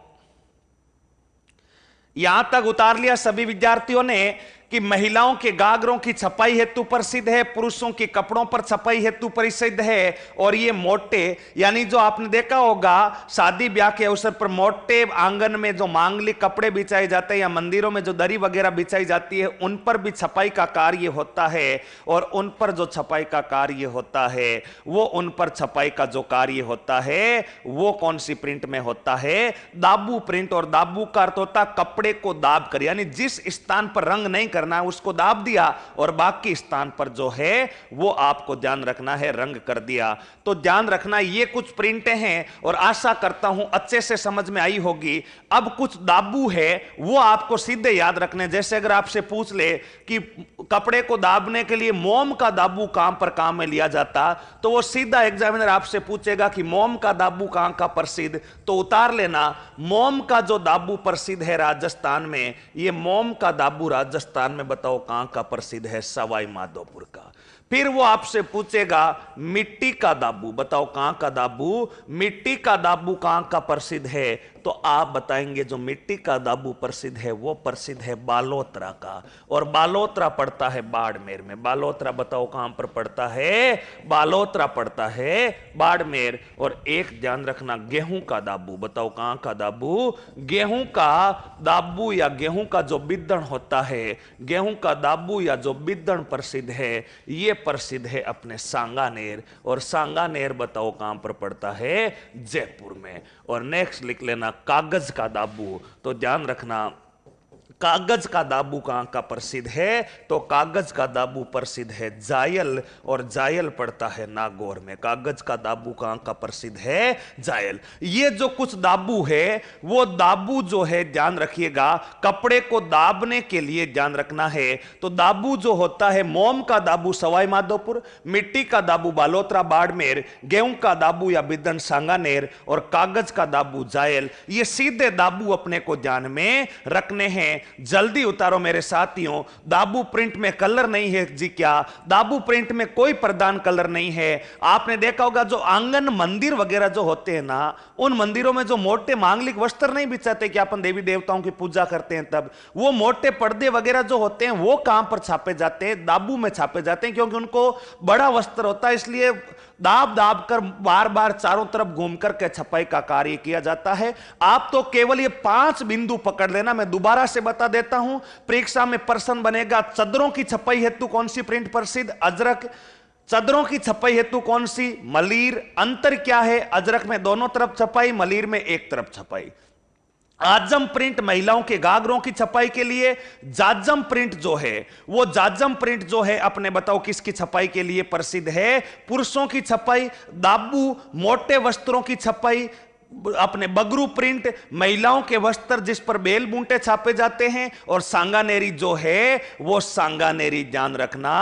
यहां तक उतार लिया सभी विद्यार्थियों ने कि महिलाओं के गागरों की छपाई हेतु प्रसिद्ध है, पुरुषों के कपड़ों पर छपाई हेतु प्रसिद्ध है। और ये मोटे, यानी जो आपने देखा होगा शादी ब्याह के अवसर पर मोटे आंगन में जो मांगलिक कपड़े बिछाए जाते हैं या मंदिरों में जो दरी वगैरह बिछाई जाती है, उन पर भी छपाई का कार्य होता है। और उन पर जो छपाई का कार्य होता है, वो उन पर छपाई का जो कार्य होता है वो कौन सी प्रिंट में होता है? दाबू प्रिंट। और दाबू का अर्थ होता है कपड़े को दाब कर, यानी जिस स्थान पर रंग नहीं करना है उसको दाब दिया और बाकी स्थान पर जो है वो आपको ध्यान रखना है रंग कर दिया। तो ध्यान रखना, ये कुछ प्रिंटें हैं और आशा करता हूं अच्छे से समझ में आई होगी। अब कुछ दाबू है वो आपको सीधे याद रखने, जैसे अगर आपसे पूछ ले कि कपड़े को दाबने के लिए मोम का दाबू कहां पर काम में लिया जाता, तो वो सीधा एग्जामिनर आपसे पूछेगा कि मोम का दाबू कहां का प्रसिद्ध, तो उतार लेना मोम का जो दाबू प्रसिद्ध है राजस्थान में, ये मोम का दाबू राजस्थान में बताओ कहां का प्रसिद्ध है? सवाई माधोपुर का। फिर वो आपसे पूछेगा मिट्टी का दाबू, बताओ कहां का दाबू, मिट्टी का दाबू कहां का प्रसिद्ध है? तो आप बताएंगे जो मिट्टी का दाबू प्रसिद्ध है वो प्रसिद्ध है बालोतरा का। और बालोतरा पड़ता है बाड़मेर में। बालोतरा बताओ कहां पर पड़ता है? बालोतरा पड़ता है बाड़मेर। और एक ध्यान रखना, गेहूं का दाबू, बताओ कहां का दाबू? गेहूं का दाबू या गेहूं का जो बिद्दण होता है, गेहूं का दाबू या जो बिद्दण प्रसिद्ध है, ये प्रसिद्ध है अपने सांगानेर। और सांगानेर बताओ कहां पर पड़ता है? जयपुर में। और नेक्स्ट लिख लेना कागज का दाबू। तो ध्यान रखना कागज का दाबू कहां का प्रसिद्ध है? तो कागज का दाबू प्रसिद्ध है जायल, और जायल पड़ता है नागौर में। कागज का दाबू कहां का प्रसिद्ध है? जायल। ये जो कुछ दाबू है वो दाबू जो है ध्यान रखिएगा कपड़े को दाबने के लिए ध्यान रखना है। तो दाबू जो होता है, मोम का दाबू सवाई माधोपुर, मिट्टी का दाबू बालोतरा बाड़मेर, गेहूं का दाबू या बिदन सांगानेर, और कागज का दाबू जायल। ये सीधे दाबू अपने को ध्यान में रखने हैं। जल्दी उतारो मेरे साथियों। दाबू प्रिंट में कलर नहीं है जी क्या? दाबू प्रिंट में कोई प्रधान कलर नहीं है। आपने देखा होगा जो आंगन मंदिर वगैरह जो होते हैं ना, उन मंदिरों में जो मोटे मांगलिक वस्त्र नहीं बिछाते कि अपन देवी देवताओं की पूजा करते हैं, तब वो मोटे पर्दे वगैरह जो होते हैं वो कहां पर छापे जाते हैं? दाबू में छापे जाते हैं, क्योंकि उनको बड़ा वस्त्र होता है, इसलिए दाब दाब कर बार बार चारों तरफ घूमकर के छपाई का कार्य किया जाता है। आप तो केवल ये 5 बिंदु पकड़ लेना, मैं दोबारा से बता देता हूं, परीक्षा में प्रश्न बनेगा। चदरों की छपाई हेतु कौन सी प्रिंट प्रसिद्ध? अजरक। चदरों की छपाई हेतु कौन सी? मलीर। अंतर क्या है? अजरक में दोनों तरफ छपाई, मलीर में एक तरफ छपाई। आजम प्रिंट महिलाओं के गागरों की छपाई के लिए। जाजम प्रिंट जो है, वो जाजम प्रिंट जो है अपने बताओ किसकी छपाई के लिए प्रसिद्ध है? पुरुषों की छपाई। दाबू मोटे वस्त्रों की छपाई, अपने बगरू प्रिंट महिलाओं के वस्त्र जिस पर बेल बूंटे छापे जाते हैं। और सांगानेरी जो है वो सांगानेरी ध्यान रखना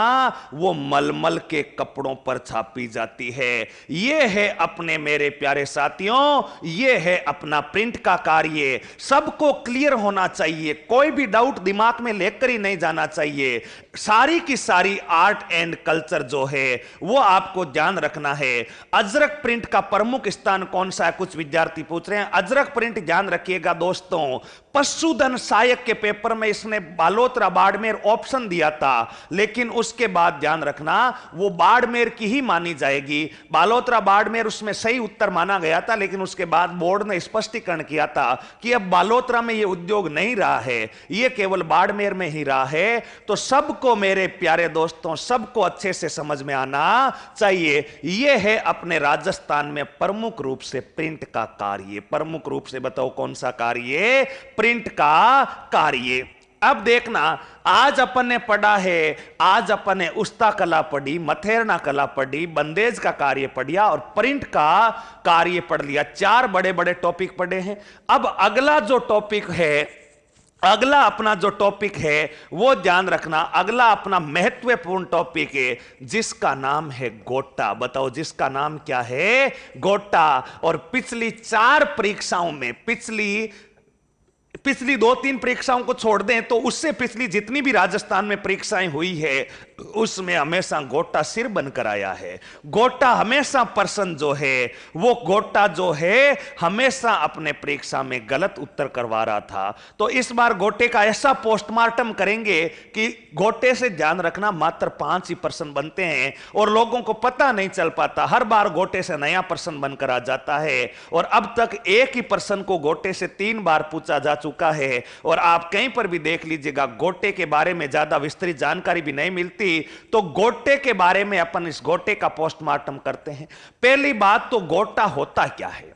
वो मलमल के कपड़ों पर छापी जाती है। ये है अपने मेरे प्यारे साथियों, ये है अपना प्रिंट का कार्य। सबको क्लियर होना चाहिए, कोई भी डाउट दिमाग में लेकर ही नहीं जाना चाहिए। सारी की सारी आर्ट एंड कल्चर जो है वो आपको ध्यान रखना है। अजरक प्रिंट का प्रमुख स्थान कौन सा है? कुछ विद्यार्थी पूछ रहे हैं। अजरक प्रिंट ध्यान रखिएगा दोस्तों, पशुधन सहायक के पेपर में इसने बालोतरा बाड़मेर ऑप्शन दिया था, लेकिन उसके बाद ध्यान रखना वो बाड़मेर की ही मानी जाएगी। बालोतरा बाड़मेर उसमें सही उत्तर माना गया था, लेकिन उसके बाद बोर्ड ने स्पष्टीकरण किया था कि अब बालोतरा में यह उद्योग नहीं रहा है, यह केवल बाड़मेर में ही रहा है। तो सबको मेरे प्यारे दोस्तों, सबको अच्छे से समझ में आना चाहिए। यह है अपने राजस्थान में प्रमुख रूप से प्रिंट का कार्य। प्रमुख रूप से बताओ कौन सा कार्य? प्रिंट का कार्य। अब देखना, आज अपन ने पढ़ा है, आज अपन ने उस्ता कला पढ़ी, मथेरना कला पढ़ी, बंदेज का कार्य पढ़िया और प्रिंट का कार्य पढ़ लिया। 4 बड़े बड़े टॉपिक पढ़े हैं। अब अगला जो टॉपिक है, अगला अपना जो टॉपिक है वो ध्यान रखना, अगला अपना महत्वपूर्ण टॉपिक है जिसका नाम है गोटा। बताओ जिसका नाम क्या है? गोटा। और पिछली 4 परीक्षाओं में, पिछली पिछली 2-3 परीक्षाओं को छोड़ दें तो उससे पिछली जितनी भी राजस्थान में परीक्षाएं हुई है उसमें हमेशा गोटा सिर बनकर आया है। गोटा हमेशा पर्सन जो है, वो गोटा जो है हमेशा अपने परीक्षा में गलत उत्तर करवा रहा था। तो इस बार गोटे का ऐसा पोस्टमार्टम करेंगे कि गोटे से ध्यान रखना मात्र 5 ही पर्सन बनते हैं और लोगों को पता नहीं चल पाता। हर बार गोटे से नया पर्सन बनकर आ जाता है और अब तक एक ही पर्सन को गोटे से 3 बार पूछा जा चुका है। और आप कहीं पर भी देख लीजिएगा गोटे के बारे में ज्यादा विस्तृत जानकारी भी नहीं मिलती। तो गोटे के बारे में अपन इस गोटे का पोस्टमार्टम करते हैं। पहली बात तो गोटा होता क्या है।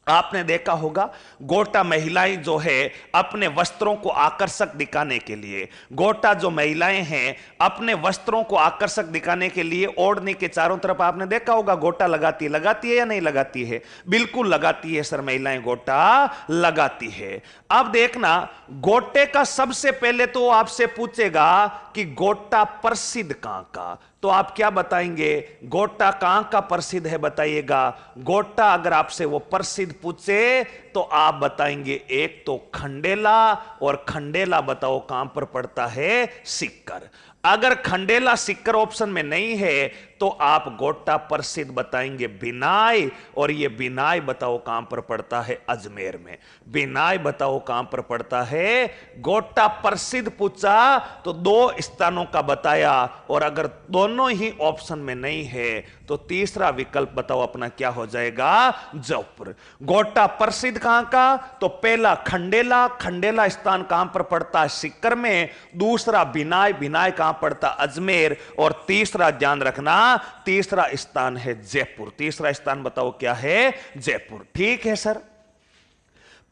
आपने देखा होगा गोटा महिलाएं जो है अपने वस्त्रों को आकर्षक दिखाने के लिए, गोटा जो महिलाएं हैं अपने वस्त्रों को आकर्षक दिखाने के लिए ओढ़नी के चारों तरफ आपने देखा होगा गोटा लगाती है या नहीं लगाती है? बिल्कुल लगाती है सर, महिलाएं गोटा लगाती है। अब देखना गोटे का सबसे पहले तो आपसे पूछेगा कि गोटा प्रसिद्ध कहां का, तो आप क्या बताएंगे? गोटा कहां का प्रसिद्ध है बताइएगा। गोटा अगर आपसे वो प्रसिद्ध पूछे तो आप बताएंगे एक तो खंडेला, और खंडेला बताओ कहां पर पड़ता है? सिक्कर। अगर खंडेला सिक्कर ऑप्शन में नहीं है तो आप गोटा प्रसिद्ध बताएंगे बिनाई, और ये बिनाई बताओ कहां पर पड़ता है? अजमेर में। बिनाई बताओ कहां पर पड़ता है? गोटा प्रसिद्ध पूछा तो 2 स्थानों का बताया, और अगर दोनों ही ऑप्शन में नहीं है तो तीसरा विकल्प बताओ अपना क्या हो जाएगा? जयपुर। गोटा प्रसिद्ध कहां का? तो पहला खंडेला, खंडेला स्थान कहां पर पड़ता है? सिक्कर में। दूसरा बिनाई, बिनाई कहां पड़ता? अजमेर। और तीसरा ध्यान रखना, तीसरा स्थान है जयपुर। तीसरा स्थान बताओ क्या है? जयपुर। ठीक है सर।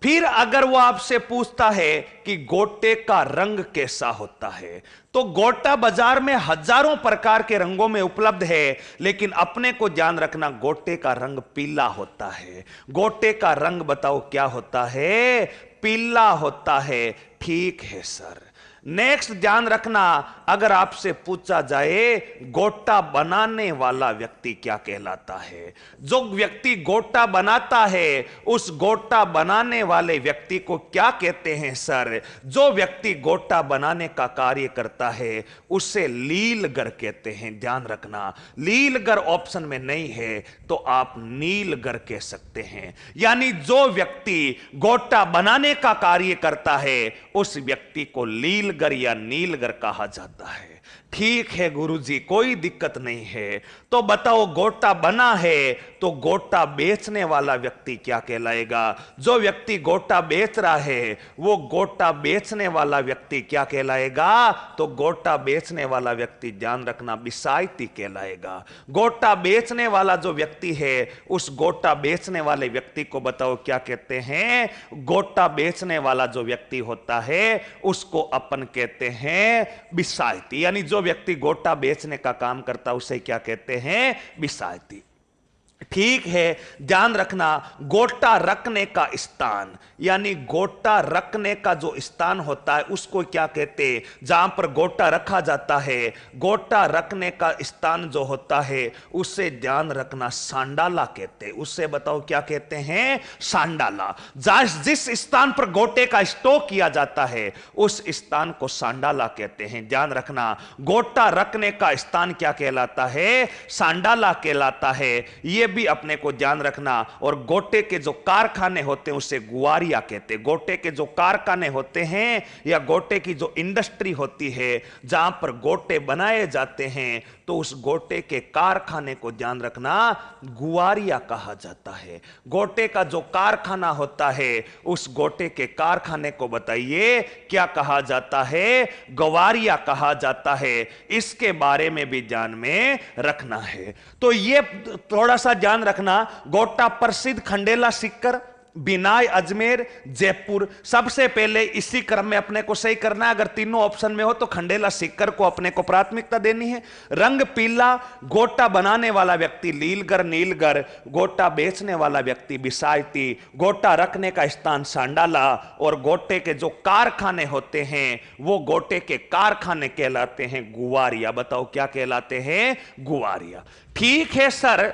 फिर अगर वो आपसे पूछता है कि गोटे का रंग कैसा होता है, तो गोटा बाजार में हजारों प्रकार के रंगों में उपलब्ध है, लेकिन अपने को ध्यान रखना गोटे का रंग पीला होता है। गोटे का रंग बताओ क्या होता है? पीला होता है। ठीक है सर। नेक्स्ट ध्यान रखना, अगर आपसे पूछा जाए गोटा बनाने वाला व्यक्ति क्या कहलाता है, जो व्यक्ति गोटा बनाता है उस गोटा बनाने वाले व्यक्ति को क्या कहते हैं सर? जो व्यक्ति गोटा बनाने का कार्य करता है उसे लीलगर कहते हैं। ध्यान रखना, लीलगर ऑप्शन में नहीं है तो आप नीलगर कह सकते हैं। यानी जो व्यक्ति गोटा बनाने का कार्य करता है उस व्यक्ति को लीलगर या नीलगर कहा जाता है। ठीक है गुरुजी, कोई दिक्कत नहीं है। तो बताओ गोटा बना है तो गोटा बेचने वाला व्यक्ति क्या कहलाएगा? जो व्यक्ति गोटा बेच रहा है वो गोटा बेचने वाला व्यक्ति क्या कहलाएगा? तो गोटा बेचने वाला व्यक्ति ध्यान रखना बिसायती कहलाएगा। गोटा बेचने वाला जो व्यक्ति है उस गोटा बेचने वाले व्यक्ति को बताओ क्या कहते हैं? गोटा बेचने वाला जो व्यक्ति होता है उसको अपन कहते हैं बिसायती। यानी जो व्यक्ति गोटा बेचने का काम करता है उसे क्या कहते हैं? बिसायती। ठीक है, ध्यान रखना गोटा रखने का स्थान, यानी गोटा रखने का जो स्थान होता है उसको क्या कहते हैं? जहां पर गोटा रखा जाता है, गोटा रखने का स्थान जो होता है उसे ध्यान रखना सांडाला कहते हैं। उससे बताओ क्या कहते हैं? सांडाला। जिस स्थान पर गोटे का स्टॉक किया जाता है उस स्थान को सांडाला कहते हैं। ध्यान रखना, गोटा रखने का स्थान क्या कहलाता है? सांडाला कहलाता है। यह भी अपने को ध्यान रखना। और गोटे के जो कारखाने होते हैं उसे गुआरिया कहते हैं। गोटे के जो कारखाने होते हैं या गोटे की जो इंडस्ट्री होती है जहां पर गोटे बनाए जाते हैं तो उस गोटे के कारखाने को ध्यान रखना गुआरिया कहा जाता है। गोटे का जो कारखाना होता है उस गोटे के कारखाने को बताइए क्या कहा जाता है? गवारिया कहा जाता है। इसके बारे में भी ध्यान में रखना है। तो ये थोड़ा सा ध्यान रखना, गोटा प्रसिद्ध, खंडेला सिक्कर, बिनाई अजमेर, जयपुर। सबसे पहले इसी क्रम में अपने को सही करना है। अगर तीनों ऑप्शन में हो तो खंडेला सिक्कर को अपने को प्राथमिकता देनी है। रंग पीला, गोटा बनाने वाला व्यक्ति लीलगर नीलगर, गोटा बेचने वाला व्यक्ति बिसायती, गोटा रखने का स्थान सांडाला, और गोटे के जो कारखाने होते हैं वो गोटे के कारखाने कहलाते हैं गुआरिया। बताओ क्या कहलाते हैं? गुआरिया। ठीक है सर,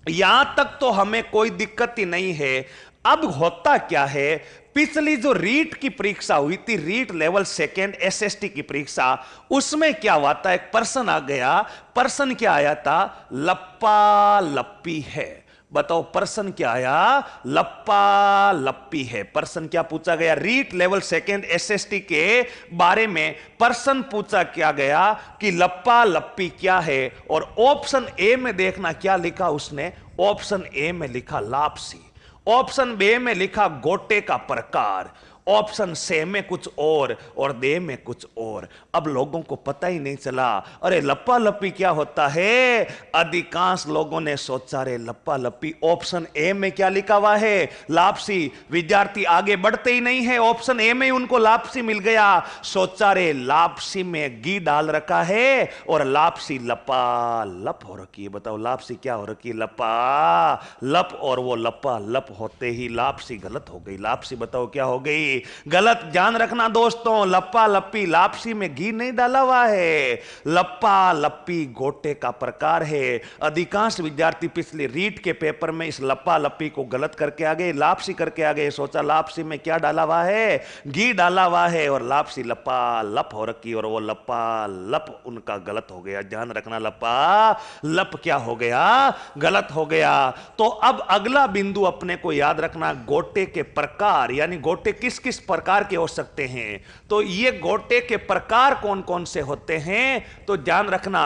यहां तक तो हमें कोई दिक्कत ही नहीं है। अब होता क्या है, पिछली जो रीट की परीक्षा हुई थी, रीट लेवल सेकेंड एसएसटी की परीक्षा, उसमें क्या हुआ था, एक पर्सन आ गया। पर्सन क्या आया था, लप्पा लप्पी है। बताओ पर्सन क्या आया, लप्पा लप्पी है। पर्सन क्या पूछा गया, रीट लेवल सेकेंड एसएसटी के बारे में पर्सन पूछा क्या गया कि लप्पा लप्पी क्या है। और ऑप्शन ए में देखना क्या लिखा उसने, ऑप्शन ए में लिखा लापसी, ऑप्शन बी में लिखा गोटे का प्रकार, ऑप्शन से में कुछ और दे में कुछ और। अब लोगों को पता ही नहीं चला, अरे लप्पा लप्पी क्या होता है। अधिकांश लोगों ने सोचा रे लप्पा लप्पी, ऑप्शन ए में क्या लिखा हुआ है, लापसी। विद्यार्थी आगे बढ़ते ही नहीं है, ऑप्शन ए में ही उनको लापसी मिल गया। सोचा रे लापसी में घी डाल रखा है और लापसी लप्पा लप हो रखी है। बताओ लापसी क्या हो रखी है, लप्पा लप, और वो लप्पा लप होते ही लापसी गलत हो गई। लापसी बताओ क्या हो गई, गलत। ध्यान रखना दोस्तों, लप्पा लप्पी लापसी में घी नहीं डाला हुआ है, लप्पा लप्पी गोटे का प्रकार है। अधिकांश विद्यार्थी पिछले रीट के पेपर में इस लप्पा लप्पी को गलत करके आ गए, लापसी करके आ गए। सोचा लापसी में क्या डाला हुआ है, घी डाला हुआ है, और लापसी लप्पा लप हो रखी, और वो लप्पा लप उनका गलत हो गया। ध्यान रखना, लप्पा लप क्या हो गया, गलत हो गया। तो अब अगला बिंदु अपने को याद रखना, गोटे के प्रकार, यानी गोटे किस किस प्रकार के हो सकते हैं। तो ये गोटे के प्रकार कौन कौन से होते हैं, तो ध्यान रखना,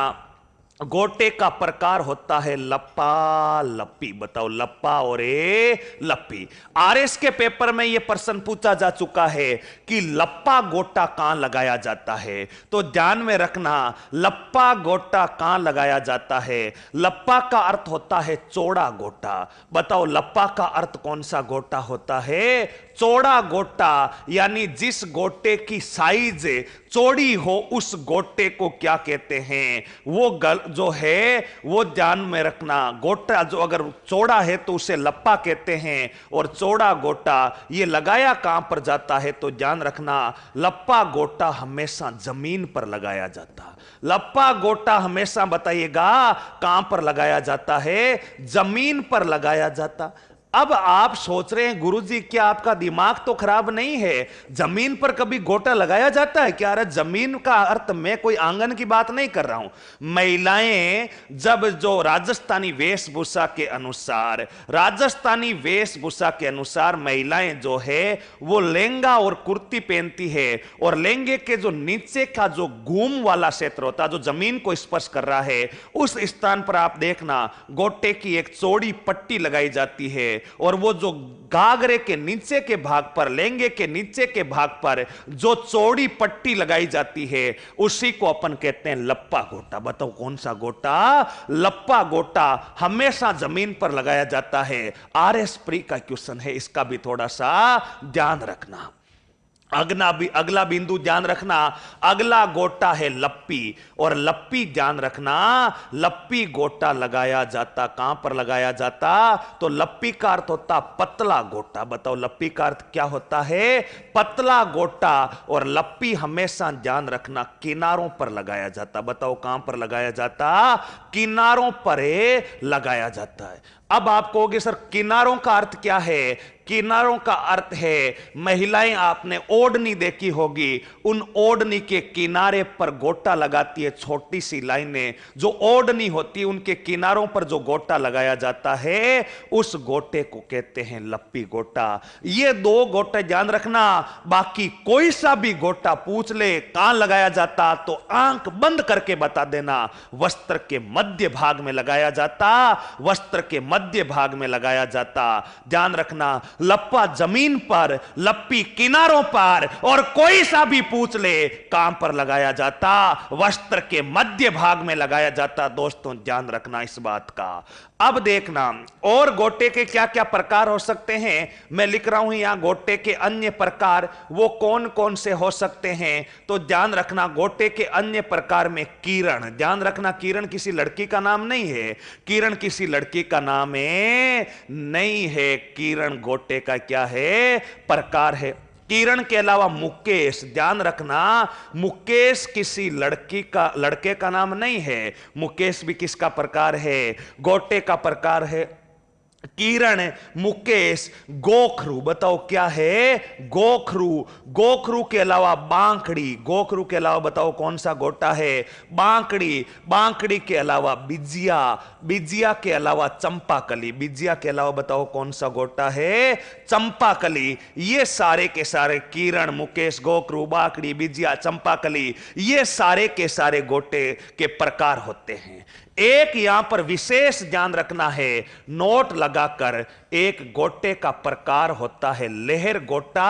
गोटे का प्रकार होता है लप्पा लप्पी। बताओ लप्पा और ए लप्पी। आरएस के पेपर में यह प्रश्न पूछा जा चुका है कि लप्पा गोटा कहां लगाया जाता है। तो ध्यान में रखना, लप्पा गोटा कहां लगाया जाता है। लप्पा का अर्थ होता है चौड़ा गोटा। बताओ लप्पा का अर्थ कौन सा गोटा होता है, चौड़ा गोटा। यानी जिस गोटे की साइज चौड़ी हो उस गोटे को क्या कहते हैं, वो जो है वो ध्यान में रखना। गोटा जो अगर चौड़ा है तो उसे लप्पा कहते हैं, और चौड़ा गोटा ये लगाया कहां पर जाता है, तो ध्यान रखना, लप्पा गोटा हमेशा जमीन पर लगाया जाता। लप्पा गोटा हमेशा बताइएगा कहां पर लगाया जाता है, जमीन पर लगाया जाता। अब आप सोच रहे हैं गुरुजी क्या आपका दिमाग तो खराब नहीं है, जमीन पर कभी गोटा लगाया जाता है क्या। अरे जमीन का अर्थ मैं कोई आंगन की बात नहीं कर रहा हूं। महिलाएं जब जो राजस्थानी वेशभूषा के अनुसार, राजस्थानी वेशभूषा के अनुसार महिलाएं जो है वो लहंगा और कुर्ती पहनती है, और लहंगे के जो नीचे का जो घूम वाला क्षेत्र होता है जो जमीन को स्पर्श कर रहा है, उस स्थान पर आप देखना गोटे की एक चौड़ी पट्टी लगाई जाती है, और वो जो घाघरे के नीचे के भाग पर, लहंगे के नीचे के भाग पर जो चौड़ी पट्टी लगाई जाती है उसी को अपन कहते हैं लप्पा गोटा। बताओ कौन सा गोटा, लप्पा गोटा हमेशा जमीन पर लगाया जाता है। आरएस प्री का क्वेश्चन है, इसका भी थोड़ा सा ध्यान रखना। अगला बिंदु ध्यान रखना, अगला गोटा है लप्पी, और लप्पी ध्यान रखना, लप्पी गोटा लगाया जाता कहां पर लगाया जाता, तो लप्पी का अर्थ होता पतला गोटा। बताओ लप्पी का अर्थ क्या होता है, पतला गोटा, और लप्पी हमेशा ध्यान रखना किनारों पर लगाया जाता। बताओ कहां पर लगाया जाता, किनारों पर लगाया जाता है। अब आप कहोगे सर किनारों का अर्थ क्या है, किनारों का अर्थ है, महिलाएं आपने ओढ़नी देखी होगी, उन ओढ़नी के किनारे पर गोटा लगाती है, छोटी सी लाइनें जो ओढ़नी होती है उनके किनारों पर जो गोटा लगाया जाता है उस गोटे को कहते हैं लप्पी गोटा। ये दो गोटे ध्यान रखना, बाकी कोई सा भी गोटा पूछ ले कहां लगाया जाता तो आंख बंद करके बता देना, वस्त्र के मध्य भाग में लगाया जाता, वस्त्र के मध्य भाग में लगाया जाता। ध्यान रखना, लप्पा जमीन पर, लप्पी किनारों पर, और कोई सा भी पूछ ले कहां पर लगाया जाता, वस्त्र के मध्य भाग में लगाया जाता। दोस्तों ध्यान रखना इस बात का। अब देखना और गोटे के क्या क्या प्रकार हो सकते हैं, मैं लिख रहा हूं यहां गोटे के अन्य प्रकार वो कौन कौन से हो सकते हैं। तो ध्यान रखना गोटे के अन्य प्रकार में किरण, ध्यान रखना किरण किसी लड़की का नाम नहीं है, किरण किसी लड़की का नाम है नहीं है, किरण गोटे का क्या है, प्रकार है। किरण के अलावा मुकेश, ध्यान रखना मुकेश किसी लड़के का नाम नहीं है, मुकेश भी किसका प्रकार है, गोटे का प्रकार है। किरण, मुकेश, गोखरू। बताओ क्या है? गोखरू। गोखरू के अलावा बांकड़ी। गोखरू के अलावा बताओ कौन सा गोटा है? बांकड़ी। बांकड़ी के अलावा बिजिया। बिजिया के अलावा चंपाकली। बिजिया के अलावा बताओ कौन सा गोटा है? चंपाकली। ये सारे के सारे किरण, मुकेश, गोखरू, बांकड़ी, बिजिया, चंपाकली, ये सारे के सारे गोटे के प्रकार होते हैं। एक यहां पर विशेष ध्यान रखना है, नोट लगाकर, एक गोटे का प्रकार होता है लेहर गोटा।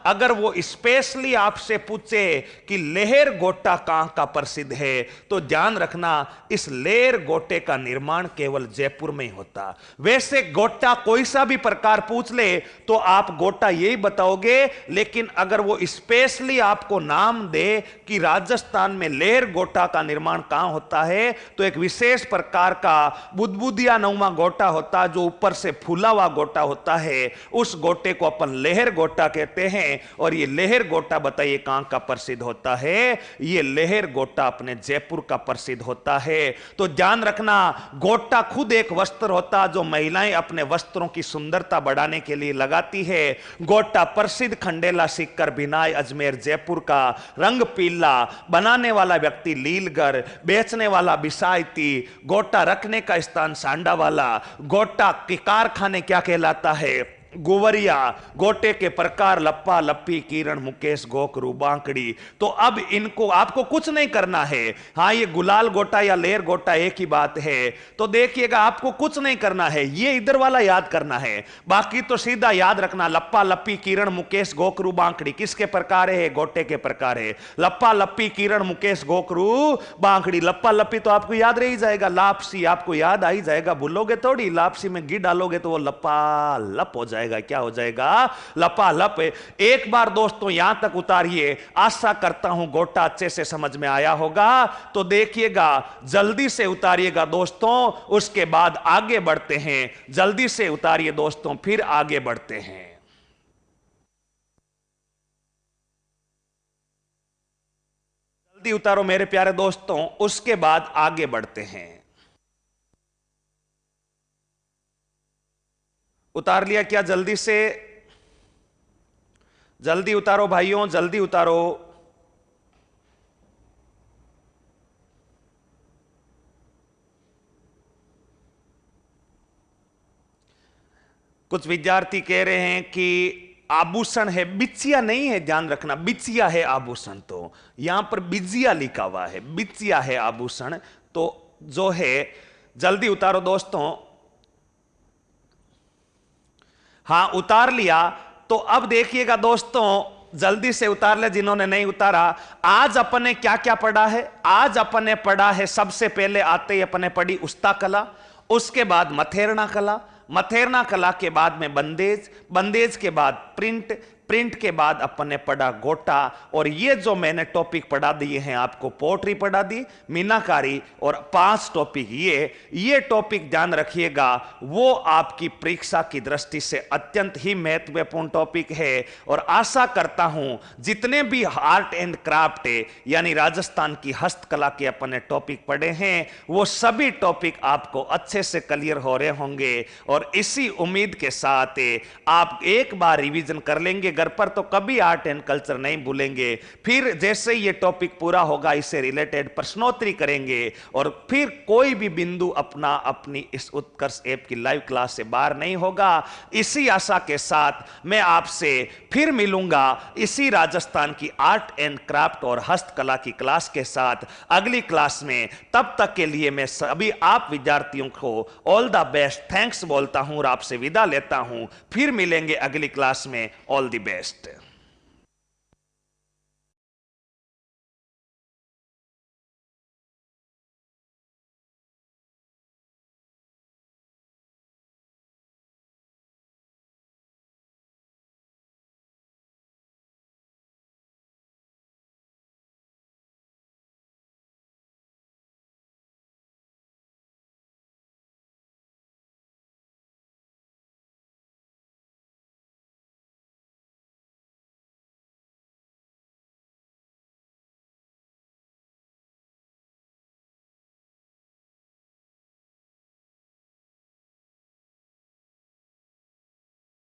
अगर वो स्पेशली आपसे पूछे कि लेहर गोटा कहां का प्रसिद्ध है, तो ध्यान रखना इस लेहर गोटे का निर्माण केवल जयपुर में ही होता। वैसे गोटा कोई सा भी प्रकार पूछ ले तो आप गोटा यही बताओगे, लेकिन अगर वो स्पेशली आपको नाम दे कि राजस्थान में लेहर गोटा का निर्माण कहां होता है, तो एक विशेष प्रकार का बुदबुदिया नुमा गोटा होता जो ऊपर से फूला हुआ गोटा होता है, उस गोटे को अपन लेहर गोटा कहते हैं। और ये लेहर गोटा बताइए कहां का प्रसिद्ध होता है? ये लेहर गोटा अपने जयपुर का प्रसिद्ध होता है। तो ध्यान रखना, गोटा खुद एक वस्त्र होता जो महिलाएं अपने वस्त्रों की सुंदरता बढ़ाने के लिए लगाती है। गोटा प्रसिद्ध खंडेला सिक्कर बिनाई अजमेर जयपुर का, रंग पीला, बनाने वाला व्यक्ति लीलगर, बेचने वाला बिसायती, गोटा रखने का स्थान सांडा वाला। गोटा के कारखाने क्या कहलाता है? गोवरिया। गोटे के प्रकार लप्पा, लप्पी, किरण, मुकेश, गोखरू, बांकड़ी। तो अब इनको आपको कुछ नहीं करना है। हाँ, ये गुलाल गोटा या लेर गोटा एक ही बात है। तो देखिएगा, आपको कुछ नहीं करना है, ये इधर वाला याद करना है, बाकी तो सीधा याद रखना। लप्पा, लप्पी, किरण, मुकेश, गोखरू, बांकड़ी किसके प्रकार है? गोटे के प्रकार है। लप्पा, लप्पी, किरण, मुकेश, गोखरू, बांकड़ी। लप्पा लप्पी तो आपको याद रह ही जाएगा, लापसी आपको याद आ ही जाएगा, भूलोगे थोड़ी। लापसी में घी डालोगे तो वो लप्पा लप हो जाएगा। क्या हो जाएगा? लपालप। एक बार दोस्तों यहां तक उतारिए, आशा करता हूं गोटा अच्छे से समझ में आया होगा। तो देखिएगा, जल्दी से उतारिएगा दोस्तों, उसके बाद आगे बढ़ते हैं। जल्दी से उतारिए दोस्तों, फिर आगे बढ़ते हैं। जल्दी उतारो मेरे प्यारे दोस्तों, उसके बाद आगे बढ़ते हैं। उतार लिया क्या? जल्दी से जल्दी उतारो भाइयों, जल्दी उतारो। कुछ विद्यार्थी कह रहे हैं कि आभूषण है, बिचिया नहीं है, ध्यान रखना, बिचिया है आभूषण। तो यहां पर बिजिया लिखा हुआ है, बिचिया है आभूषण। तो जो है, जल्दी उतारो दोस्तों। हां, उतार लिया। तो अब देखिएगा दोस्तों, जल्दी से उतार ले जिन्होंने नहीं उतारा। आज अपन ने क्या क्या पढ़ा है? आज अपन ने पढ़ा है, सबसे पहले आते ही अपन ने पढ़ी उस्ता कला, उसके बाद मथेरना कला, मथेरना कला के बाद में बंदेज, बंदेज के बाद प्रिंट, प्रिंट के बाद अपन ने पढ़ा गोटा। और ये जो मैंने टॉपिक पढ़ा दिए हैं आपको, पोट्री पढ़ा दी, मीनाकारी, और 5 टॉपिक ये टॉपिक ध्यान रखिएगा, वो आपकी परीक्षा की दृष्टि से अत्यंत ही महत्वपूर्ण टॉपिक है। और आशा करता हूं जितने भी आर्ट एंड क्राफ्ट यानी राजस्थान की हस्तकला के अपन ने टॉपिक पढ़े हैं, वो सभी टॉपिक आपको अच्छे से क्लियर हो रहे होंगे। और इसी उम्मीद के साथ आप एक बार रिवीजन कर लेंगे घर पर, तो कभी आर्ट एंड कल्चर नहीं भूलेंगे। फिर जैसे ये टॉपिक पूरा होगा, इससे रिलेटेड प्रश्नोत्तरी करेंगे, और फिर कोई भी बिंदु अपना अपनी इस उत्कर्ष ऐप की लाइव क्लास से बाहर नहीं होगा। इसी आशा के साथ मैं आपसे फिर मिलूंगा इसी राजस्थान की आर्ट एंड क्राफ्ट और हस्तकला की क्लास के साथ अगली क्लास में। तब तक के लिए मैं सभी आप विद्यार्थियों को ऑल द बेस्ट, थैंक्स बोलता हूं और आपसे विदा लेता हूं। फिर मिलेंगे अगली क्लास में। All the best.